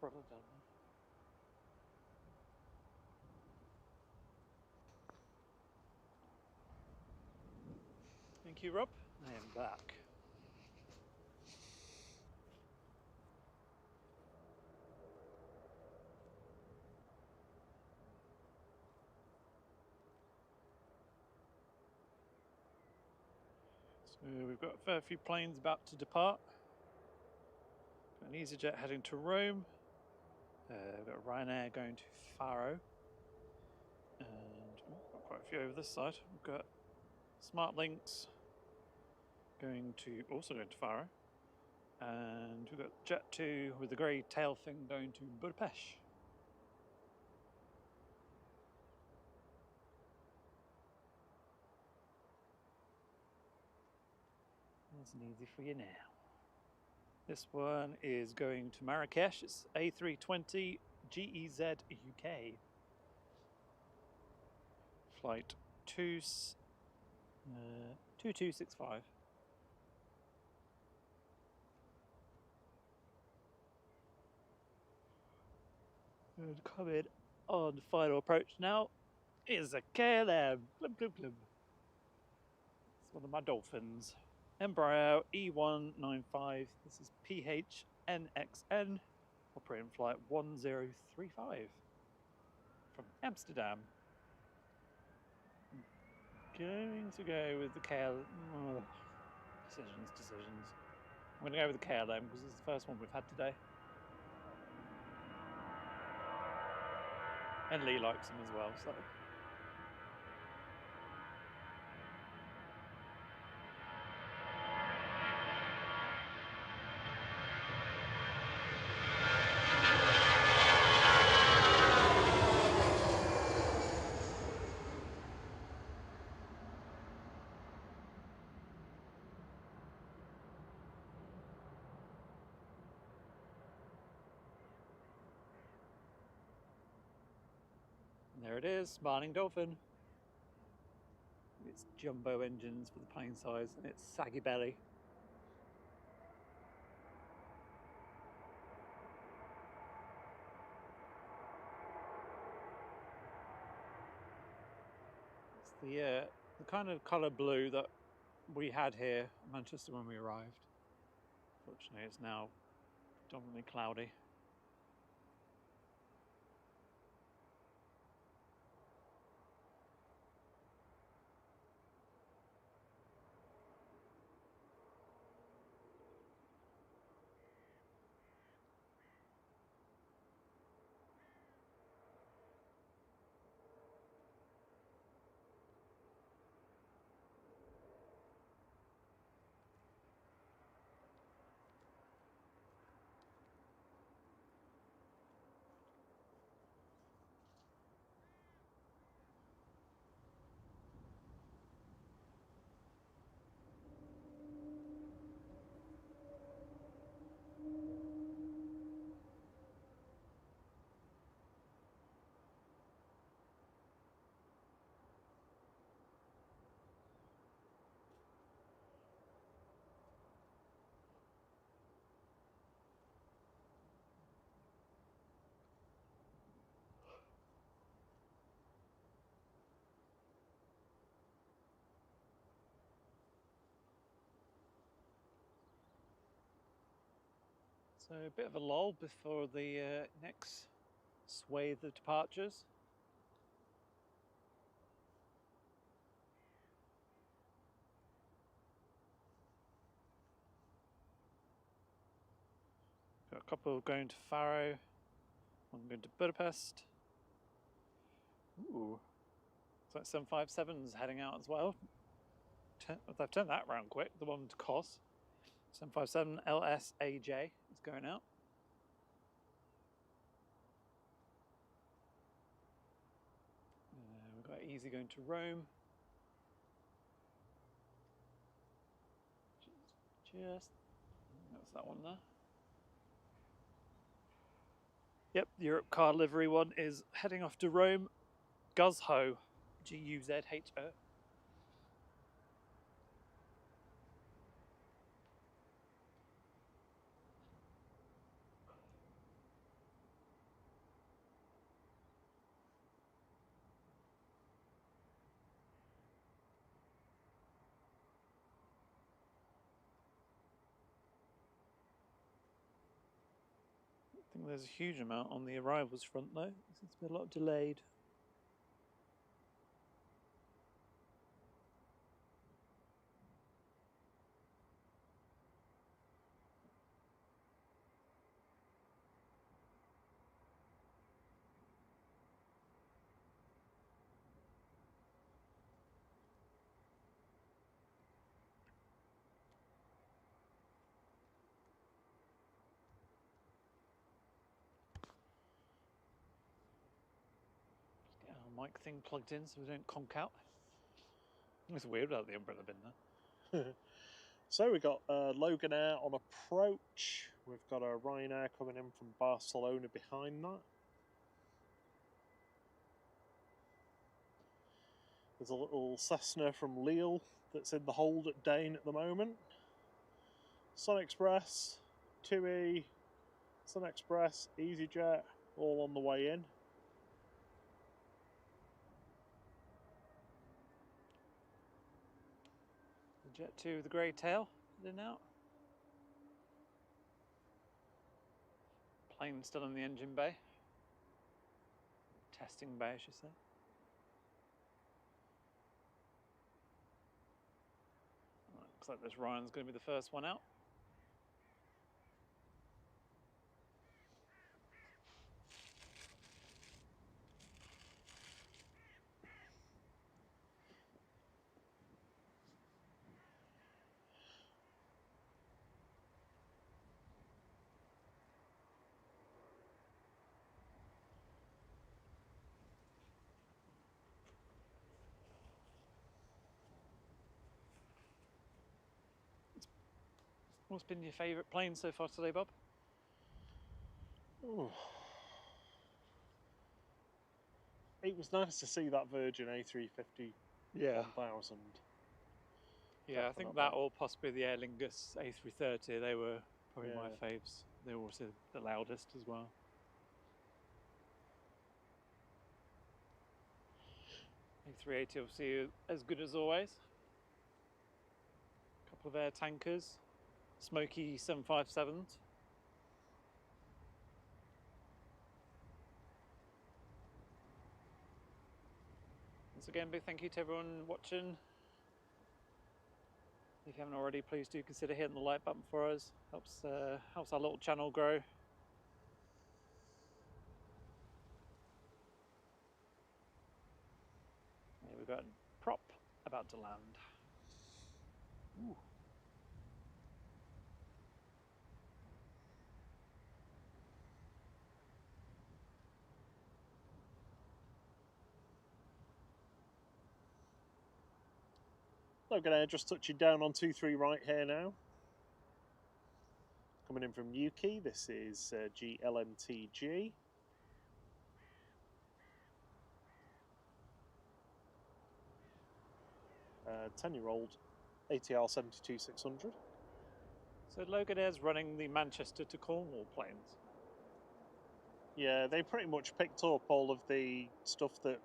Brother down. Thank you, Rob. I am back. So we've got a fair few planes about to depart. Got an EasyJet heading to Rome. We've got Ryanair going to Faro. And got quite a few over this side. We've got Smart Links also going to Faro. And we've got Jet 2 with the grey tail thing going to Budapest. Nice and easy for you now. This one is going to Marrakesh. It's A320 GEZ UK. Flight 2265. And coming on the final approach now is a KLM. Glub, glub, glub. It's one of my dolphins. Embraer E195. This is PHNXN, operating flight 1035 from Amsterdam. Going to go with the KLM. Decisions. I'm going to go with the KLM because it's the first one we've had today. And Lee likes them as well, so. There it is, Smiling Dolphin. It's jumbo engines for the plane size and its saggy belly. It's the kind of colour blue that we had here in Manchester when we arrived. Fortunately, it's now predominantly cloudy. So a bit of a lull before the next swathe of departures. Got a couple going to Faro, one going to Budapest. Ooh, it's like 757's heading out as well. They've turned that round quick, the one to Kos. 757 LSAJ is going out. We've got Easy going to Rome. Just, that's that one there. Yep, the Europe car livery one is heading off to Rome. Guzho, Guzho. I think there's a huge amount on the arrivals front though. There seems to be a lot delayed. Get our mic thing plugged in so we don't conk out. It's weird without the umbrella bin there. So we've got Loganair on approach. We've got a Ryanair coming in from Barcelona behind that. There's a little Cessna from Lille that's in the hold at Dane at the moment. Sun Express, Tui, Sun Express, EasyJet, all on the way in. The Jet 2 with the grey tail in and out. Plane still in the engine bay. Testing bay, I should say. Looks like this Ryan's going to be the first one out. What's been your favourite plane so far today, Bob? Ooh. It was nice to see that Virgin A350 Yeah. 1000. Yeah, I think that or possibly the Aer Lingus A330, they were probably my faves. They were also the loudest as well. A380 obviously as good as always. A couple of air tankers, smoky 757s. Once again, big thank you to everyone watching. If you haven't already, please do consider hitting the like button for us. Helps our little channel grow. Here we've got prop about to land. Ooh. Loganair just touching down on 23 right here now. Coming in from Yuki, this is GLMTG. 10-year-old ATR 72600. So Loganair's running the Manchester to Cornwall planes. Yeah, they pretty much picked up all of the stuff that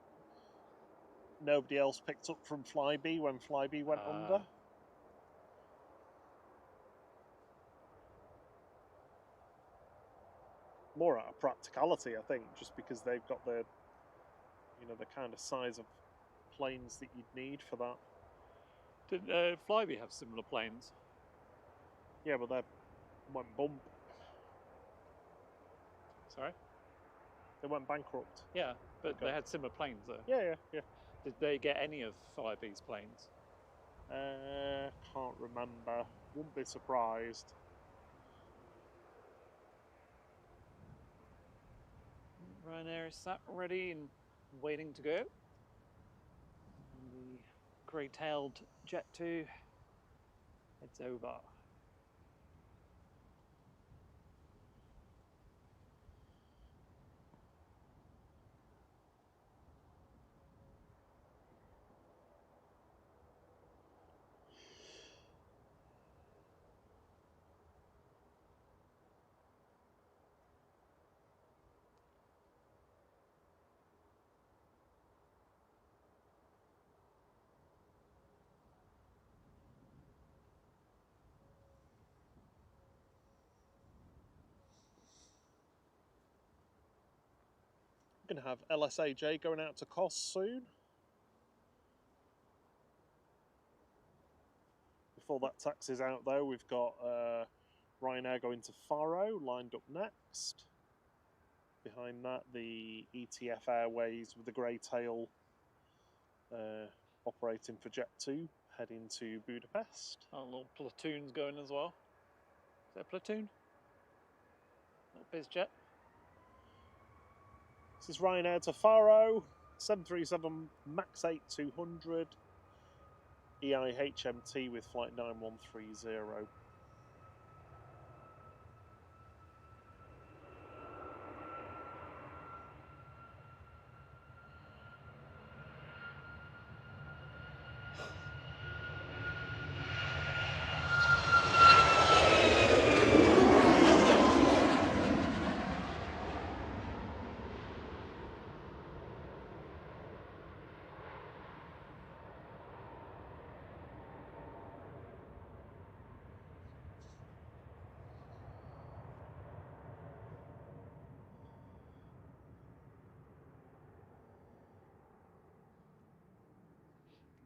nobody else picked up from Flybe when Flybe went under. more out of practicality, I think, just because they've got the, you know, the kind of size of planes that you'd need for that. Did Flybe have similar planes? Yeah, but they went bump. Sorry? They went bankrupt. Yeah, but Okay. they had similar planes though. Yeah. Did they get any of Flybe's planes? Can't remember. Wouldn't be surprised. Ryanair is sat ready and waiting to go. And the grey-tailed Jet 2 heads over. We're going to have LSAJ going out to Kos soon. Before that taxi's out, though, we've got Ryanair going to Faro, lined up next. Behind that, the ETF Airways with the grey tail operating for Jet 2, heading to Budapest. Oh, little platoon's going as well. Is that a platoon? Little biz jet. This is Ryanair to Faro, 737 MAX 8 200, EIHMT with flight 9130.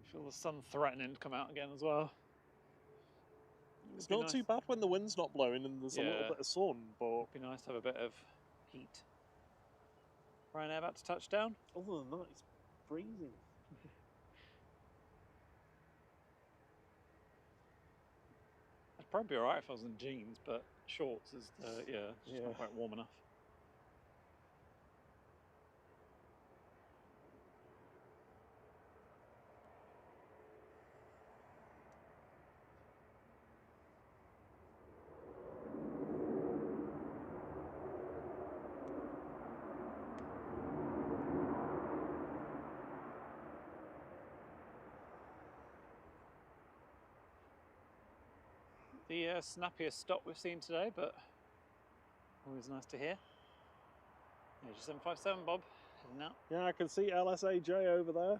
I feel the sun threatening to come out again as well. It's not too bad when the wind's not blowing and there's a little Yeah. bit of sun, but It'd be nice to have a bit of heat. Ryanair about to touch down. other than that, it's freezing. I'd probably be alright if I was in jeans, but shorts is, just not Yeah. quite warm enough. The snappiest stop we've seen today, but always nice to hear. There's your 757, Bob, heading out. Yeah, I can see LSAJ over there.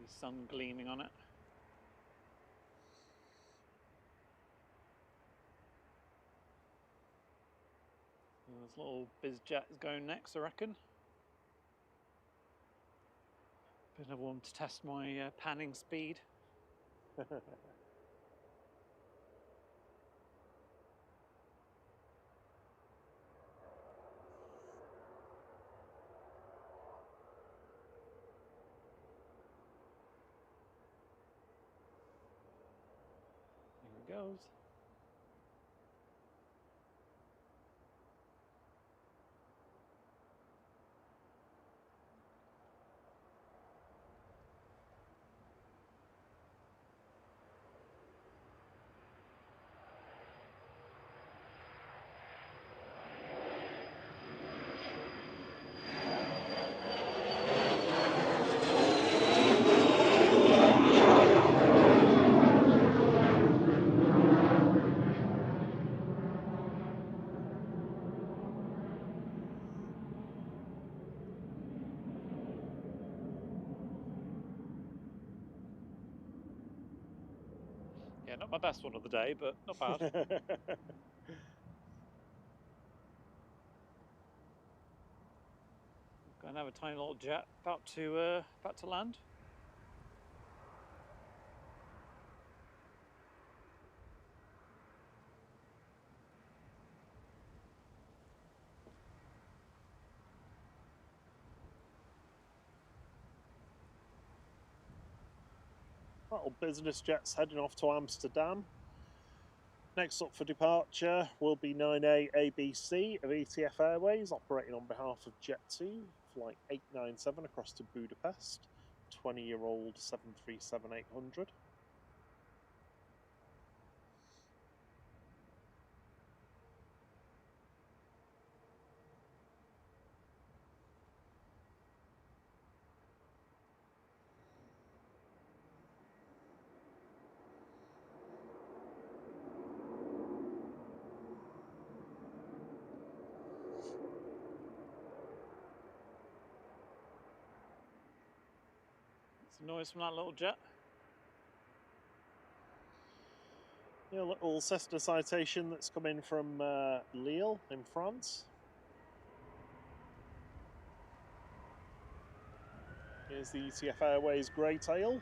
The sun gleaming on it. And this little biz jet is going next, I reckon. Bit another one to test my panning speed. Here it goes. Yeah, not my best one of the day, but not bad. and have a tiny little jet about to land. Little business jets heading off to Amsterdam. Next up for departure will be 9A ABC of ETF Airways, operating on behalf of Jet2, flight 897 across to Budapest, 20-year-old 737-800. It's a noise from that little jet. Yeah, a little Cessna citation that's come in from Lille in France. Here's the ETF Airways grey tail.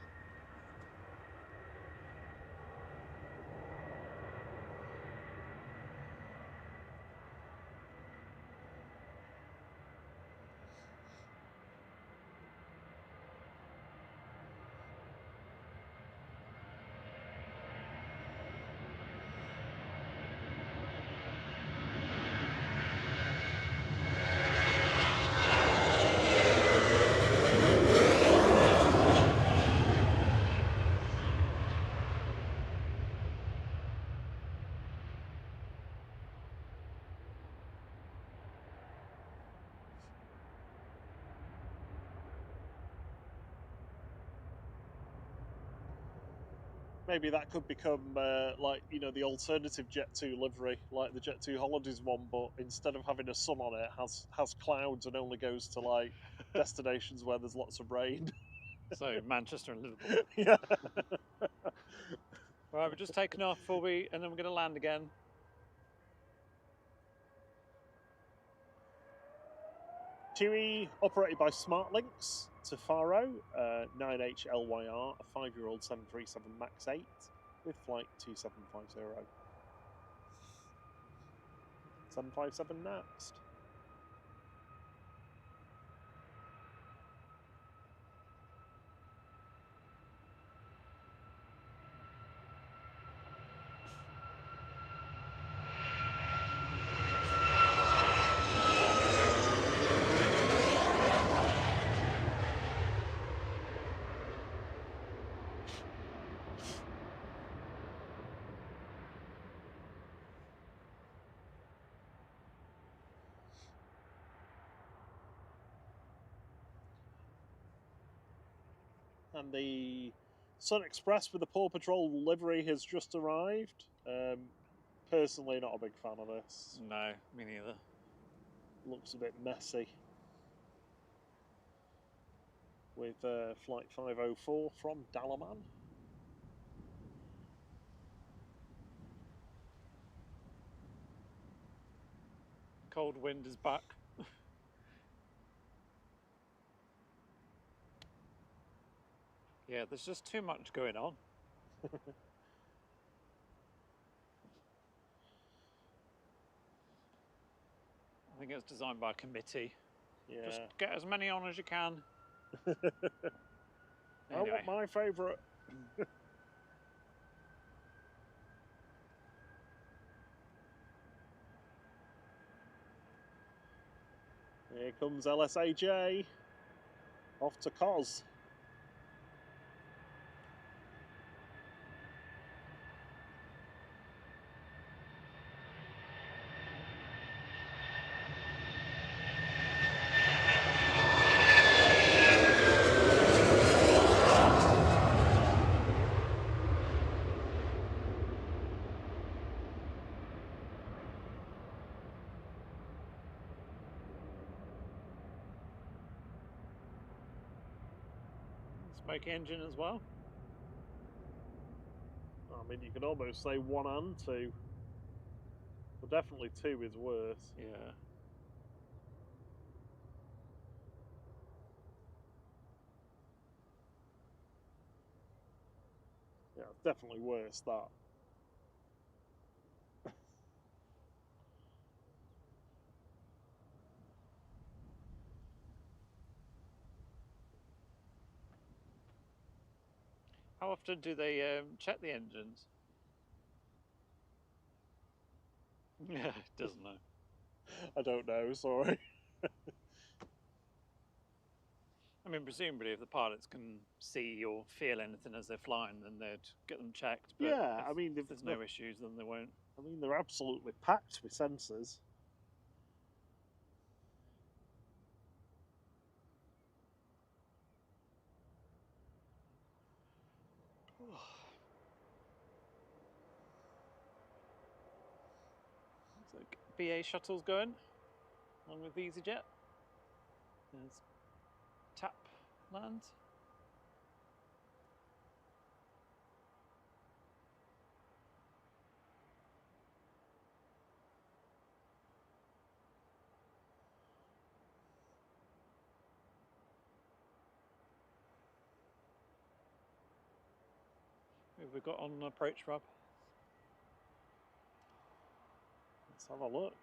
Maybe that could become like, you know, the alternative Jet2 livery, like the Jet2 Holidays one, but instead of having a sun on it, has clouds and only goes to like destinations where there's lots of rain. So Manchester and Liverpool. Yeah. Right, we're just taking off and then we're going to land again. TUI operated by SmartLynx to Faro, 9HLYR, a 5-year-old 737 MAX 8 with flight 2750. 757 next. And the Sun Express with the Paw Patrol livery has just arrived. Personally, not a big fan of this. No, me neither. Looks a bit messy. With flight 504 from Dalaman. Cold wind is back. Yeah, there's just too much going on. I think it's designed by a committee. Yeah. Just get as many on as you can. I want my favourite. Here comes LSAJ. Off to Cos. Smoke engine as well. I mean, you could almost say 1 and 2. But definitely 2 is worse. Yeah. Yeah, it's definitely worse, that. How often do they check the engines? Yeah, it doesn't know. I don't know, sorry. I mean, presumably if the pilots can see or feel anything as they're flying, then they'd get them checked. But Yeah, I mean, if there's no issues, then they won't. I mean, they're absolutely packed with sensors. Looks like BA shuttle's going, along with EasyJet. There's tap lands. Who have we got on approach, Rob? Let's have a look.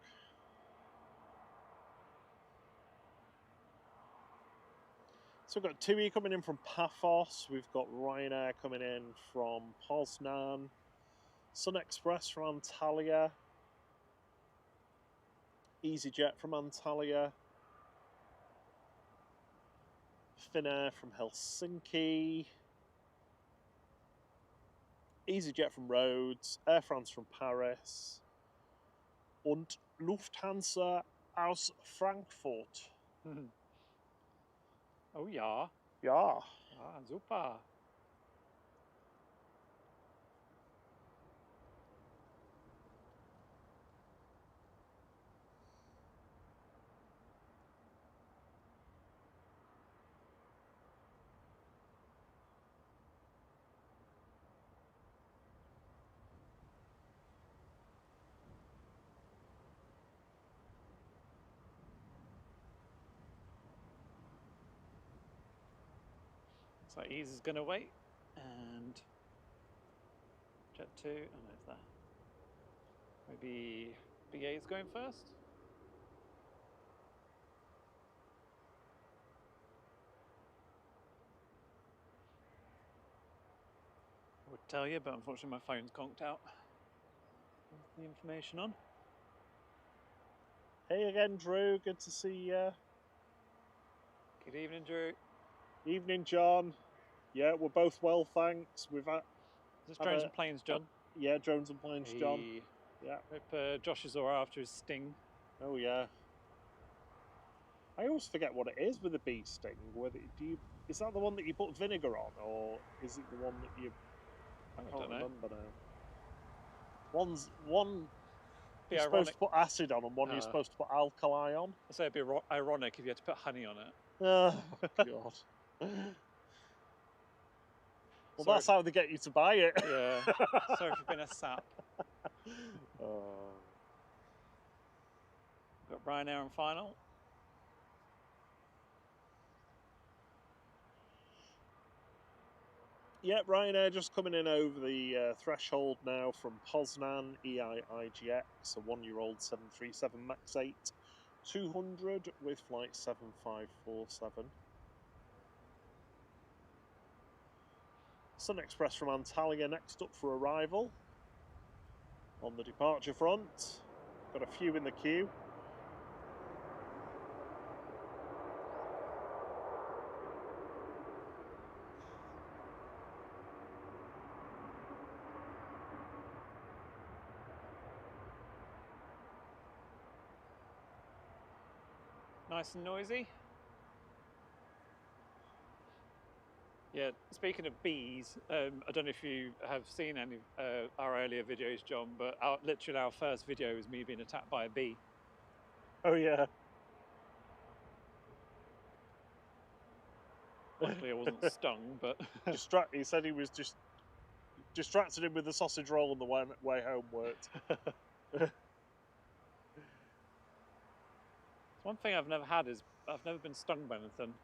So we've got Tui coming in from Paphos. We've got Ryanair coming in from Poznan. Sun Express from Antalya. EasyJet from Antalya. Finnair from Helsinki. EasyJet from Rhodes. Air France from Paris. Und Lufthansa aus Frankfurt. Oh ja. Ja. Ah, super. So Ease is going to wait, and Jet 2, oh no, it's there. Maybe BA is going first? I would tell you, but unfortunately my phone's conked out. With the information on. Hey again, Drew. Good to see you. Good evening, Drew. Evening, John. Yeah, we're both well, thanks. We've had. Is this Drones and Planes, John? Yeah, Drones and Planes, John. Yeah. Hope Josh is alright after his sting. Oh yeah. I always forget what it is with a bee sting. Whether is that the one that you put vinegar on, or is it the one that you? I can't remember now. One. You're supposed to put acid on, and one you're supposed to put alkali on. I say it'd be ironic if you had to put honey on it. Oh God. Well, that's how they get you to buy it. Yeah. Sorry if you've been a sap. Got Ryanair on final. Yep, Ryanair just coming in over the threshold now from Poznan, EIIGX, a 1-year-old 737 MAX 8 200 with flight 7547. Sun Express from Antalya next up for arrival. On the departure front, got a few in the queue. Nice and noisy. Yeah, speaking of bees, I don't know if you have seen any our earlier videos, John, but literally our first video was me being attacked by a bee. Oh yeah. Luckily I wasn't stung, but... He said he was just distracted him with the sausage roll on the way home worked. One thing I've never had is I've never been stung by anything.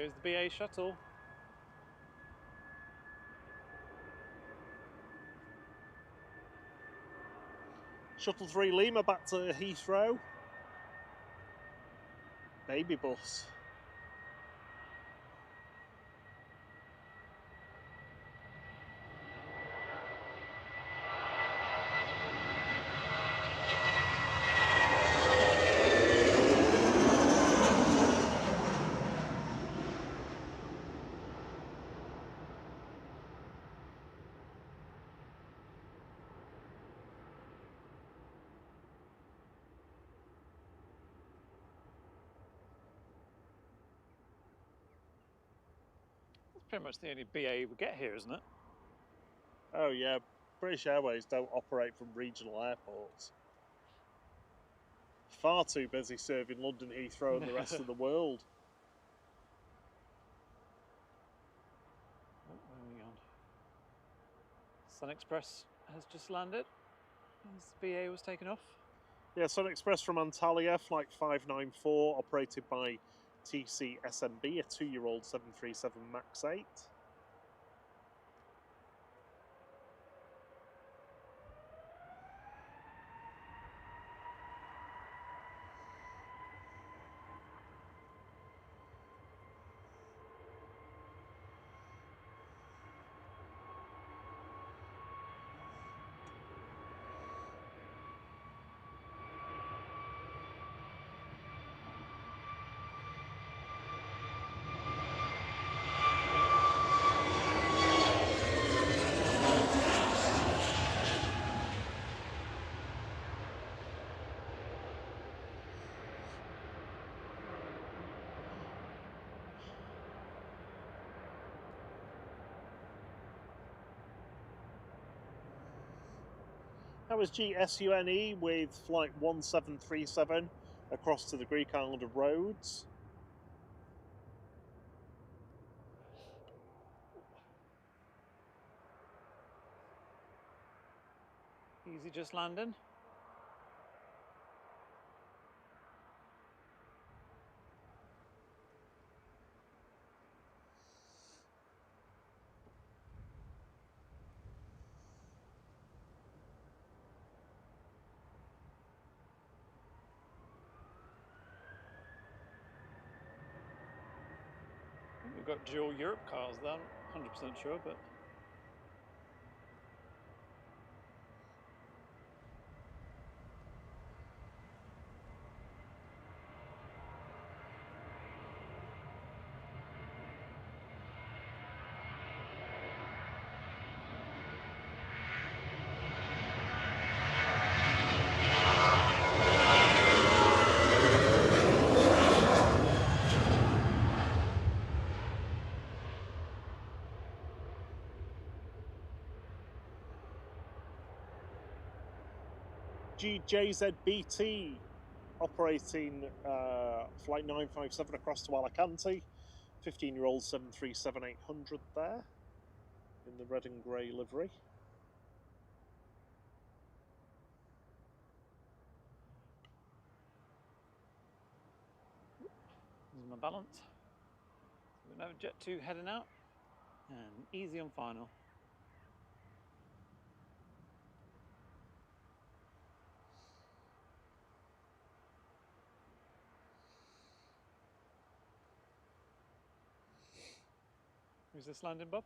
goes the BA shuttle. Shuttle 3 Lima back to Heathrow. Baby bus. Pretty much the only BA we get here, isn't it? Oh yeah, British Airways don't operate from regional airports. Far too busy serving London Heathrow and the rest of the world. Oh, where are we on? Sun Express has just landed as BA was taken off. Yeah, Sun Express from Antalya, flight 594, operated by TCSMB, a 2-year-old 737 MAX 8. That was GSUNE with flight 1737 across to the Greek island of Rhodes. Easy just landing. We've got dual Europe cars there, I'm not 100% sure, but GJZBT operating flight 957 across to Alicante, 15-year-old 737-800 there in the red and grey livery. there's my balance. We've got Jet 2 heading out and easy on final. Who's this landing, Bob?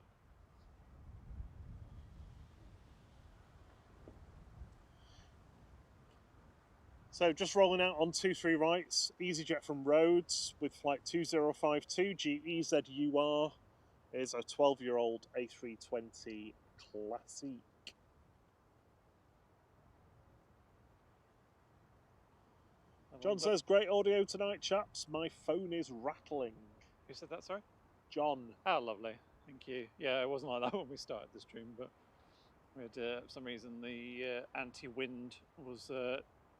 So just rolling out on 23 rights, EasyJet from Rhodes with flight 2052, GEZUR is a 12-year-old A320 Classic. John says, great audio tonight, chaps. My phone is rattling. Who said that, sorry? John. Oh, lovely. Thank you. Yeah, it wasn't like that when we started the stream, but we had, for some reason, the anti-wind was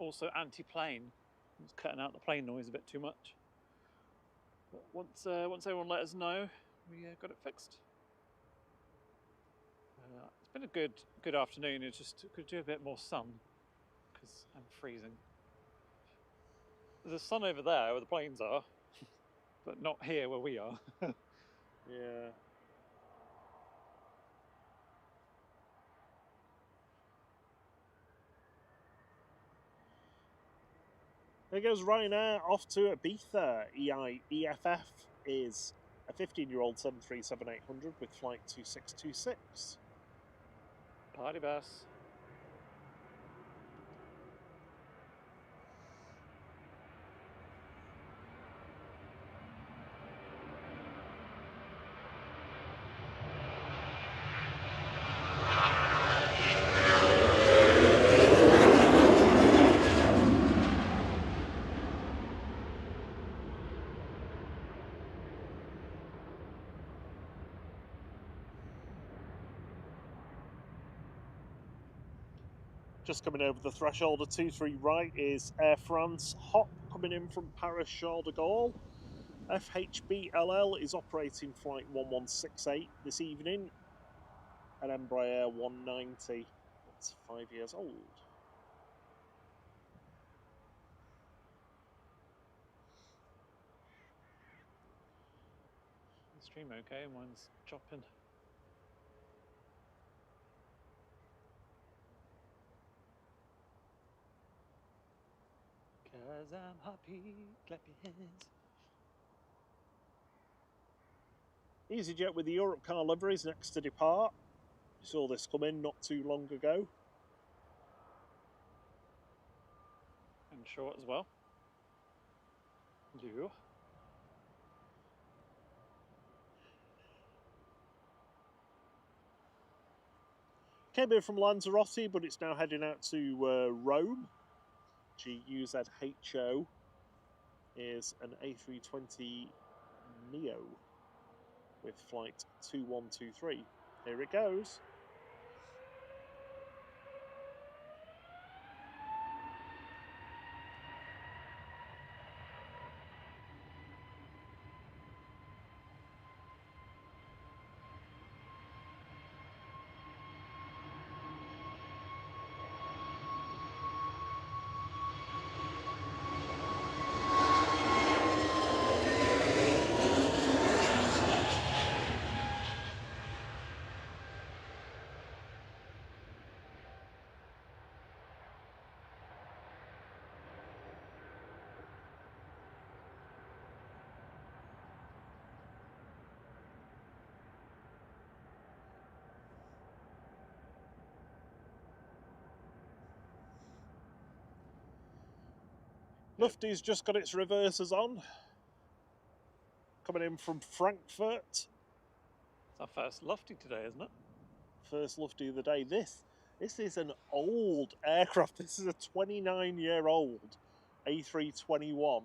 also anti-plane. It was cutting out the plane noise a bit too much. But once everyone let us know, we got it fixed. It's been a good afternoon. It just could do a bit more sun because I'm freezing. There's a sun over there where the planes are. but not here where we are. Yeah. There goes Ryanair off to Ibiza. EFF is a 15-year-old 737-800 with flight 2626. Party bus. Just coming over the threshold of 23 right is Air France Hop coming in from Paris Charles de Gaulle. FHBLL is operating flight 1168 this evening. An Embraer 190. It's 5 years old. The stream okay, mine's chopping. Cause I'm happy, clap your hands. EasyJet with the Europe car liveries next to depart. You saw this come in not too long ago. And short as well. You. Came in from Lanzarote, but it's now heading out to Rome. GUZHO is an A320 Neo with flight 2123. Here it goes. Lufty's just got its reversers on. Coming in from Frankfurt. It's our first lofty today, isn't it? First Lufty of the day. This is an old aircraft. This is a 29-year-old A321.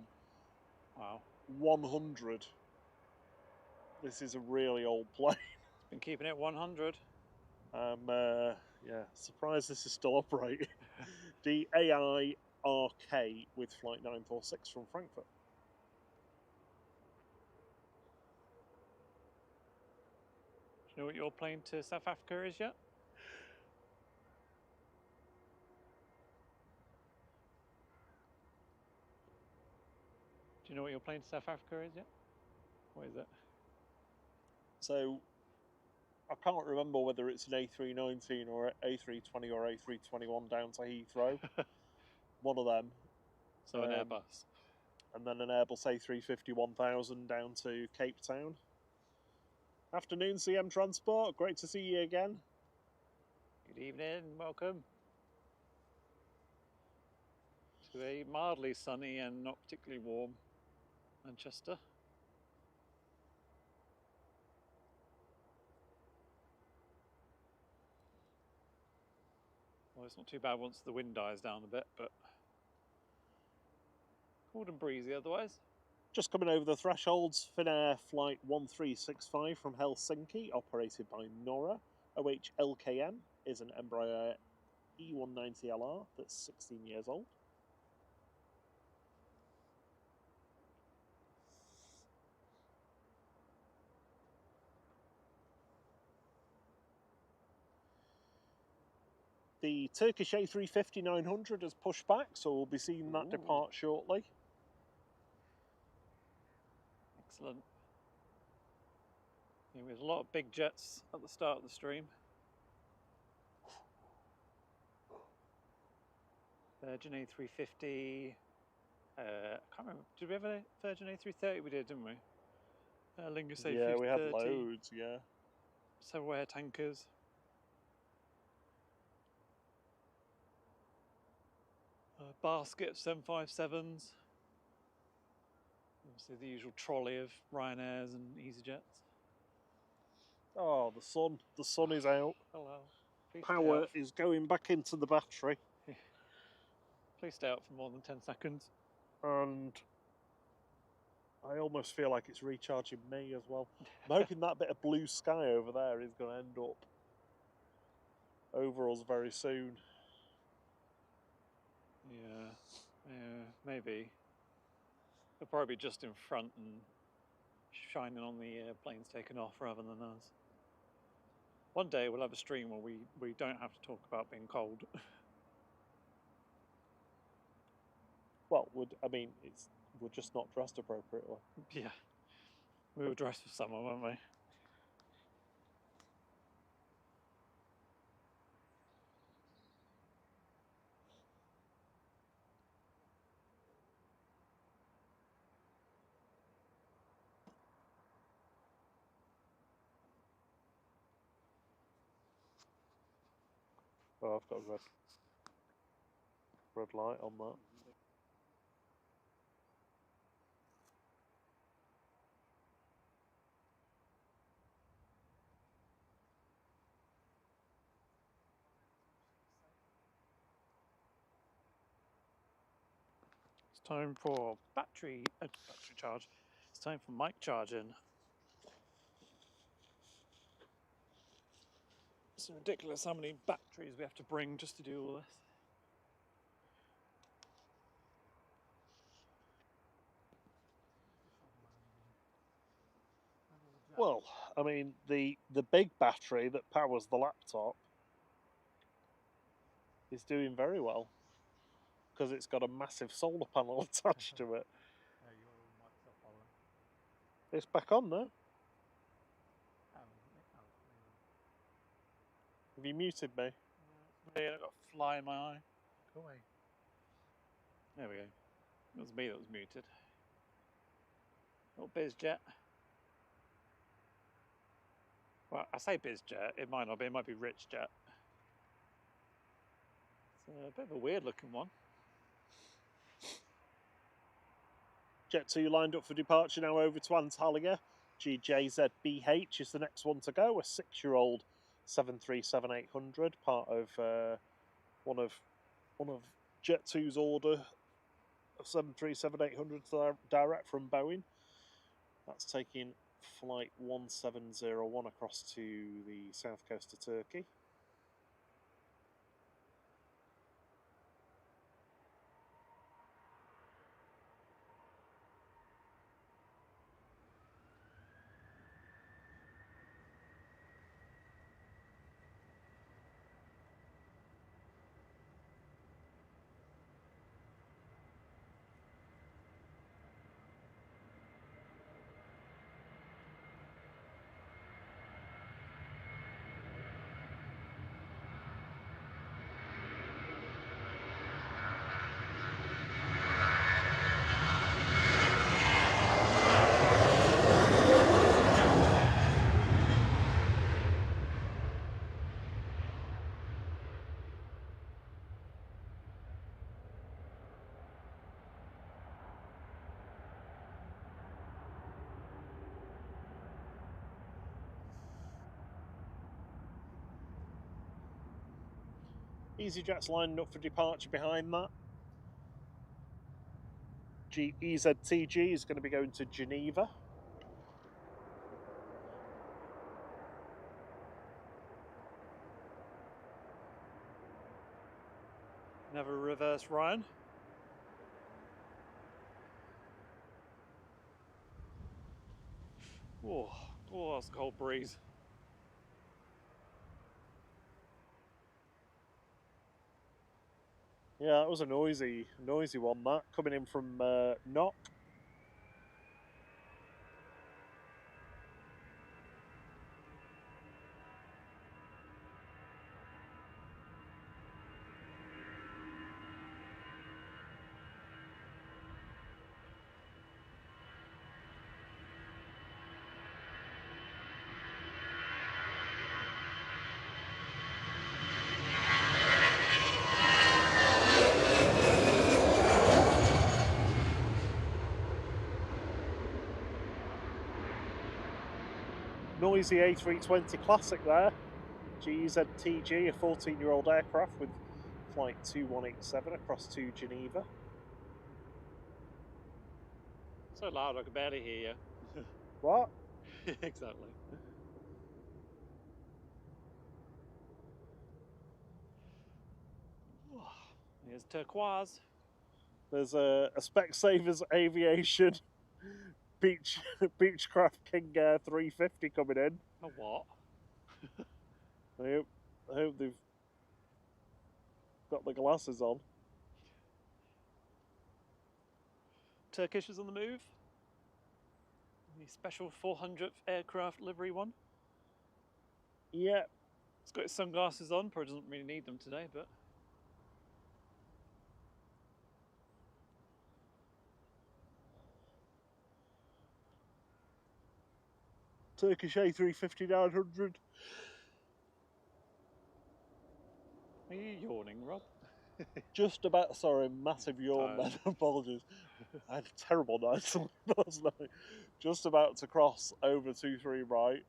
Wow. 100. This is a really old plane. It's been keeping it 100. Yeah, surprised this is still operating. The AIRK with flight 946 from Frankfurt. Do you know what your plane to South Africa is yet? Do you know what your plane to South Africa is yet? What is it? So, I can't remember whether it's an A319 or A320 or A321 down to Heathrow. One of them. So an Airbus. And then an Airbus A350 1000 down to Cape Town. Afternoon, CM Transport. Great to see you again. Good evening, welcome to a mildly sunny and not particularly warm Manchester. Well, it's not too bad once the wind dies down a bit, but cold and breezy otherwise. Just coming over the thresholds, Finnair flight 1365 from Helsinki, operated by Norra. OHLKM is an Embraer E190LR that's 16 years old. The Turkish A350-900 has pushed back, so we'll be seeing that depart shortly. Excellent. Yeah, we had a lot of big jets at the start of the stream. Virgin A350. I can't remember. Did we have a Virgin A330? We did, didn't we? Lingus A330. Yeah, we had loads, yeah. Several air tankers. Basket of 757s. Obviously the usual trolley of Ryanair's and EasyJets. Oh, the sun is out. Hello. Please stay Power out. is going back into the battery. Please stay out for more than 10 seconds. And I almost feel like it's recharging me as well. I'm hoping that bit of blue sky over there is going to end up over us very soon. Yeah, maybe. They'll probably be just in front and shining on the planes taking off rather than us. One day we'll have a stream where we don't have to talk about being cold. Well, we're just not dressed appropriately. Yeah, we were dressed for summer, weren't we? Oh, I've got a red light on that. It's time for battery charge. It's time for mic charging. It's ridiculous how many batteries we have to bring just to do all this. Well, I mean, the big battery that powers the laptop is doing very well because it's got a massive solar panel attached to it. It's back on now. Have you muted me? I've got a fly in my eye. Go away. There we go. It was me that was muted. Little BizJet. Well, I say BizJet, it might not be, it might be Rich Jet. It's a bit of a weird looking one. Jet 2 lined up for departure now over to Antalya. GJZBH is the next one to go, a 6-year-old 737-800, part of one of Jet 2's order of 737-800s direct from Boeing. That's taking flight 1701 across to the south coast of Turkey. EasyJet's lining up for departure behind that. EZTG is going to be going to Geneva. Never reverse Ryan. Oh, that's a cold breeze. Yeah, that was a noisy one, that, coming in from Knock. noisy A320 Classic there. GZTG, a 14-year-old aircraft with flight 2187 across to Geneva. So loud I can barely hear you. What? Exactly. Here's turquoise. There's a Specsavers Aviation Beechcraft King Air 350 coming in. A what? I hope they've got the glasses on. Turkish is on the move. The special 400th aircraft livery one. Yeah. It's got its sunglasses on. Probably doesn't really need them today, but. Turkish A350-900. Are you yawning, Rob? Just about, sorry, massive yawn, man. Apologies. I had a terrible night last night. Just about to cross over 23 right.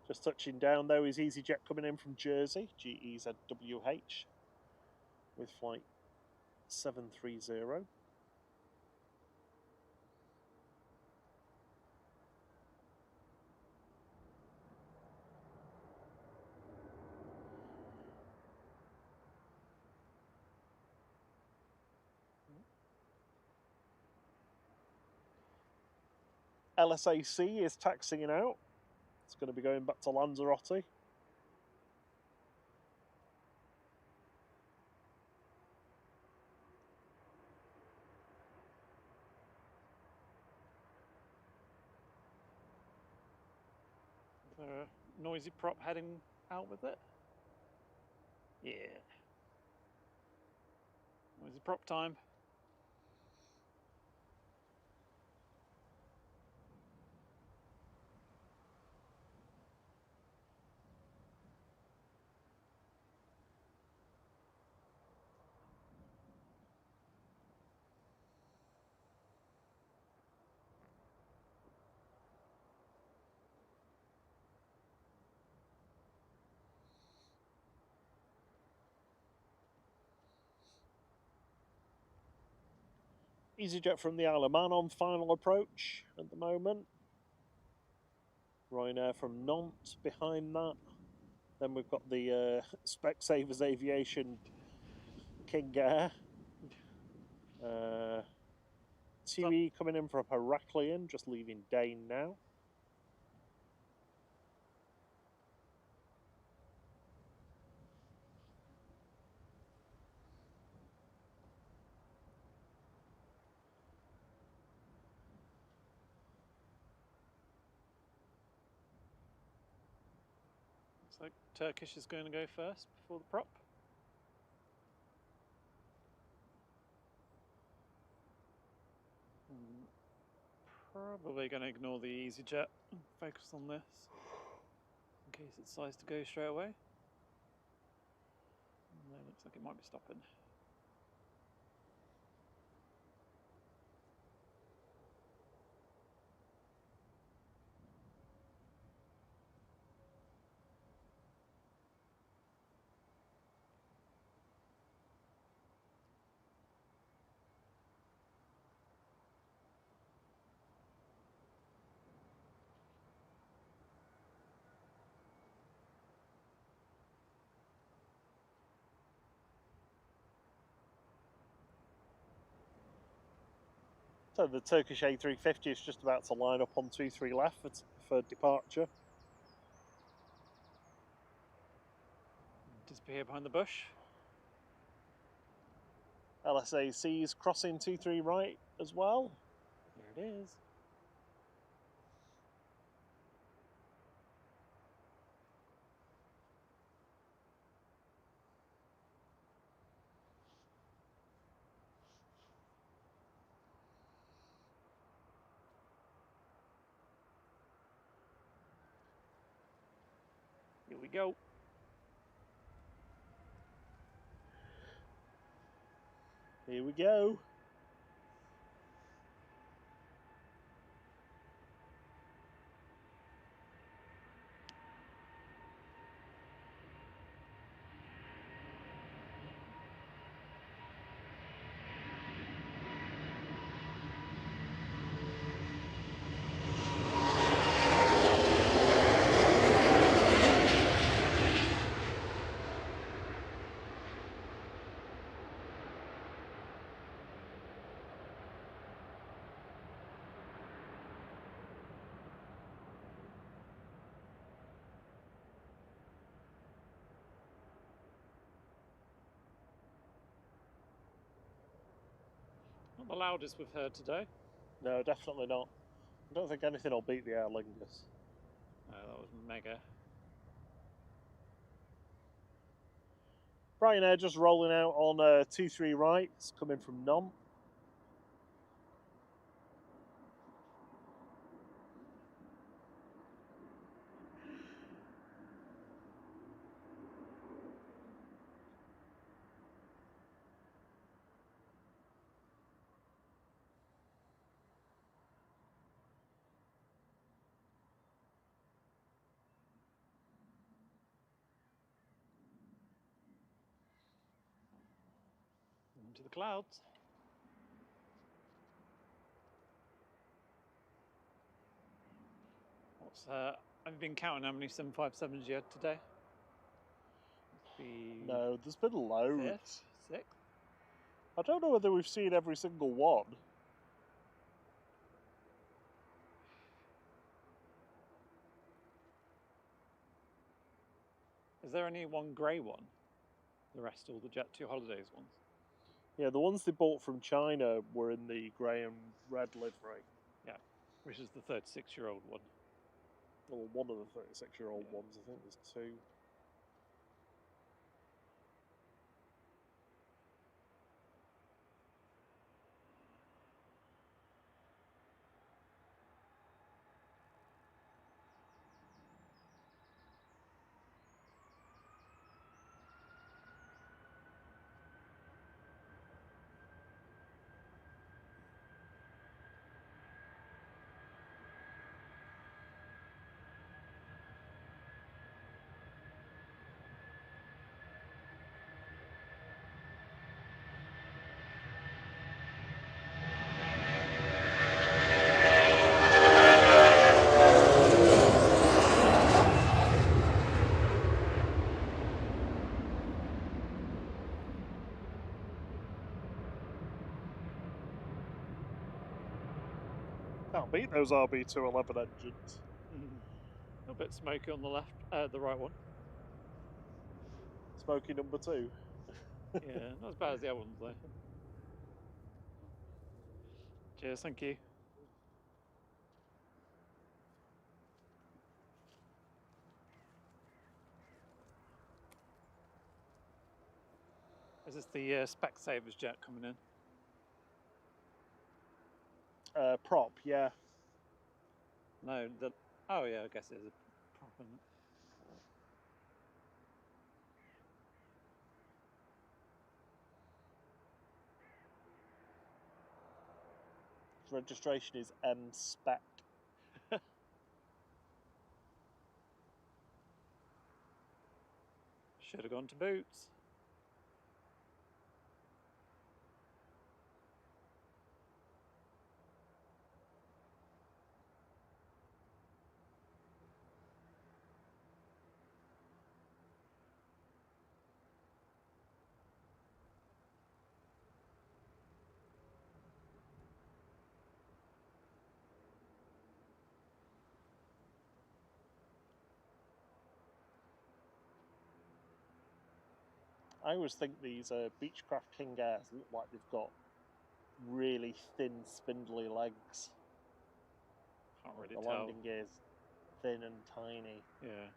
Just touching down though is EasyJet coming in from Jersey, GEZWH, with flight 730. LSAC is taxiing out. It's going to be going back to Lanzarote. Is there a noisy prop heading out with it? Yeah. Noisy prop time. EasyJet from the Isle of Man on final approach at the moment. Ryanair from Nantes behind that. Then we've got the Specsavers Aviation King Air. Tui coming in from Heraklion, just leaving Dane now. Looks like Turkish is going to go first before the prop. Probably going to ignore the EasyJet and focus on this in case it decides to go straight away. And it looks like it might be stopping. So the Turkish A350 is just about to line up on 23 left for departure. Disappear behind the bush. LSAC is crossing 23 right as well. There it is. we go. Here we go. Not the loudest we've heard today. No, definitely not. I don't think anything will beat the Air Lingus. No, that was mega. Ryanair just rolling out on 2-3 right. It's coming from Nom. Into the clouds. What's have you been counting how many 757s you had today? No, there's been loads. Fifth, sixth. I don't know whether we've seen every single one. Is there only one grey one? The rest all the Jet 2 Holidays ones? Yeah, the ones they bought from China were in the grey and red livery. Yeah, which is the 36-year-old one. Well, one of the 36-year-old ones, I think there's two. Can't beat those RB211 engines. A bit smoky on the left, the right one. Smoky number 2. Yeah, not as bad as the other ones though. Cheers, thank you. Is this the Specsavers jet coming in? Prop, yeah. No, the... Oh yeah, I guess it is a prop, isn't it? Registration is M-Spec. Should have gone to Boots. I always think these Beechcraft King Airs look like they've got really thin, spindly legs. Can't really the tell. landing gear's thin and tiny. Yeah.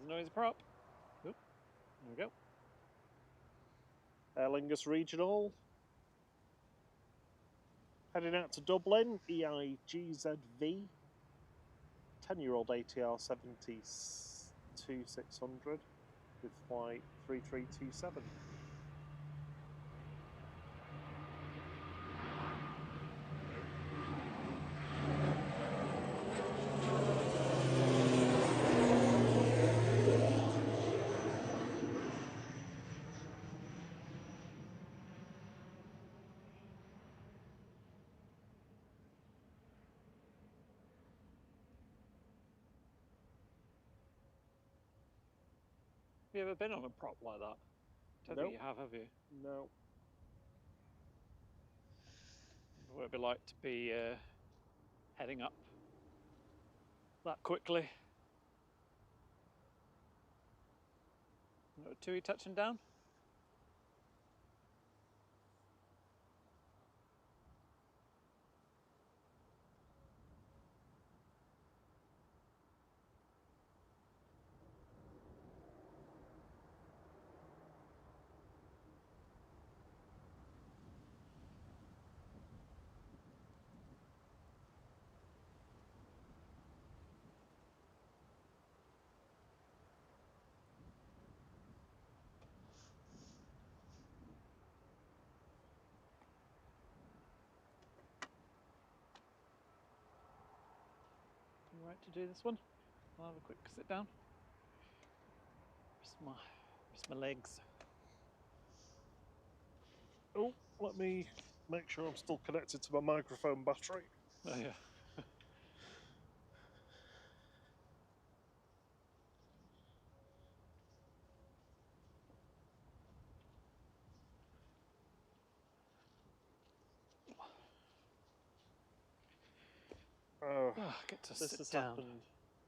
noisy prop. Oop, there we go. Aer Lingus Regional. Heading out to Dublin, EIGZV. 10-year-old ATR 72-600 with flight 3327. Have you ever been on a prop like that? Don't Nope. think you have you? No. What would it be like to be heading up that quickly? Tui touching down? You right to do this one? I'll have a quick sit down. Rest my legs. Oh, let me make sure I'm still connected to my microphone battery. Oh yeah. Oh, Get to this sit has down. happened.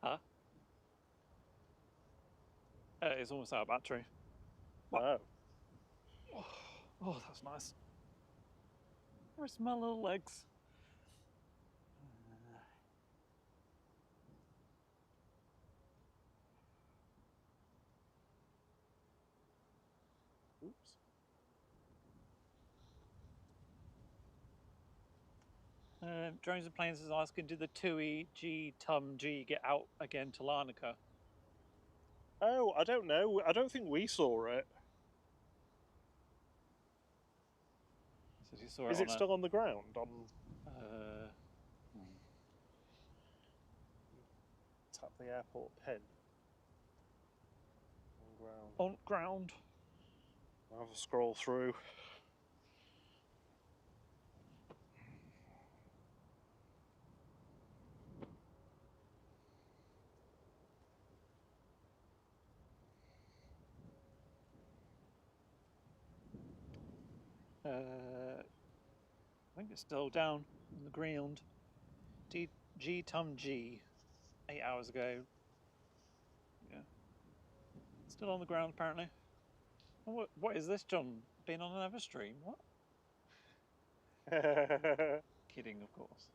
Huh? It's almost out of battery. Oh. Oh, that's nice. Where's my little legs? Oops. Drones and Planes is asking, did the Tui G get out again to Larnaca? Oh, I don't know. I don't think we saw it. So you saw Is it it still on the ground? Tap the airport pin. On ground. on ground? I'll have a scroll through. I think it's still down on the ground. G 8 hours ago. Yeah. Still on the ground apparently. What is this, John? Been on another stream? What? Kidding, of course.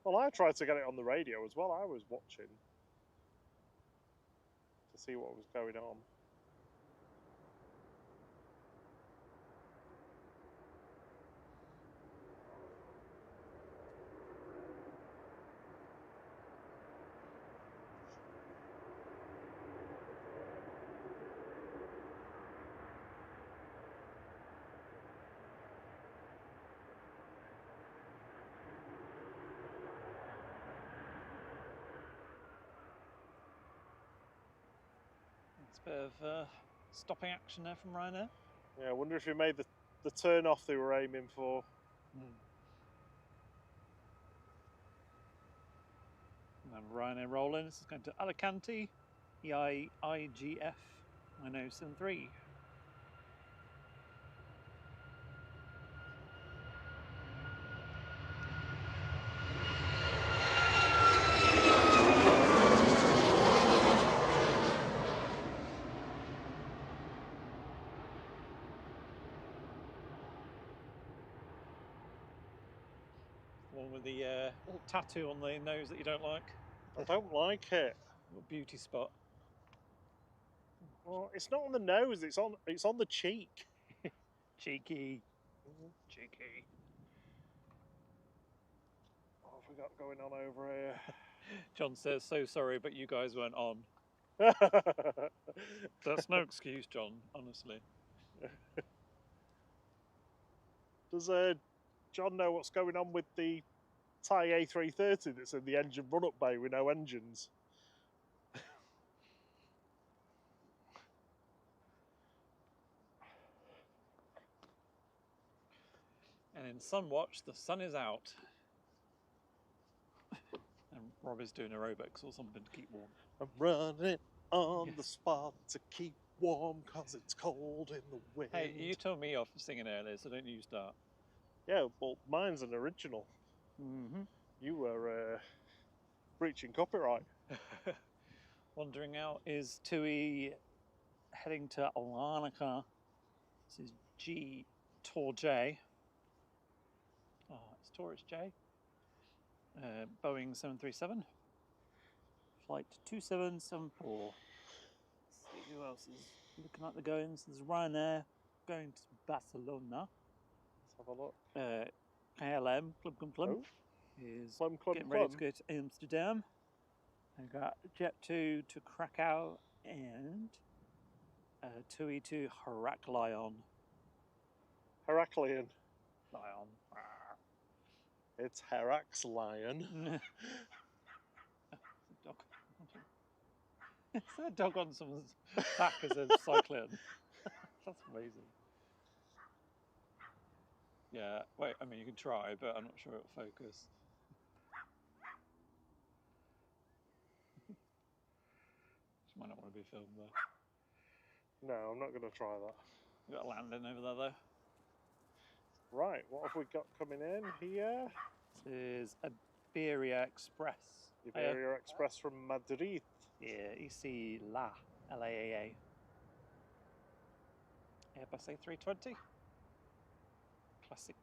Well, I tried to get it on the radio as well. I was watching to see what was going on. It's a bit of stopping action there from Ryanair. Yeah, I wonder if he made the turn off they were aiming for. And Ryanair rolling. This is going to Alicante, EIGF 9073. with the little tattoo on the nose that you don't like? I don't like it. Little beauty spot. Well, it's not on the nose. It's on the cheek. Cheeky. Cheeky. What have we got going on over here? John says, so sorry, but you guys weren't on. Does That's no excuse, John, honestly. John know what's going on with the Thai A330 that's in the engine run-up bay with no engines? And in Sunwatch, the sun is out. And Rob is doing aerobics or something to keep warm. I'm running on the spot to keep warm because it's cold in the wind. Hey, you told me off for singing earlier, so don't you start. Yeah, well, mine's an original. Mm-hmm. You were breaching copyright. Wandering out is Tui heading to Larnaca. This is G Tor J. Oh, it's Taurus J. Boeing 737. Flight 2774. Let's see who else is looking at the goings. There's Ryanair going to Barcelona. Let's have a look. KLM, Club Oh, is Clum, clum, getting ready to clum. go to Amsterdam. I've got Jet2 to Krakow and Tui to Heraklion. Heraklion. Lion. It's Herax Lion. Dog. Is there a dog on someone's back as a cyclone? That's amazing. Yeah, wait, I mean, you can try, but I'm not sure it'll focus. She might not want to be filmed though. No, I'm not going to try that. We've got a landing over there though. Right, what have we got coming in here? This is Iberia Express. Iberia Express from Madrid. Yeah, EC La, LAAA. Airbus A320. Classic.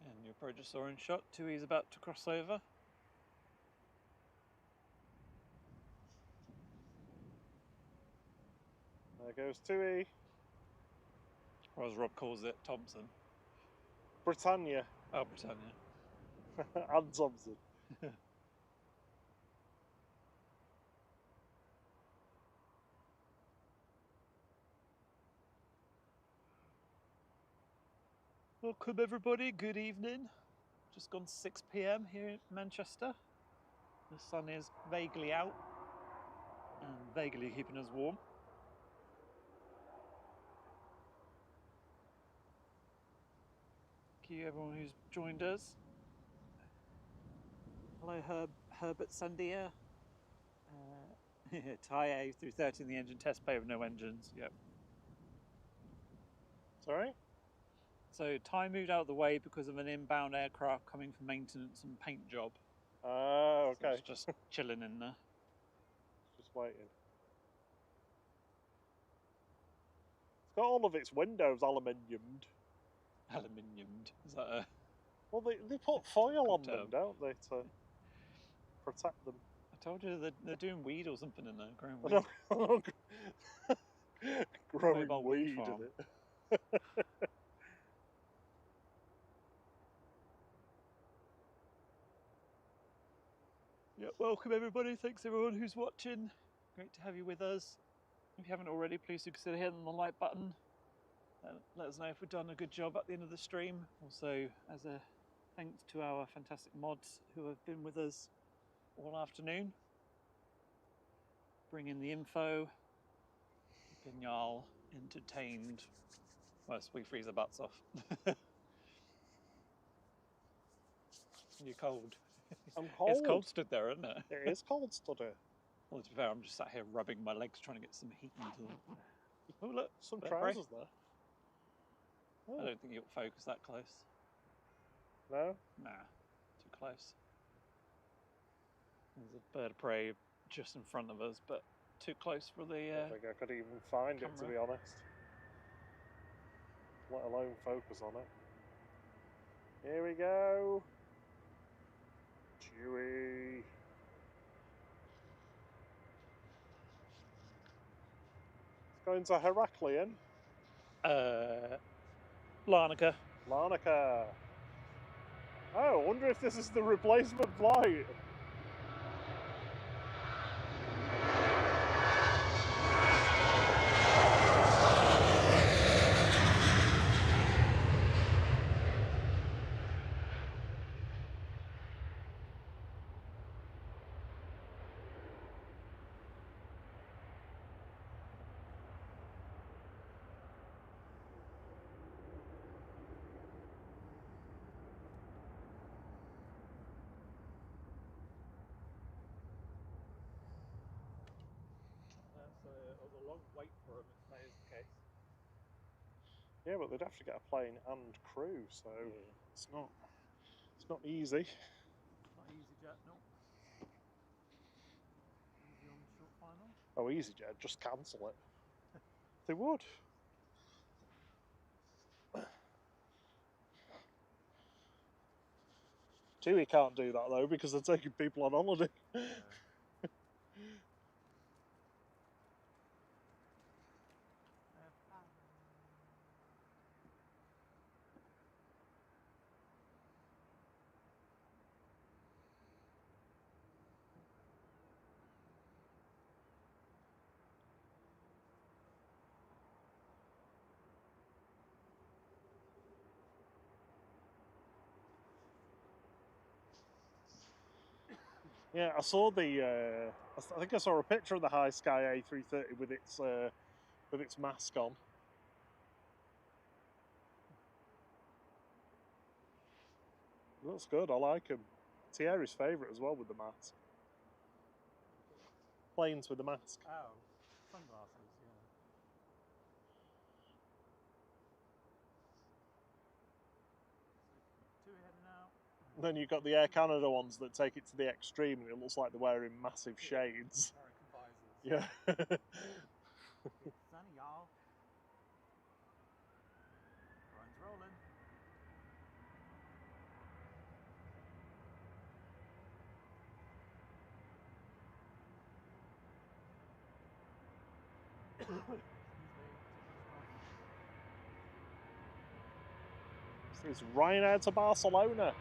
And your approach is orange shot. Tui's about to cross over. There goes Tui. Or as Rob calls it, Thompson. Britannia. Oh, Britannia. And Thompson. Welcome everybody, good evening. Just gone 6 PM here in Manchester. The sun is vaguely out and vaguely keeping us warm. Thank you everyone who's joined us. Hello Herbert Sandia. Thai A330 in the engine test bay with no engines, yep. Sorry? So Thai moved out of the way because of an inbound aircraft coming for maintenance and paint job. Oh, okay. So it's just chilling in there. Just waiting. It's got all of its windows aluminiumed. Aluminiumed. Is that a... Well, they put foil on them, term. don't they, to protect them? I told you they're doing weed or something in there, growing weed. Growing Mobile weed wind in farm. it. Yeah, welcome everybody. Thanks everyone who's watching. Great to have you with us. If you haven't already, please do consider hitting the like button. Let us know if we've done a good job at the end of the stream. Also, as a thanks to our fantastic mods who have been with us all afternoon, bringing the info, keeping y'all entertained whilst we freeze our butts off. You're cold. I'm cold. It's cold stood there, isn't it? It is cold stood here. Well, to be fair, I'm just sat here rubbing my legs trying to get some heat into them. Oh, look, Some bit of trousers there. I don't think you'll focus that close. No? Nah, too close. There's a bird of prey just in front of us, but too close for the I don't think I could even find it, to camera. be honest. Let alone focus on it. Here we go. Tui. It's going to Heraklion. Larnaca. Larnaca. Oh, I wonder if this is the replacement flight. It was a long wait for him if that is the case. Yeah, but they'd have to get a plane and crew, so Yeah. it's not easy. Not EasyJet, no. Easy on the short final. Oh, EasyJet, just cancel it. They would. Tui can't do that though because they're taking people on holiday. Yeah. Yeah, I saw the. I think I saw a picture of the High Sky A330 with its mask on. It looks good. I like him. Thierry's favourite as well with the mask. Planes with the mask. Oh, sunglasses, yeah. Two heading out. And then you've got the Air Canada ones that take it to the extreme and it looks like they're wearing massive shades. American visors. Yeah. It's sunny, y'all. Runs rolling. This is Ryanair to Barcelona.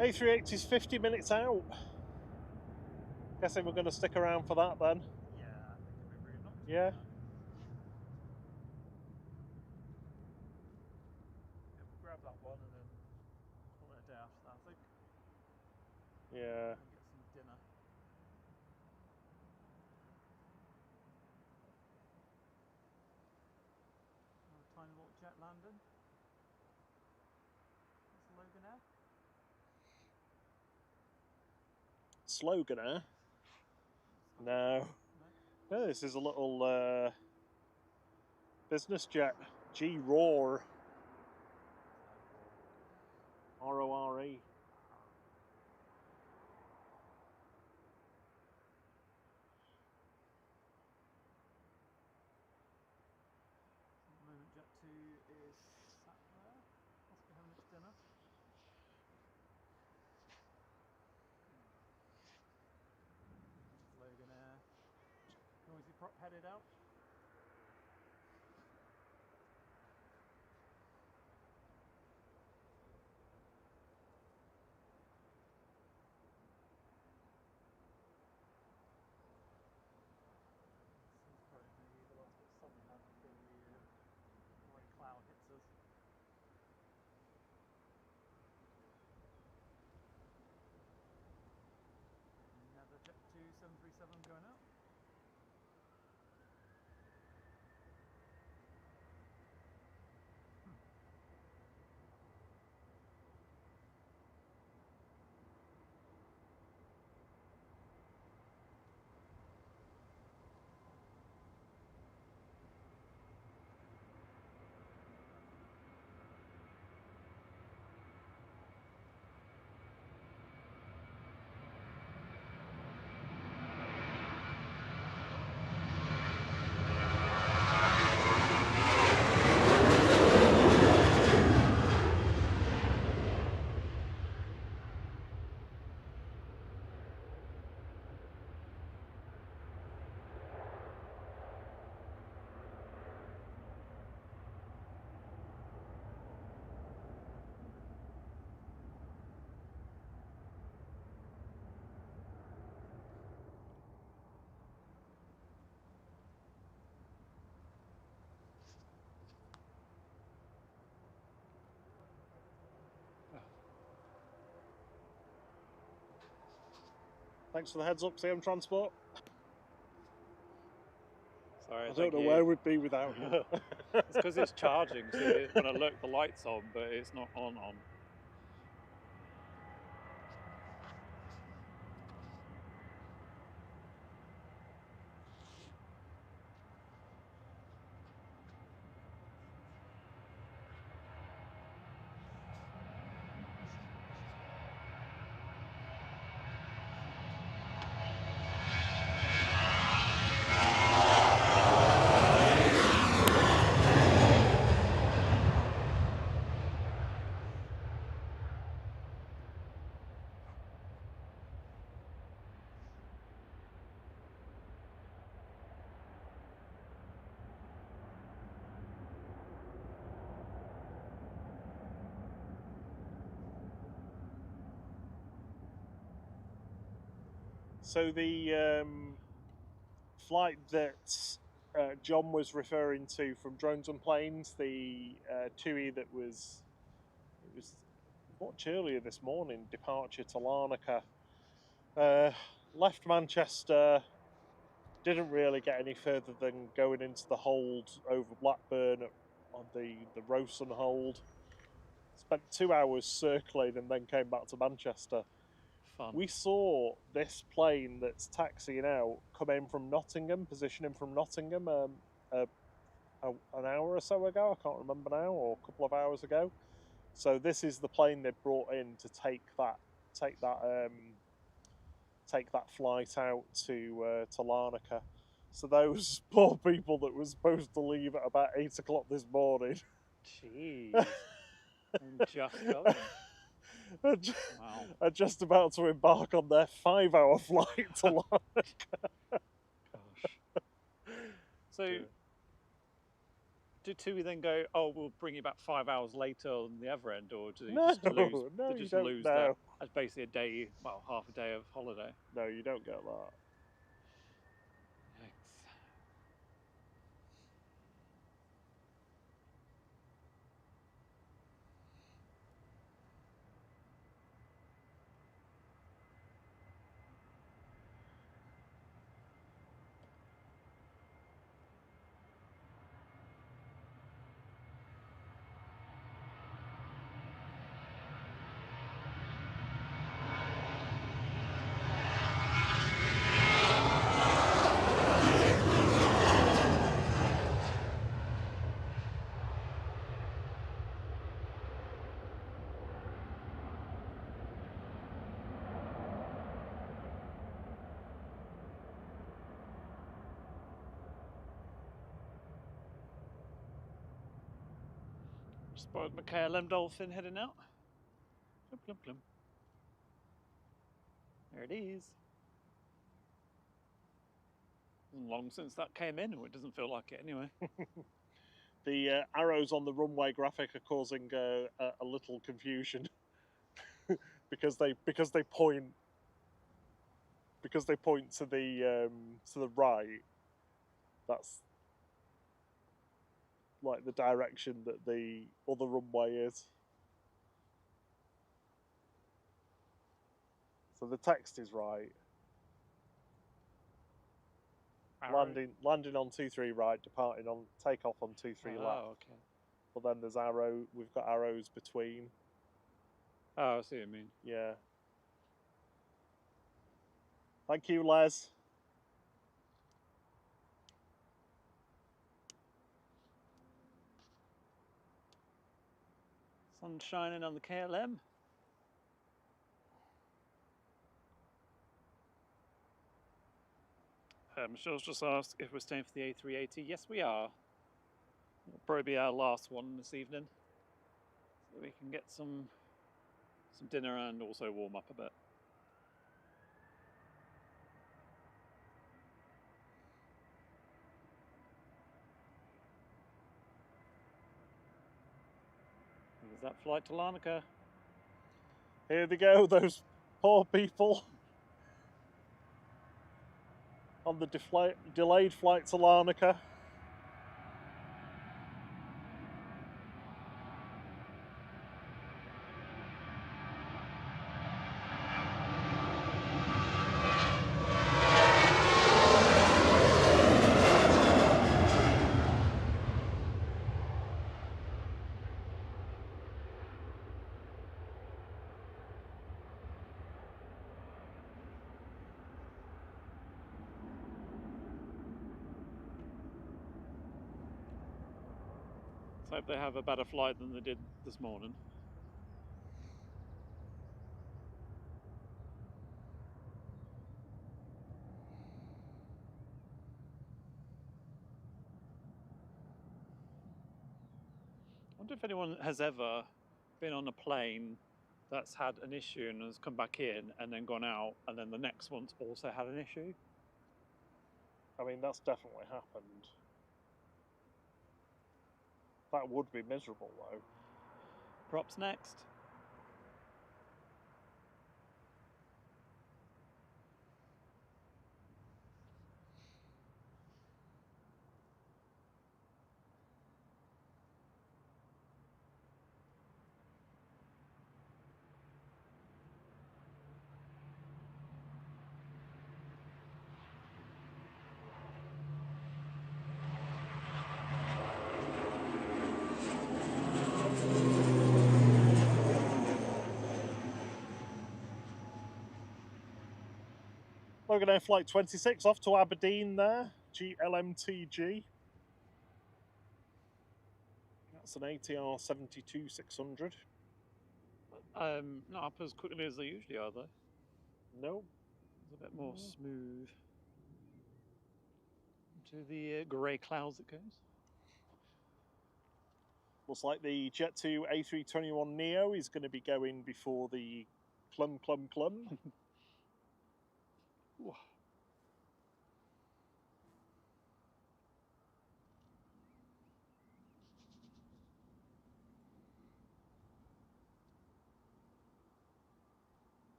A380 is 50 minutes out. Guessing we're going to stick around for that then. Yeah, I think it'd be rude not to. Yeah. Yeah, we'll grab that one and then call it a day after that, I think. Yeah. And get some dinner. Another tiny little jet landing. That's Logan Air. Slogan Air? No. No, this is a little business jet. G-Roar. R-O-R-E. At the moment, Jet 2 is sat there. Must be having its dinner. Logan Air. Noisy prop headed out. This is probably going to be the last bit of sun we have before the grey cloud hits us. Another Jet 2 737 going out. Thanks for the heads up, CM Transport. Sorry, I don't know where we'd be without you. It's because it's charging. See, when I look, the light's on, but it's not on. So the flight that John was referring to from Drones and Planes, the Tui that was much earlier this morning, departure to Larnaca, left Manchester, didn't really get any further than going into the hold over Blackburn on the Rowson hold. Spent 2 hours circling and then came back to Manchester. Fun. We saw this plane that's taxiing out come in from Nottingham, positioning from Nottingham an hour or so ago. I can't remember now, or a couple of hours ago. So this is the plane they brought in to take that flight out to Larnaca. So those poor people that were supposed to leave at about 8 o'clock this morning. Jeez. I'm just going. Are just about to embark on their 5-hour flight to Larnaca. Gosh. So, Yeah. do Tui then go, oh, we'll bring you back 5 hours later on the other end, or do they No, just lose, no, they you just don't lose know. that as basically a day, well, half a day of holiday? No, you don't get that. Yikes. Spotted my KLM Dolphin heading out. Plum, plum, plum. There it is. Long since that came in, or it doesn't feel like it anyway. The arrows on the runway graphic are causing a little confusion because they point to the right. That's like the direction that the other runway is. So the text is right. Arrow? Landing on 23 right, departing on takeoff on 23 left. Oh, okay. But then there's we've got arrows between. Oh, I see what you mean. Yeah. Thank you, Les. Sun shining on the KLM. Michelle's just asked if we're staying for the A380. Yes, we are. It'll probably be our last one this evening, so we can get some dinner and also warm up a bit. There's that flight to Larnaca. Here they go, those poor people on the delayed flight to Larnaca. Let's hope they have a better flight than they did this morning. I wonder if anyone has ever been on a plane that's had an issue and has come back in and then gone out, and then the next one's also had an issue. I mean, that's definitely happened. That would be miserable, though. Props next. Logan Air Flight 26 off to Aberdeen there, GLMTG. That's an ATR 72-600. Not up as quickly as they usually are, though. No. It's a bit more smooth. Into the grey clouds it goes. Looks like the Jet2 A321neo is going to be going before the Clum.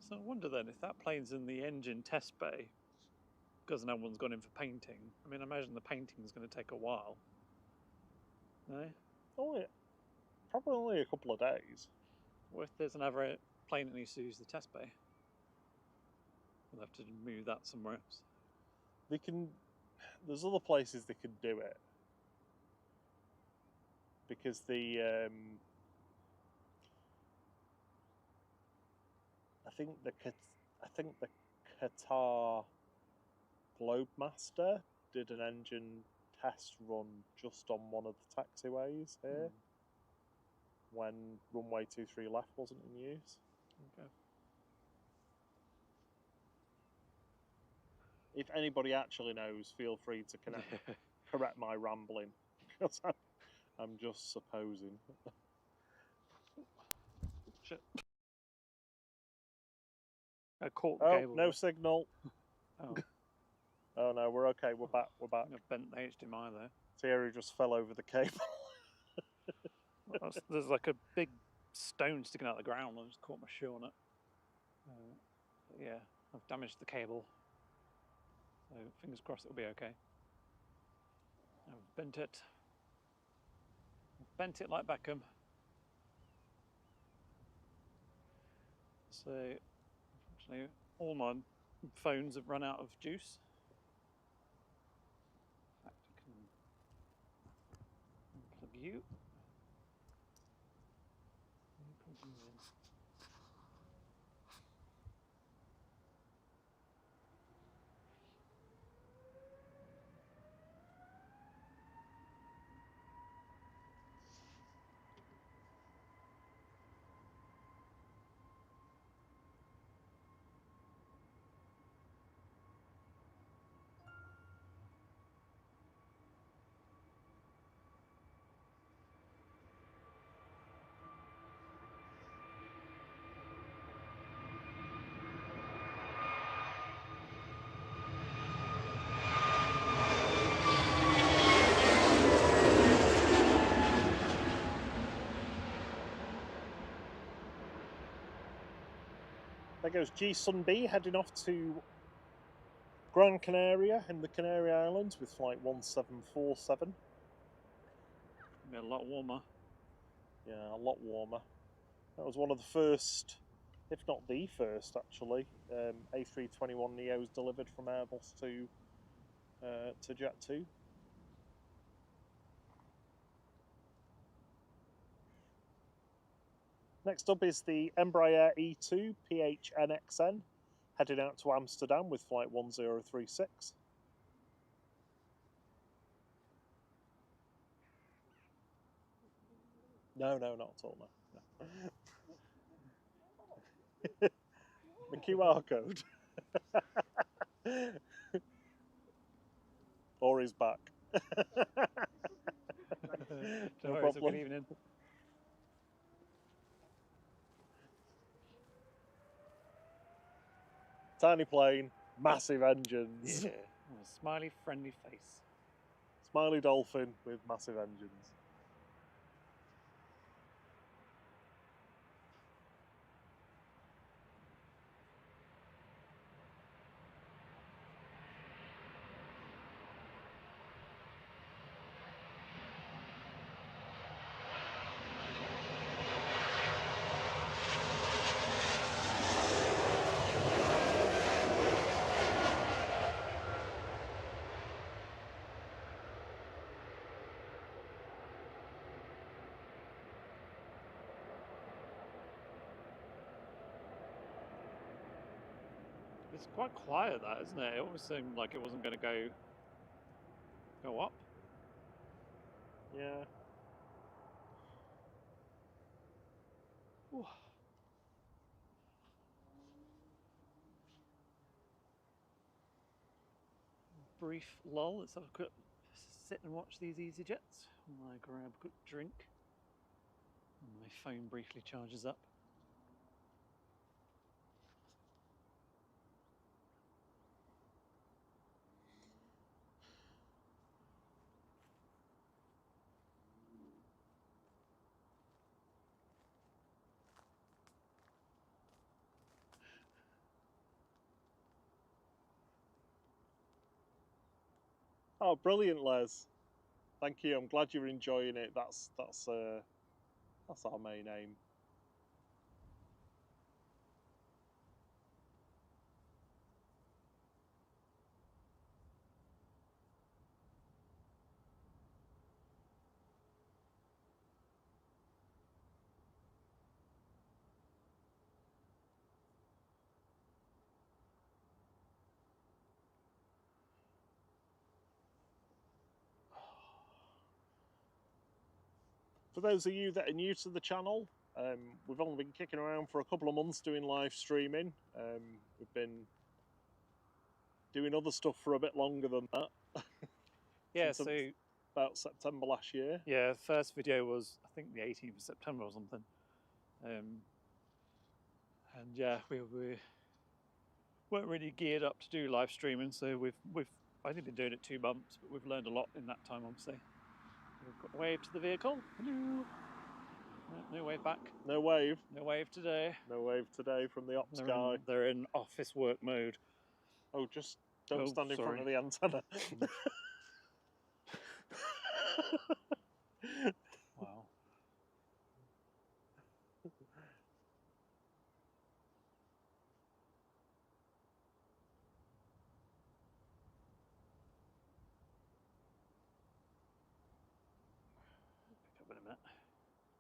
So I wonder then if that plane's in the engine test bay because no one's gone in for painting. I mean, I imagine the painting is going to take a while. No? Probably only a couple of days. What if there's another plane that needs to use the test bay? We'll have to move that somewhere else. They can. There's other places they can do it because the I think the Qatar Globemaster did an engine test run just on one of the taxiways here when runway 23 left wasn't in use. Okay. If anybody actually knows, feel free to correct my rambling, because I'm just supposing. Shit. I caught the cable. No signal. Oh. Oh no, we're okay. We're back. I've bent the HDMI there. Thierry just fell over the cable. There's like a big stone sticking out of the ground. I just caught my shoe on it. Yeah, I've damaged the cable. So fingers crossed it'll be okay. I've bent it. I've bent it like Beckham. So unfortunately all my phones have run out of juice. In fact, I can unplug you. Plug you in. There goes G Sun B heading off to Gran Canaria in the Canary Islands with flight 1747. Be a lot warmer. Yeah, a lot warmer. That was one of the first, if not the first actually, A321neos delivered from Airbus to to Jet 2. Next up is the Embraer E2 PHNXN, heading out to Amsterdam with flight 1036. No, not at all, no. The QR code. Or he's back. No Good problem. evening. Tiny plane, massive engines. Yeah, a smiley, friendly face. Smiley dolphin with massive engines. It's quite quiet, that, isn't it? It almost seemed like it wasn't going to go up. Yeah. Ooh. Brief lull. Let's have a quick sit and watch these EasyJets while I grab a quick drink. And my phone briefly charges up. Oh, brilliant, Les. Thank you. I'm glad you're enjoying it. That's our main aim. For those of you that are new to the channel, we've only been kicking around for a couple of months doing live streaming. We've been doing other stuff for a bit longer than that. Yeah, Since so about September last year. yeah, the first video was I think the 18th of September or something. And yeah, we weren't really geared up to do live streaming, so we've only been doing it 2 months, but we've learned a lot in that time, obviously. We've got wave to the vehicle. Hello. No wave back. No wave. No wave today. No wave today from the ops guy. They're in office work mode. Oh, just don't stand in front of sorry. the antenna. Wow. Pick up in a minute.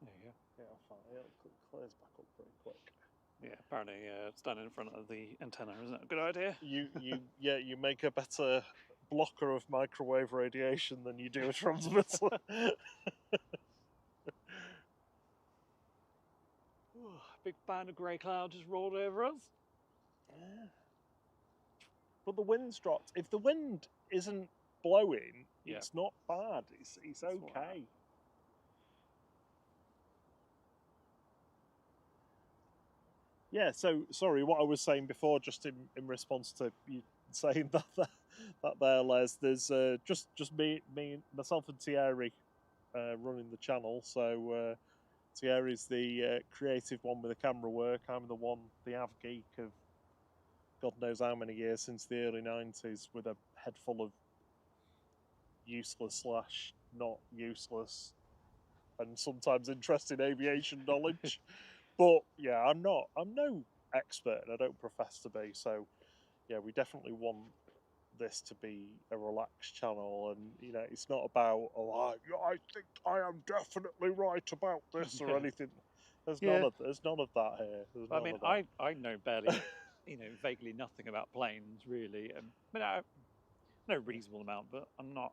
There you go. Yeah, fine. It clears back up pretty quick. Yeah, apparently standing in front of the antenna isn't a good idea. You make a better blocker of microwave radiation than you do a transmitter. Big band of grey cloud just rolled over us. Yeah. But the wind's dropped. If the wind isn't blowing, Yeah. it's not bad. It's okay. Yeah, so sorry, what I was saying before, just in response to you saying that there, Les, there's just me, myself and Thierry running the channel. So Thierry's the creative one with the camera work. I'm the av geek of God knows how many years, since the early 90s, with a head full of useless / not useless and sometimes interesting aviation knowledge. But yeah, I'm no expert, and I don't profess to be. So yeah, we definitely want this to be a relaxed channel, and you know, it's not about I think I am definitely right about this or anything. There's none of that here. There's I none mean, of that. I know barely, vaguely nothing about planes really. I know a reasonable amount, but I'm not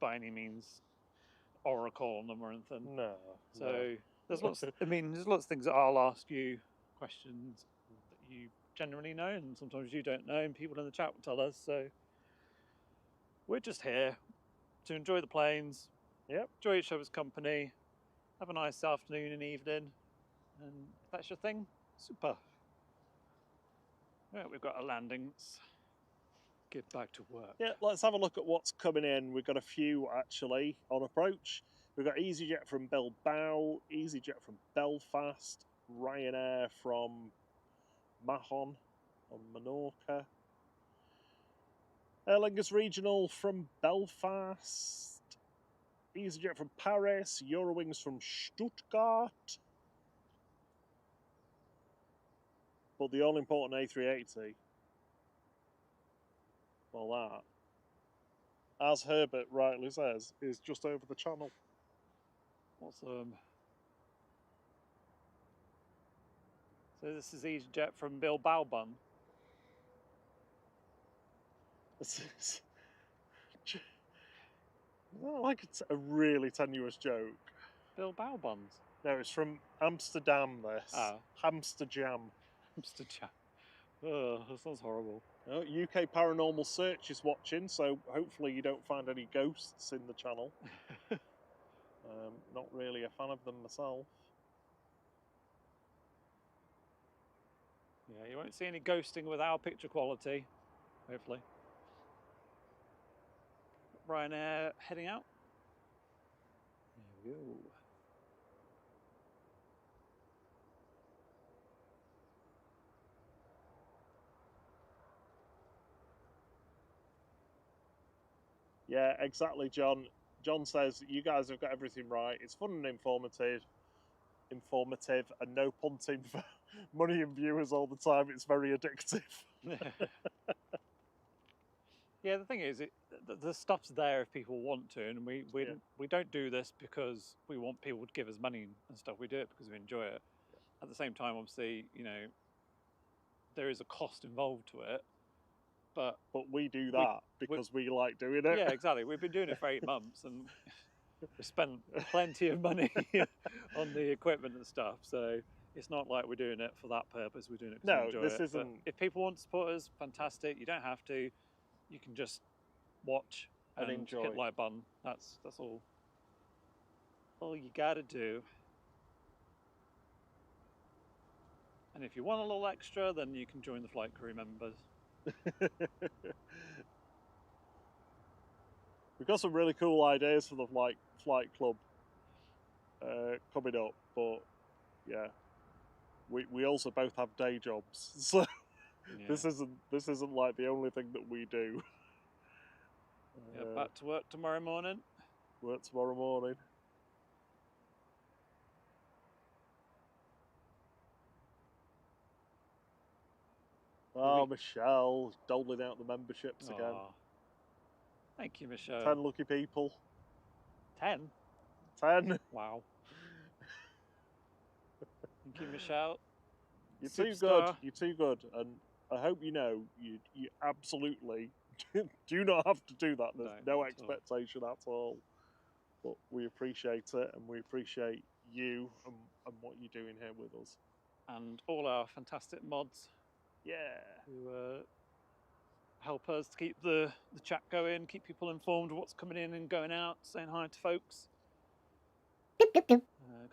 by any means oracle on them or anything. No. So there's lots. There's lots of things that I'll ask you questions that you generally know, and sometimes you don't know, and people in the chat will tell us. So we're just here to enjoy the planes, enjoy each other's company, have a nice afternoon and evening, and if that's your thing, super. Right, we've got a landing. Let's get back to work. Yeah, let's have a look at what's coming in. We've got a few actually on approach. We've got EasyJet from Bilbao, EasyJet from Belfast, Ryanair from Mahon on Menorca, Aer Lingus Regional from Belfast, EasyJet from Paris, Eurowings from Stuttgart, but the all-important A380, well that, as Herbert rightly says, is just over the channel. Awesome. So this is EasyJet from Bilbao Bun. It's not like it's a really tenuous joke. Bilbao Buns? No, it's from Amsterdam, this. Ah. Hamsterjam. Hamsterjam. Oh, that sounds horrible. Oh, UK Paranormal Search is watching, so hopefully you don't find any ghosts in the channel. Not really a fan of them myself. Yeah, you won't see any ghosting with our picture quality, hopefully. Ryanair heading out. There we go. Yeah, exactly, John. John says you guys have got everything right. It's fun and informative, and no punting for money and viewers all the time. It's very addictive. Yeah, the thing is, the stuff's there if people want to, and we don't do this because we want people to give us money and stuff. We do it because we enjoy it. At the same time, obviously, there is a cost involved to it, but we do that because we like doing it. Yeah, exactly. We've been doing it for 8 months, and we spent plenty of money on the equipment and stuff. So it's not like we're doing it for that purpose. We're doing it because we enjoy it. Isn't. But if people want to support us, fantastic. You don't have to. You can just watch and enjoy. Hit like button. That's all. All you gotta do. And if you want a little extra, then you can join the flight crew members. We've got some really cool ideas for the flight club coming up, but yeah, we also both have day jobs, so yeah. This isn't like the only thing that we do. Yeah, back to work tomorrow morning. Work tomorrow morning. Oh, Michelle, doling out the memberships again. Thank you, Michelle. 10 lucky people. 10? 10. Wow. Thank you, Michelle. You're too good. You're too good. And I hope you know you absolutely do not have to do that. There's no expectation at all. But we appreciate it, and we appreciate you and what you're doing here with us. And all our fantastic mods. Yeah. Who help us to keep the chat going, keep people informed of what's coming in and going out, saying hi to folks. Got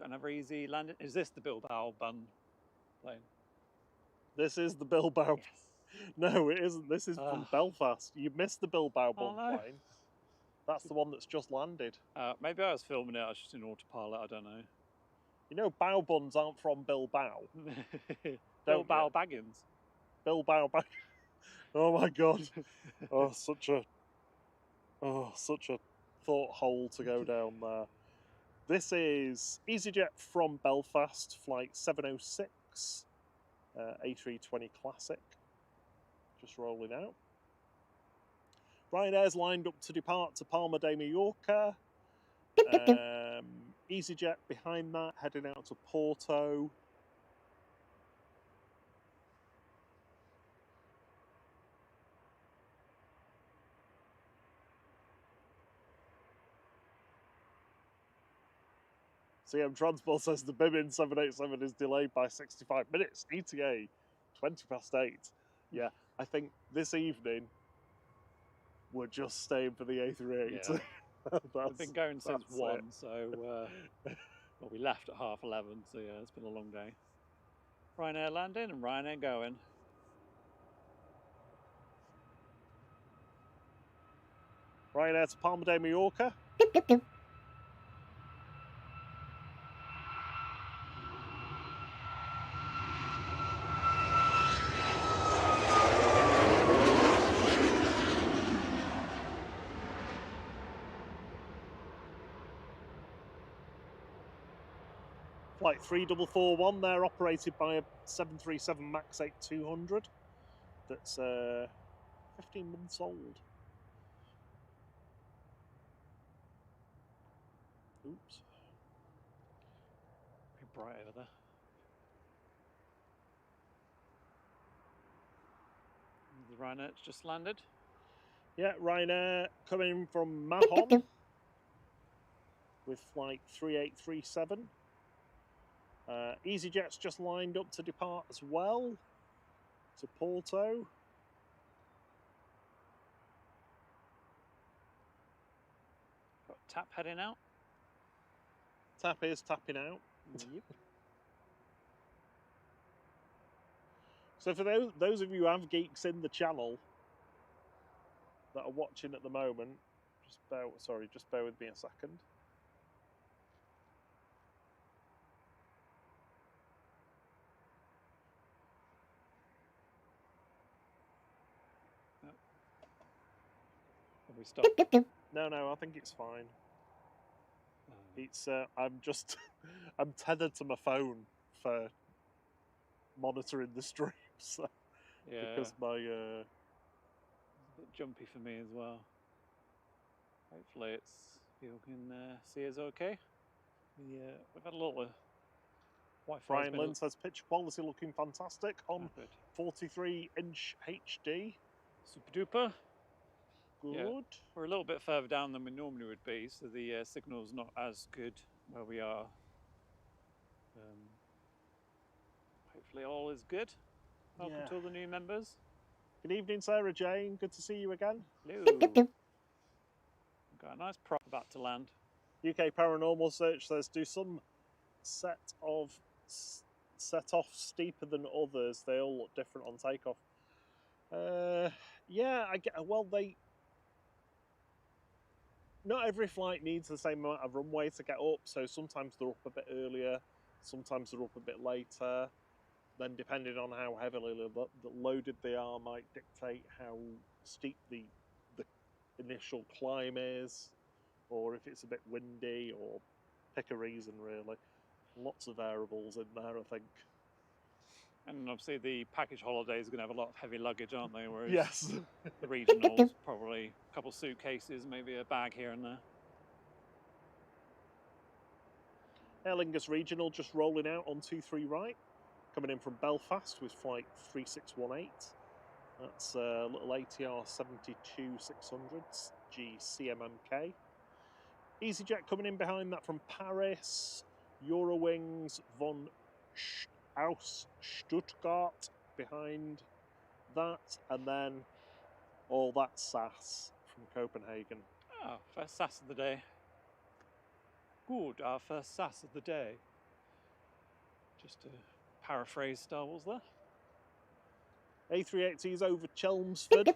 another easy landing. Is this the Bilbao Bun plane? This is the Bilbao. Yes. No, it isn't. This is from Belfast. You missed the Bilbao Bun plane. That's the one that's just landed. Maybe I was filming it. I was just in autopilot. I don't know. You know, bao buns aren't from Bilbao. Bilbao Baggins. Bilbao Baggins. Oh my God. Such a thought hole to go down there. This is EasyJet from Belfast, flight 706, A320 Classic. Just rolling out. Ryanair's lined up to depart to Palma de Mallorca. EasyJet behind that, heading out to Porto. CM Transport says the Bimin 787 is delayed by 65 minutes. ETA 8:20. Yeah, I think this evening we're just staying for the A380. Yeah. We've been going since 1, so well, we left at 11:30, so yeah, it's been a long day. Ryanair landing and Ryanair going. Ryanair to Palma de Mallorca. Flight 3441, they're operated by a 737 MAX 8-200 that's 15 months old. Oops. Pretty bright over there. The Ryanair's just landed. Yeah, Ryanair coming from Mahon with flight 3837. EasyJet's just lined up to depart as well to Porto. Got TAP heading out. TAP is tapping out. Yep. So for those of you who have geeks in the channel that are watching at the moment, just bear with me a second. We stop. No, I think it's fine. It's I'm tethered to my phone for monitoring the stream, so Yeah. because my It's a bit jumpy for me as well. Hopefully people can see us okay. We've had a lot of Wi-Fi. Brian Lynn says picture quality looking fantastic on 43-inch HD. Super duper. Good. Yeah. We're a little bit further down than we normally would be, so the signal's not as good where we are. Hopefully all is good. Welcome to all the new members. Good evening, Sarah Jane. Good to see you again. Hello. Got a nice prop about to land. UK Paranormal Search says, do some set off steeper than others? They all look different on takeoff. Yeah, not every flight needs the same amount of runway to get up, so sometimes they're up a bit earlier, sometimes they're up a bit later. Then depending on how heavily loaded they are might dictate how steep the initial climb is, or if it's a bit windy, or pick a reason really. Lots of variables in there, I think. And obviously the package holidays are going to have a lot of heavy luggage, aren't they? Whereas yes. The regionals, probably a couple suitcases, maybe a bag here and there. Aer Lingus Regional just rolling out on 23 right, coming in from Belfast with flight 3618. That's a little ATR 72-600 GCMMK. EasyJet coming in behind that from Paris. Eurowings von aus Stuttgart behind that, and then all that SAS from Copenhagen. Oh, first SAS of the day. Good, our first SAS of the day. Just to paraphrase Star Wars there. A380 is over Chelmsford.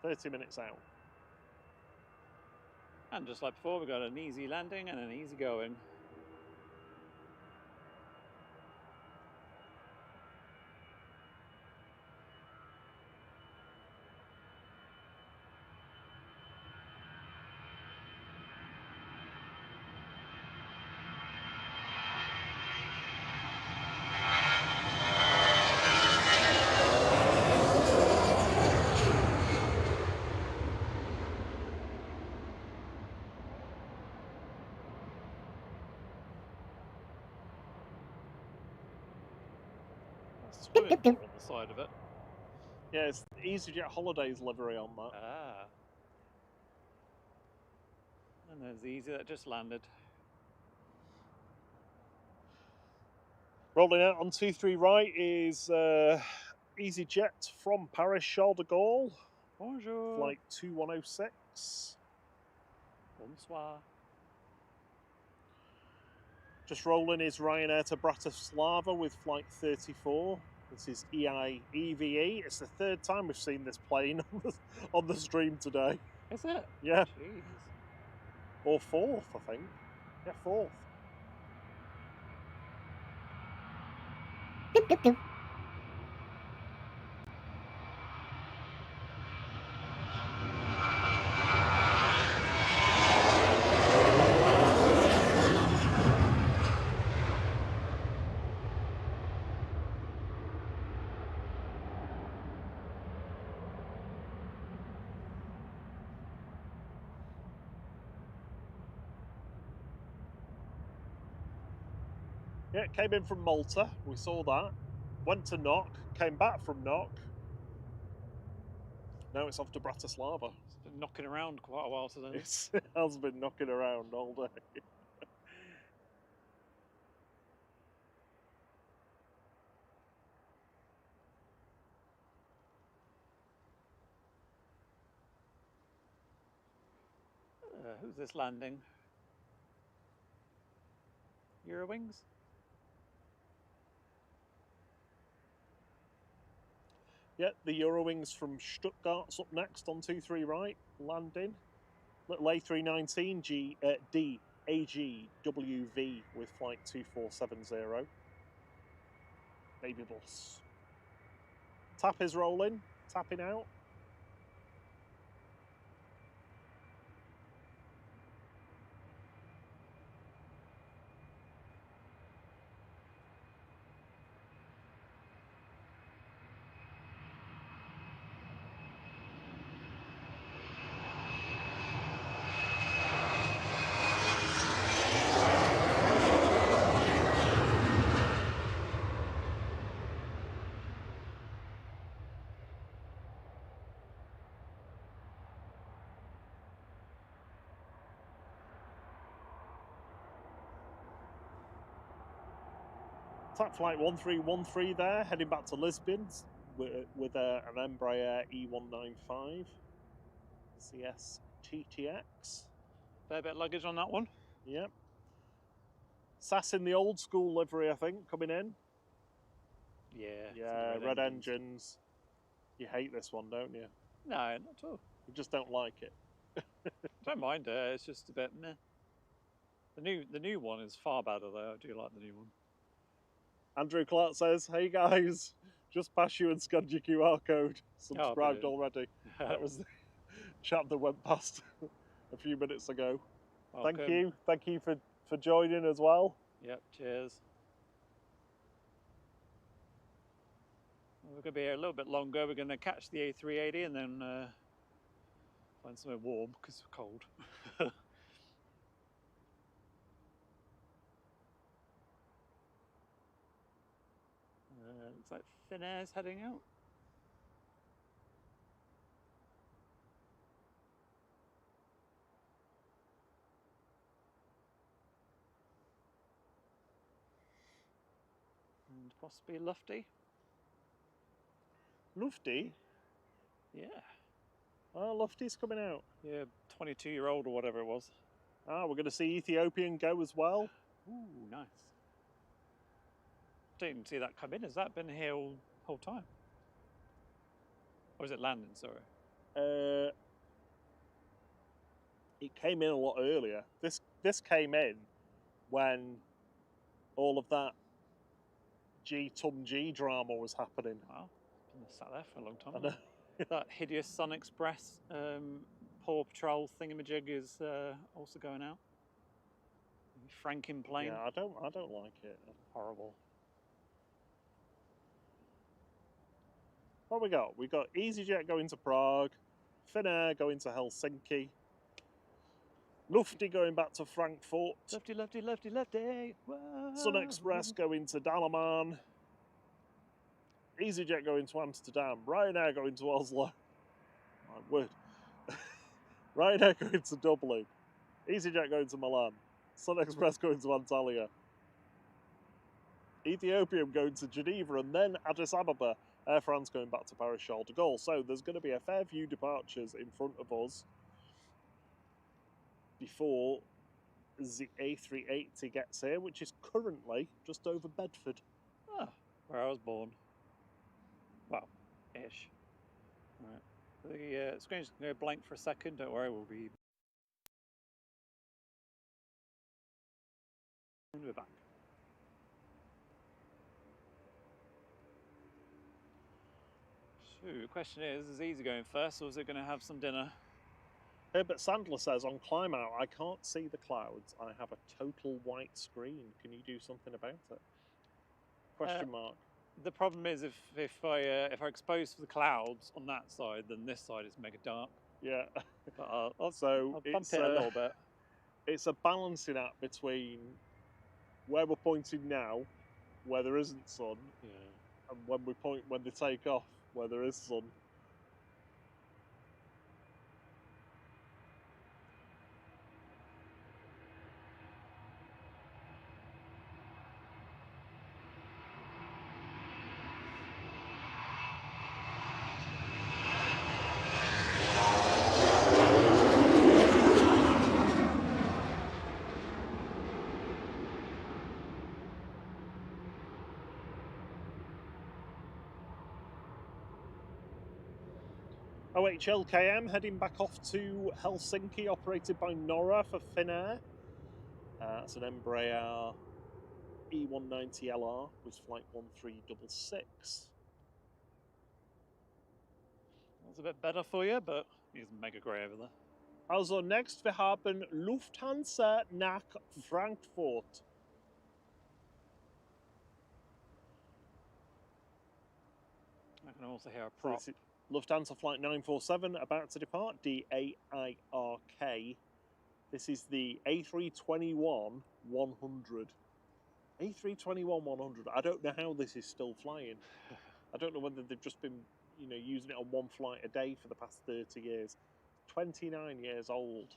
30 minutes out. And just like before, we've got an easy landing and an easy going. swimming pool on the side of it. Yeah, it's EasyJet Holidays livery on that. Ah. And there's the Easy that just landed. Rolling out on 23 right is EasyJet from Paris Charles de Gaulle, Bonjour. flight 2106. Bonsoir. Just rolling is Ryanair to Bratislava with flight 34. This is EVE. It's the third time we've seen this plane on the stream today. Is it? Yeah. Jeez. Or fourth, I think. Yeah, fourth. Yeah, it came in from Malta. We saw that. Went to Knock. Came back from Knock. Now it's off to Bratislava. It's been knocking around quite a while today. It has been knocking around all day. Who's this landing? Eurowings? Yeah, the Eurowings from Stuttgart's up next on 23 right, landing. Little A319 AGWV with flight 2470. Baby bus. Tap is rolling, tapping out. Tap flight 1313 there, heading back to Lisbon with an Embraer E195 CS TTX. Fair bit of luggage on that one. Yep. SAS in the old school livery, I think, coming in. Yeah. Yeah, red engines. You hate this one, don't you? No, not at all. You just don't like it. Don't mind it. It's just a bit meh. The new one is far better though. I do like the new one. Andrew Clark says, "Hey guys, just pass you and scan your QR code. Subscribed already." That was the chap that went past a few minutes ago. Welcome. Thank you for joining as well. Yep, cheers. We're going to be here a little bit longer. We're going to catch the A380 and then find somewhere warm because it's cold. Looks like Finnair's heading out. And possibly Lufty. Lufty? Yeah. Oh, Lufty's coming out. Yeah, 22-year-old or whatever it was. Ah, we're going to see Ethiopian go as well. Ooh, nice. Didn't see that come in. Has that been here all whole time? Or is it landing, sorry? It came in a lot earlier. This came in when all of that G drama was happening. Wow, been sat there for a long time. I know. That hideous Sun Express Paw Patrol thingamajig is also going out. Franken plane. Yeah, I don't like it. Horrible. What we got? We got EasyJet going to Prague, Finnair going to Helsinki, Lufty going back to Frankfurt, Lefty, lefty, lefty, lefty. Whoa. Sun Express going to Dalaman, EasyJet going to Amsterdam. Ryanair going to Oslo. My word. Ryanair going to Dublin. EasyJet going to Milan. Sun Express going to Antalya. Ethiopian going to Geneva and then Addis Ababa. Air France going back to Paris Charles de Gaulle. So there's going to be a fair few departures in front of us before the A380 gets here, which is currently just over Bedford. Ah, where I was born. Well, ish. Right. The screen's going to go blank for a second. Don't worry, we'll be back. So the question is Easy going first, or is it going to have some dinner? Herbert Sandler says, on climb out, I can't see the clouds. I have a total white screen. Can you do something about it? Question mark. The problem is if I expose the clouds on that side, then this side is mega dark. Yeah. But I'll bump it's it a little bit. It's a balancing act between where we're pointing now, where there isn't sun, and when they take off, where there is sun. OHLKM heading back off to Helsinki, operated by Norra for Finnair. That's an Embraer E190LR with flight 1366. That's a bit better for you, but he's mega grey over there. Also, next wir haben Lufthansa nach Frankfurt. I can also hear a prop. So Lufthansa flight 947 about to depart, DAIRK. This is the A321-100. A321-100. I don't know how this is still flying. I don't know whether they've just been, using it on one flight a day for the past 30 years. 29 years old.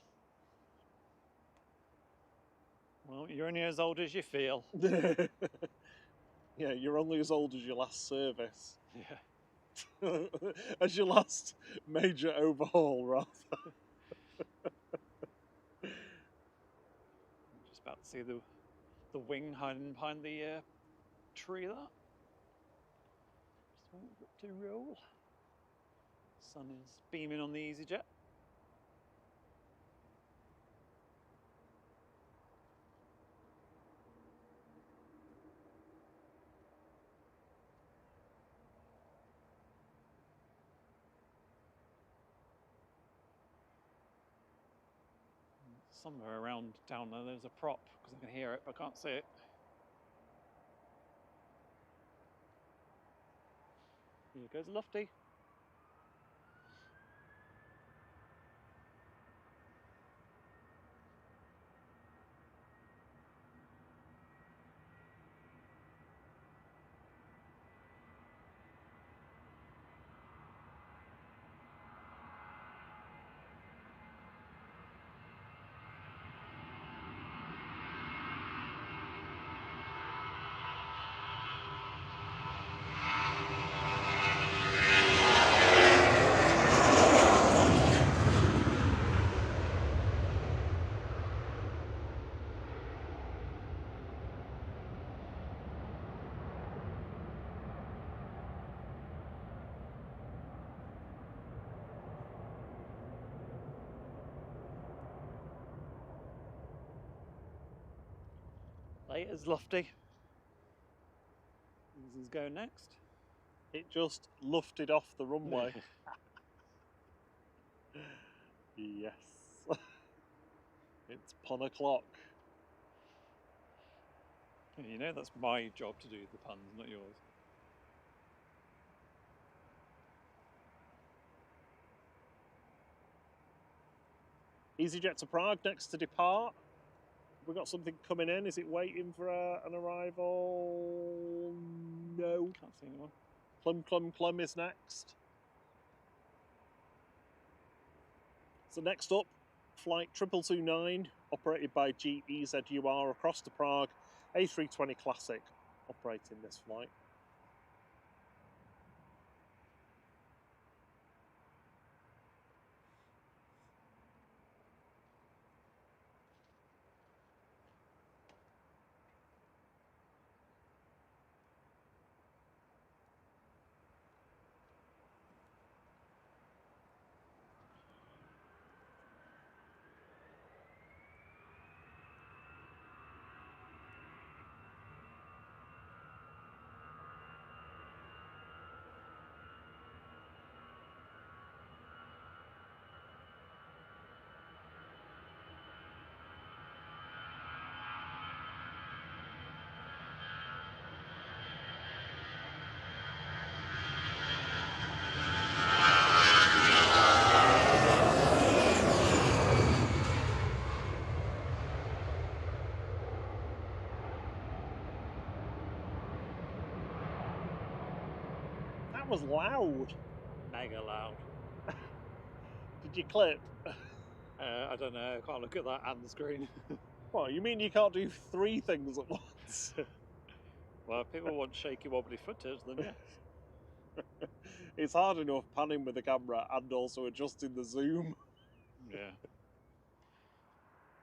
Well, you're only as old as you feel. Yeah, you're only as old as your last service. Yeah. As your last major overhaul, rather. Just about to see the wing hiding behind the tree there. Just wait for it to roll. Sun is beaming on the EasyJet. Somewhere around down there, there's a prop, because I can hear it, but I can't see it. Here goes Lofty. Later's Lofty. Easy's going next. It just lufted off the runway. Yes. It's pun o'clock. You know that's my job to do the puns, not yours. EasyJet to Prague, next to depart. We've got something coming in. Is it waiting for an arrival? No. Can't see anyone. Clum is next. So next up, flight 2229, operated by GEZUR across to Prague, A320 Classic, operating this flight. That was loud. Mega loud. Did you clip? I don't know. I can't look at that and the screen. What, you mean you can't do 3 things at once? Well, if people want shaky wobbly footage, then yes. It's hard enough panning with the camera and also adjusting the zoom. Yeah.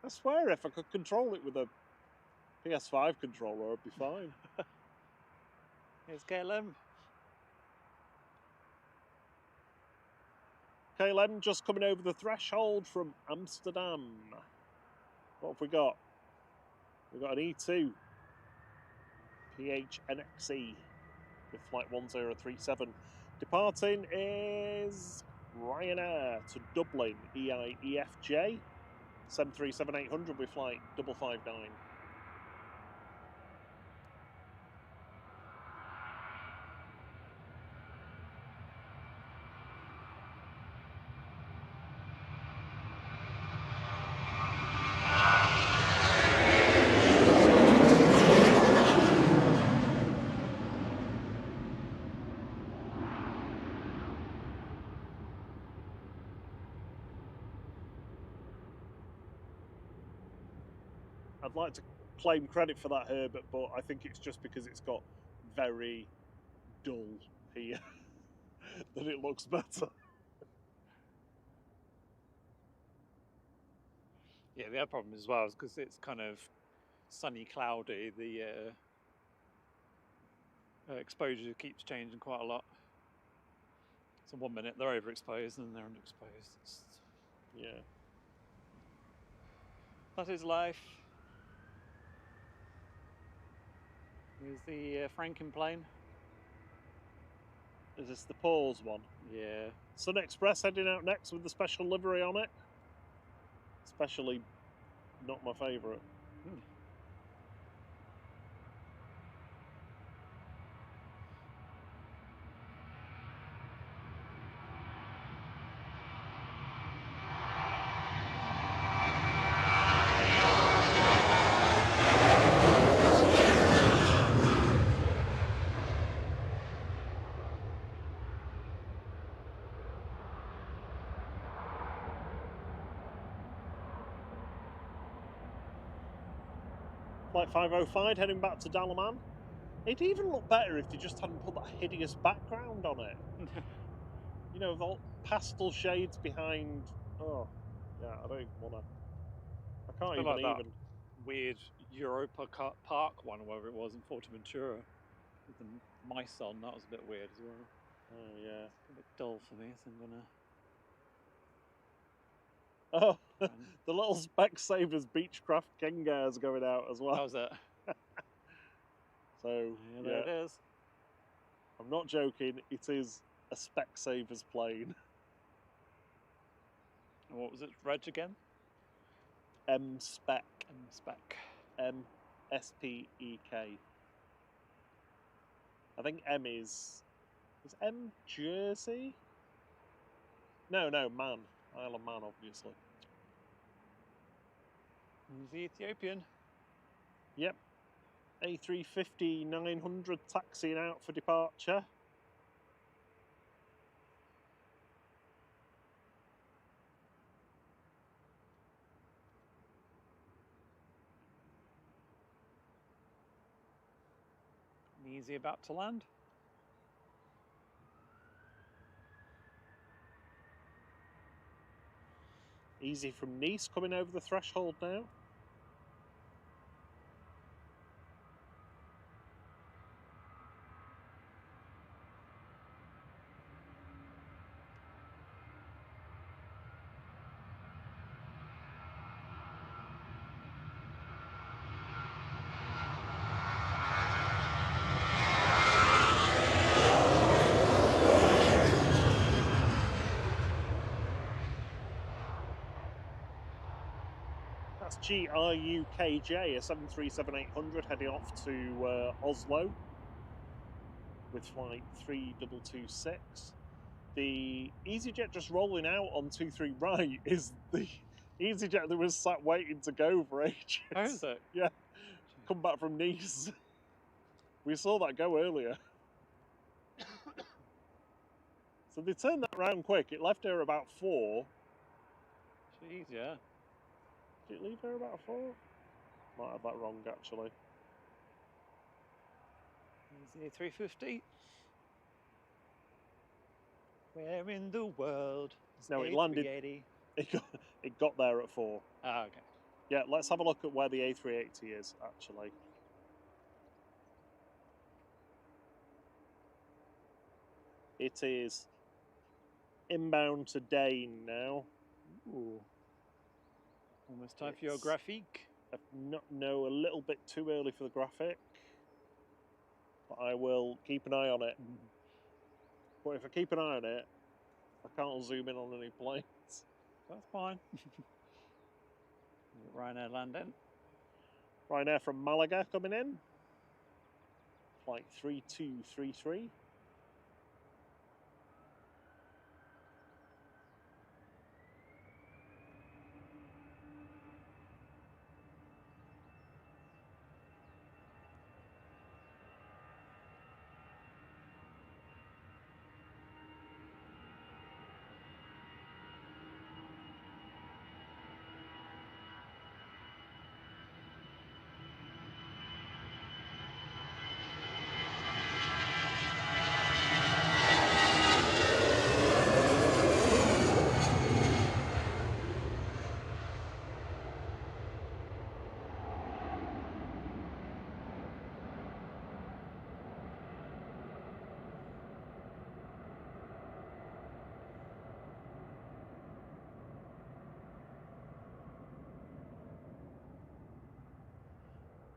I swear if I could control it with a PS5 controller, I'd be fine. Here's KLM. KLM just coming over the threshold from Amsterdam. What have we got? We've got an E2 PHNXE with flight 1037. Departing is Ryanair to Dublin, EIEFJ, 737-800 with flight 559. I'd like to claim credit for that, Herbert, but I think it's just because it's got very dull here that it looks better. Yeah, the other problem as well is because it's kind of sunny, cloudy. The exposure keeps changing quite a lot. So 1 minute they're overexposed and then they're underexposed. Yeah. That is life. Here's the Frankenplane. Is this the pause one? Yeah. Sun Express heading out next with the special livery on it. Especially not my favourite. Flight 505 heading back to Dalaman. It'd even look better if they just hadn't put that hideous background on it. You know, the pastel shades behind. Oh, yeah, I don't want to. I can't It's even. like that weird Europa Park one, wherever it was in Forteventura, with the mice on. That was a bit weird as well. Oh yeah. It's a bit dull for me, so I'm gonna. Oh, the little Specsavers Beechcraft Kenga's going out as well. How's that? So Yeah, there it is. I'm not joking. It is a Specsavers plane. And what was it? Reg again? M-Spec. M-Spec. M-S-P-E-K. I think M is M Jersey? No, Man. Isle of Man, obviously. Here's the Ethiopian. Yep. A350-900 taxiing out for departure. Easy about to land. Easy from Nice coming over the threshold now. That's GRUKJ, a 737-800 heading off to Oslo with flight 3226. The EasyJet just rolling out on 23 right is the EasyJet that was sat waiting to go for ages. Oh, is it? Yeah, come back from Nice. We saw that go earlier. So they turned that round quick. It left here about 4. Jeez, yeah. Did it leave here about 4? Might have that wrong, actually. Easy A350. Where in the world is No, it A380? landed. It got there at 4. Ah, okay. Yeah, let's have a look at where the A380 is, actually. It is inbound to Dane now. Ooh. Almost time for your graphique. No, a little bit too early for the graphic. But I will keep an eye on it. But if I keep an eye on it, I can't zoom in on any planes. That's fine. Ryanair landing. Ryanair from Malaga coming in. Flight 3233.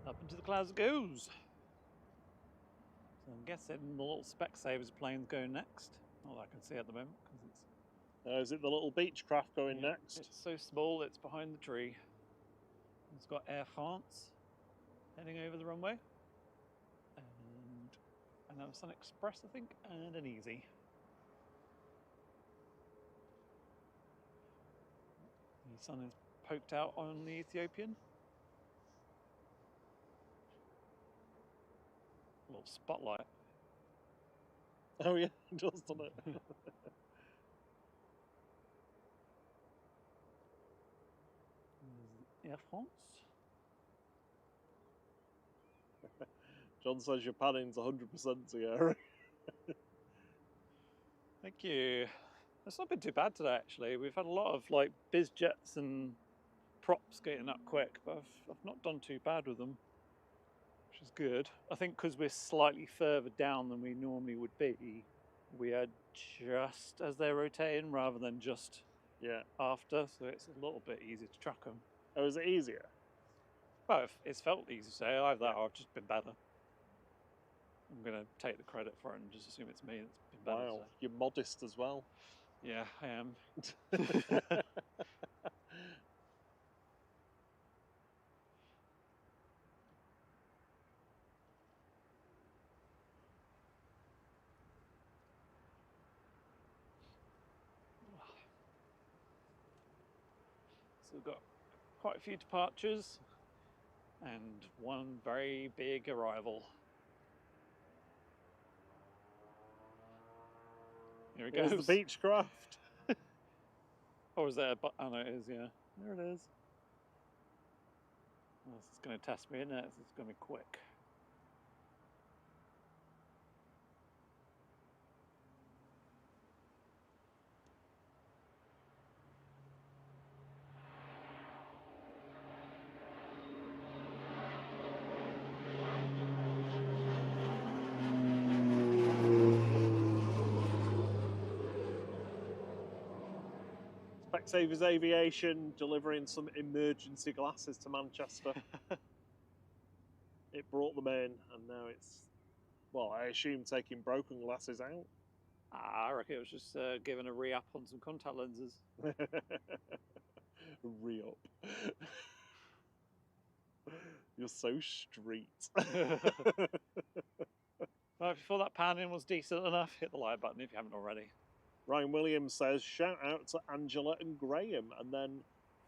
Up into the clouds it goes. So I'm guessing the little Specsavers plane's going next. All I can see at the moment. Cause it's, Is it the little Beechcraft going yeah, next? It's so small, it's behind the tree. It's got Air France heading over the runway. And another Sun Express, I think, and an Easy. The sun is poked out on the Ethiopian. A little spotlight. Oh yeah, it does, doesn't it? Air France. John says your panning's 100% Sierra. Thank you. It's not been too bad today, actually. We've had a lot of like biz jets and props getting up quick, but I've not done too bad with them, which is good. I think because we're slightly further down than we normally would be, we are just as they're rotating rather than just after, so it's a little bit easier to track them. Oh, is it easier? Well, it's felt easy to say. Either that or I've just been better. I'm going to take the credit for it and just assume it's me that's been better. Wow, you're modest as well. Yeah, I am. So we've got quite a few departures and one very big arrival. Here it goes. There's the Beechcraft. Oh, is there? Oh no, it is. Yeah, there it is. Oh, this is going to test me, isn't it? This is going to be quick. Specsavers Aviation delivering some emergency glasses to Manchester. It brought them in, and now it's, well, I assume taking broken glasses out. I reckon it was just giving a re-up on some contact lenses. Re-up. You're so street. Well, if you thought that panning was decent enough, hit the like button if you haven't already. Ryan Williams says, shout out to Angela and Graham, and then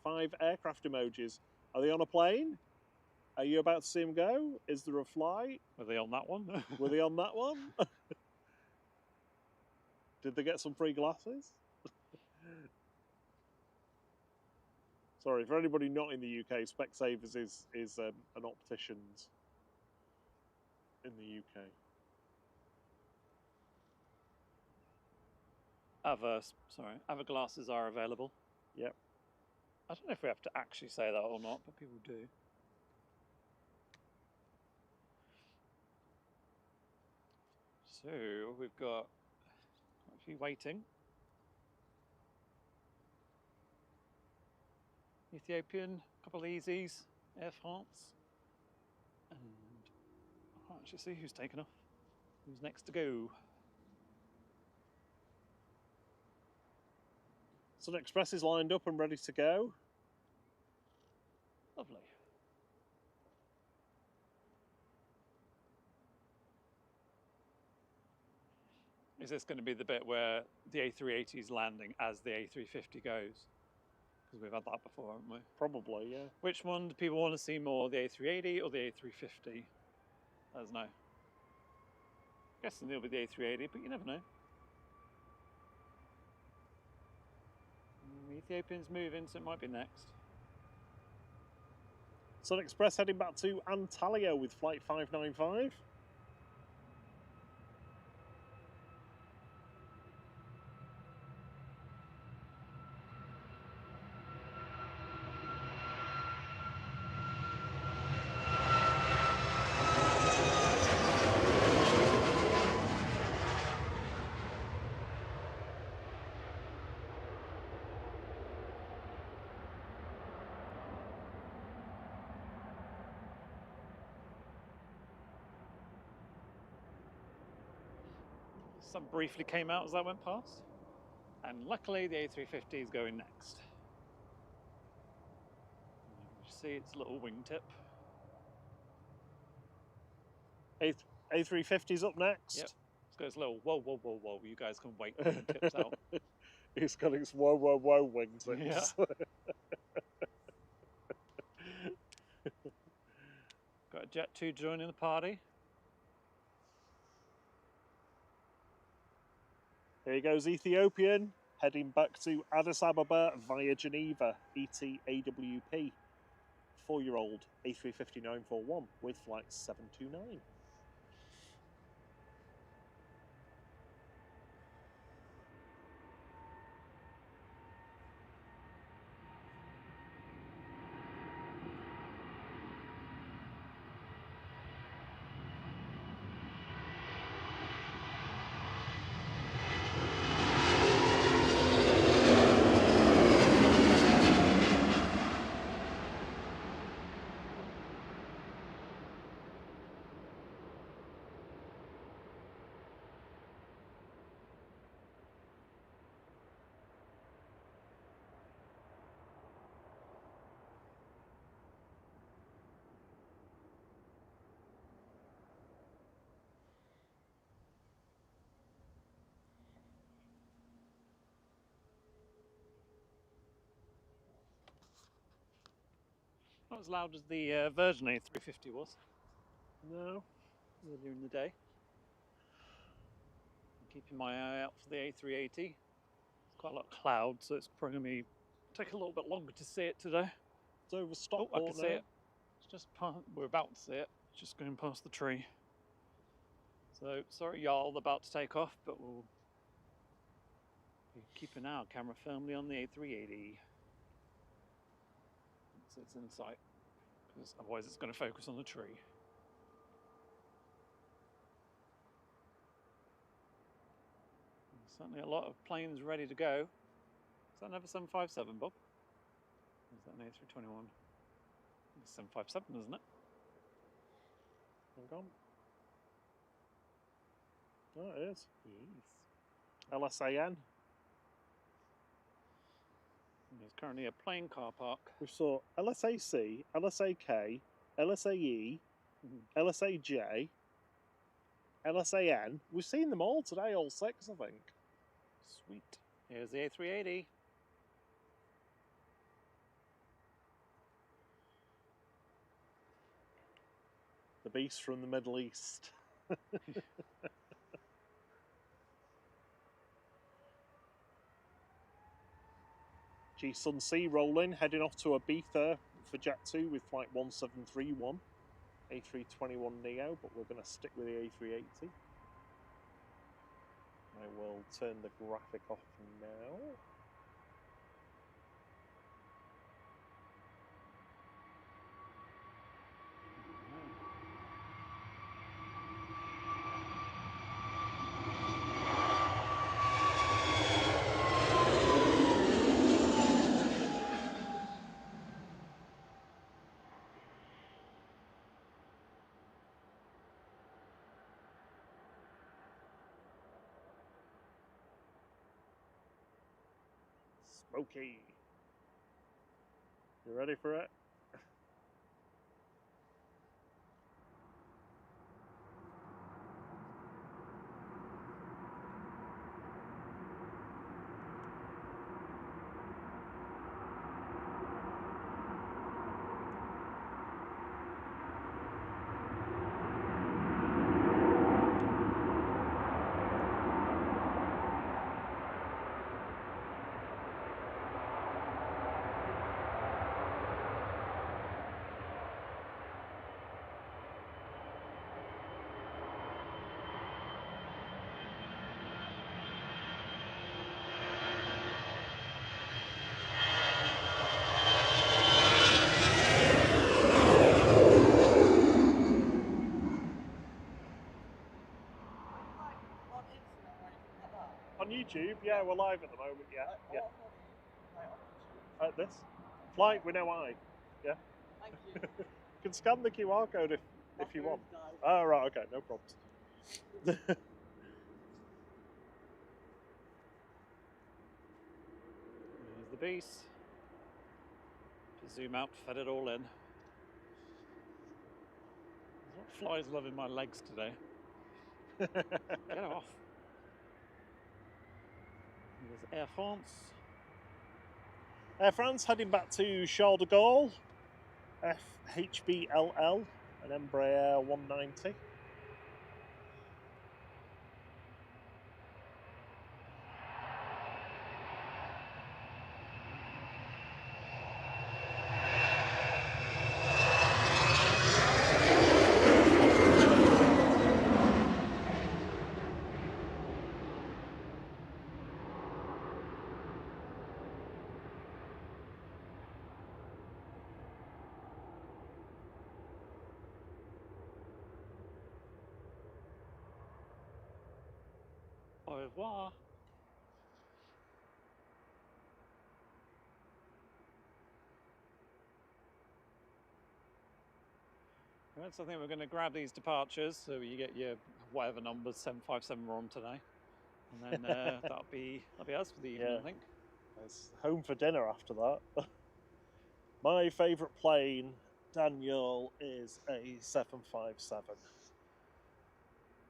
5 aircraft emojis. Are they on a plane? Are you about to see them go? Is there a flight? Were they on that one? Were they on that one? Did they get some free glasses? Sorry, for anybody not in the UK, Specsavers is an optician's in the UK. Other glasses are available. Yep. I don't know if we have to actually say that or not, but people do. So we've got quite a few waiting. Ethiopian, a couple of Easies, Air France, and I can't actually see who's taken off. Who's next to go? Sun Express is lined up and ready to go. Lovely. Is this going to be the bit where the A380 is landing as the A350 goes? Because we've had that before, haven't we? Probably, yeah. Which one do people want to see more, the A380 or the A350? Let us know. Guessing it'll be the A380, but you never know. Ethiopian's moving, so it might be next. Sun Express heading back to Antalya with flight 595. Some briefly came out as that went past, and luckily the A350 is going next. You see its little wingtip. A350's up next. Yep. It's got its little whoa, whoa, whoa, whoa. You guys can wait when it tips out. It's got its whoa, whoa, whoa wingtips. Yeah. Got a Jet 2 joining the party. Here goes Ethiopian, heading back to Addis Ababa via Geneva, ETAWP. 4-year-old A350-941 with flight 729. Not as loud as the Virgin A350 was. No. Earlier in the day. I'm keeping my eye out for the A380. It's quite a lot of cloud, so it's probably going to take a little bit longer to see it today. It's over Oh, Stockport I can see now. it. It's just we're about to see it. It's just going past the tree. So sorry, y'all, about to take off, but we'll be keeping our camera firmly on the A380. So it's in sight, because otherwise it's going to focus on the tree. There's certainly a lot of planes ready to go. Is that another 757, Bob? Or is that an A321? It's 757, isn't it? Hang on. Oh, it is. Yes. LSAN. There's currently a plane car park. We saw LSAC, LSAK, LSAE, LSAJ, LSAN. We've seen them all today, all 6, I think. Sweet. Here's the A380. The beast from the Middle East. Sun C rolling, heading off to Ibiza for Jet 2 with flight 1731, A321neo, but we're going to stick with the A380. I will turn the graphic off now. Smoky. You ready for it? On YouTube, yeah, we're live at the moment, yeah. Yeah. This? Flight with no eye. Yeah. Thank you. You can scan the QR code if you want. Oh, right, okay, no problems. There's the beast. To zoom out, fed it all in. What fly's loving my legs today? Get off. There's Air France. Air France heading back to Charles de Gaulle, FHBLL, an Embraer 190. Au revoir. Right, so I think we're going to grab these departures, so you get your whatever numbers 757 we're on today, and then that'll be us for the evening, Yeah. I think. It's home for dinner after that. My favourite plane, Daniel, is a 757.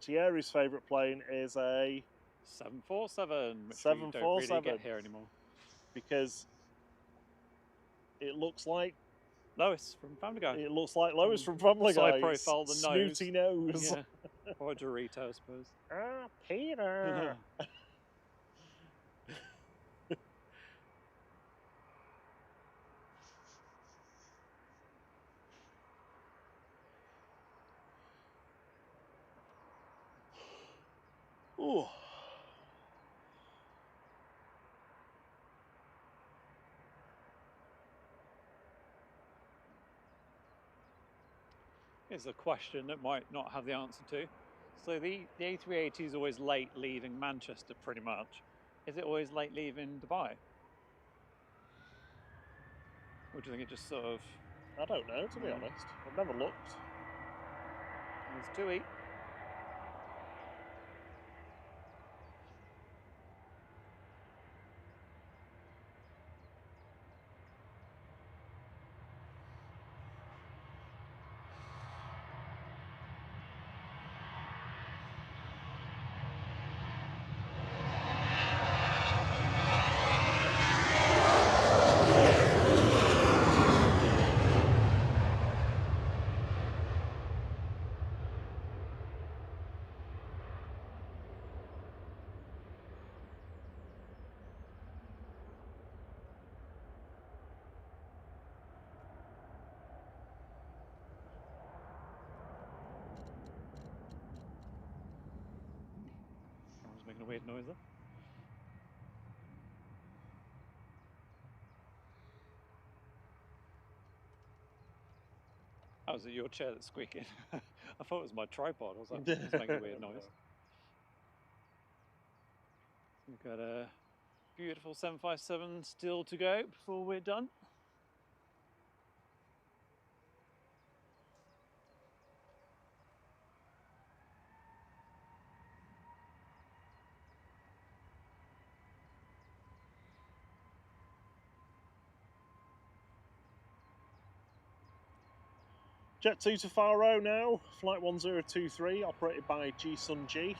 Thierry's favourite plane is a 747, which we don't really 747. get here anymore. Because it looks like Lois from Family Guy. It looks like Lois from Family Guy. Side profile, the snooty nose. Yeah. Or a Dorito, I suppose. Ah, Peter. Ooh. Here's a question that might not have the answer to. So the A380 is always late leaving Manchester, pretty much. Is it always late leaving Dubai? Or do you think it just sort of... I don't know, to be honest. I've never looked. There's Tui. Someone's making a weird noise there. Oh, was it your chair that's squeaking? I thought it was my tripod. I was like, it's making a weird noise. We've got a beautiful 757 still to go before we're done. Jet 2 to Faro now, flight 1023, operated by G-Sun G.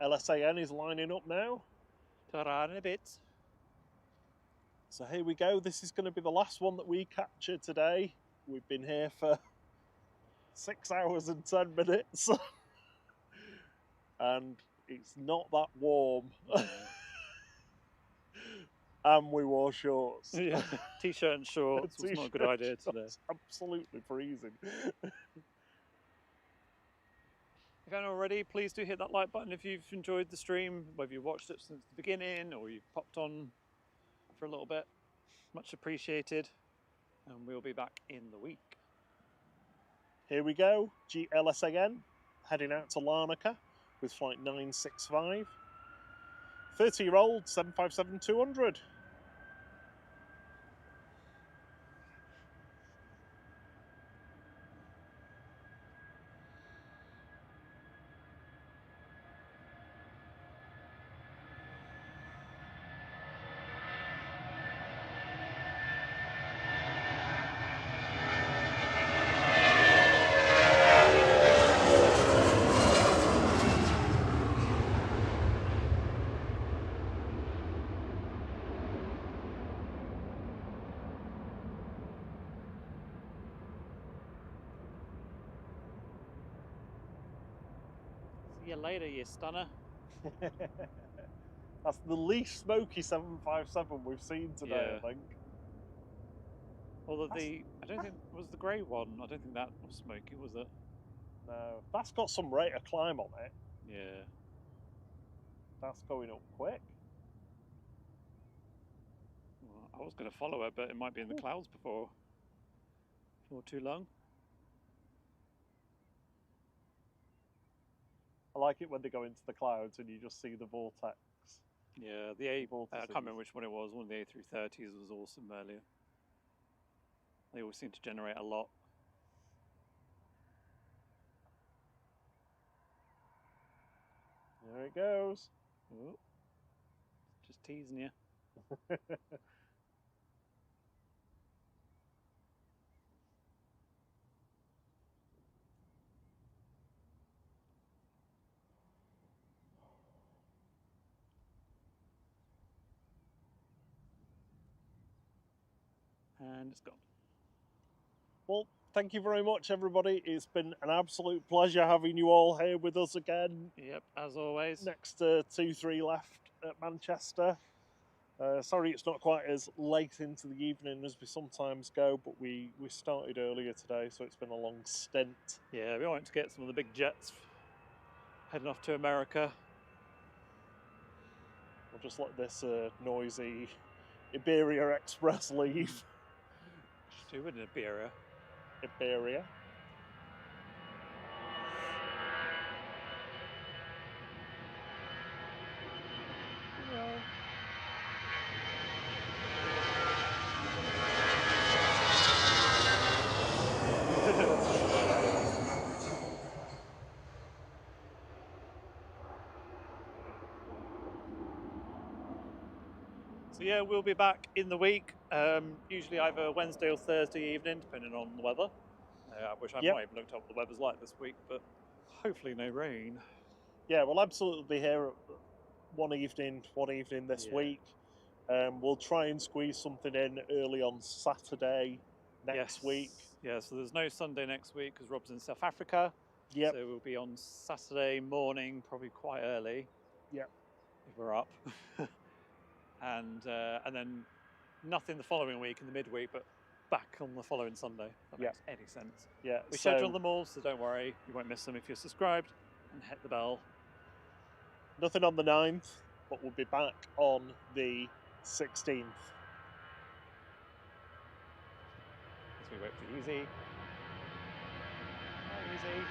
LSAN is lining up now. Ta-ra in a bit. So here we go. This is going to be the last one that we capture today. We've been here for 6 hours and 10 minutes. And it's not that warm. And we wore shorts. Yeah, t-shirt and shorts was not a good idea today. Absolutely freezing. If you haven't already, please do hit that like button if you've enjoyed the stream, whether you watched it since the beginning or you popped on for a little bit. Much appreciated. And we'll be back in the week. Here we go. GLSAN heading out to Larnaca with flight 965. 30-year-old 757-200. See you later, you stunner. That's the least smoky 757 we've seen today, Yeah. I think. Although I don't think, was the grey one, I don't think that was smoky, was it? No, that's got some rate of climb on it. Yeah. That's going up quick. Well, I was going to follow it, but it might be in the clouds before too long. I like it when they go into the clouds and you just see the vortex. Yeah, I can't remember which one it was. One of the A330s was awesome earlier. They always seem to generate a lot. There it goes. Oh, just teasing you. And it's gone. Well, thank you very much, everybody. It's been an absolute pleasure having you all here with us again. Yep, as always. Next 2-3 left at Manchester. Sorry it's not quite as late into the evening as we sometimes go, but we started earlier today, so it's been a long stint. Yeah, we wanted to get some of the big jets heading off to America. We'll just let this noisy Iberia Express leave. Just do it in Iberia. Iberia. So yeah, we'll be back in the week, usually either Wednesday or Thursday evening, depending on the weather, which I've not even looked up what the weather's like this week, but hopefully no rain. Yeah, we'll absolutely be here one evening this week. We'll try and squeeze something in early on Saturday next week. Yeah, so there's no Sunday next week because Rob's in South Africa. Yep. So we'll be on Saturday morning, probably quite early. Yep. If we're up. And then nothing the following week in the midweek, but back on the following Sunday. If that makes any sense. Yeah. We schedule them all, so don't worry, you won't miss them if you're subscribed, and hit the bell. Nothing on the 9th, but we'll be back on the 16th. As we wait for Easy. Hi, Easy.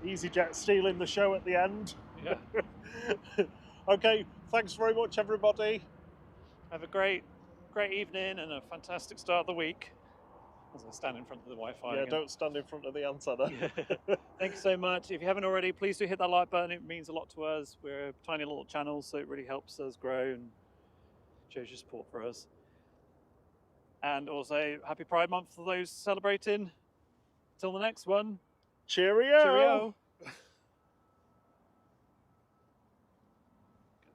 EasyJet stealing the show at the end. Yeah. Okay, thanks very much, everybody. Have a great evening and a fantastic start of the week. As I stand in front of the Wi-Fi again. Don't stand in front of the antenna. Yeah. Thank you so much. If you haven't already, please do hit that like button. It means a lot to us. We're a tiny little channel, so it really helps us grow and shows your support for us. And also, happy Pride Month for those celebrating. Till the next one. Cheerio! Cheerio! Get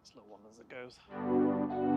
this little one as it goes.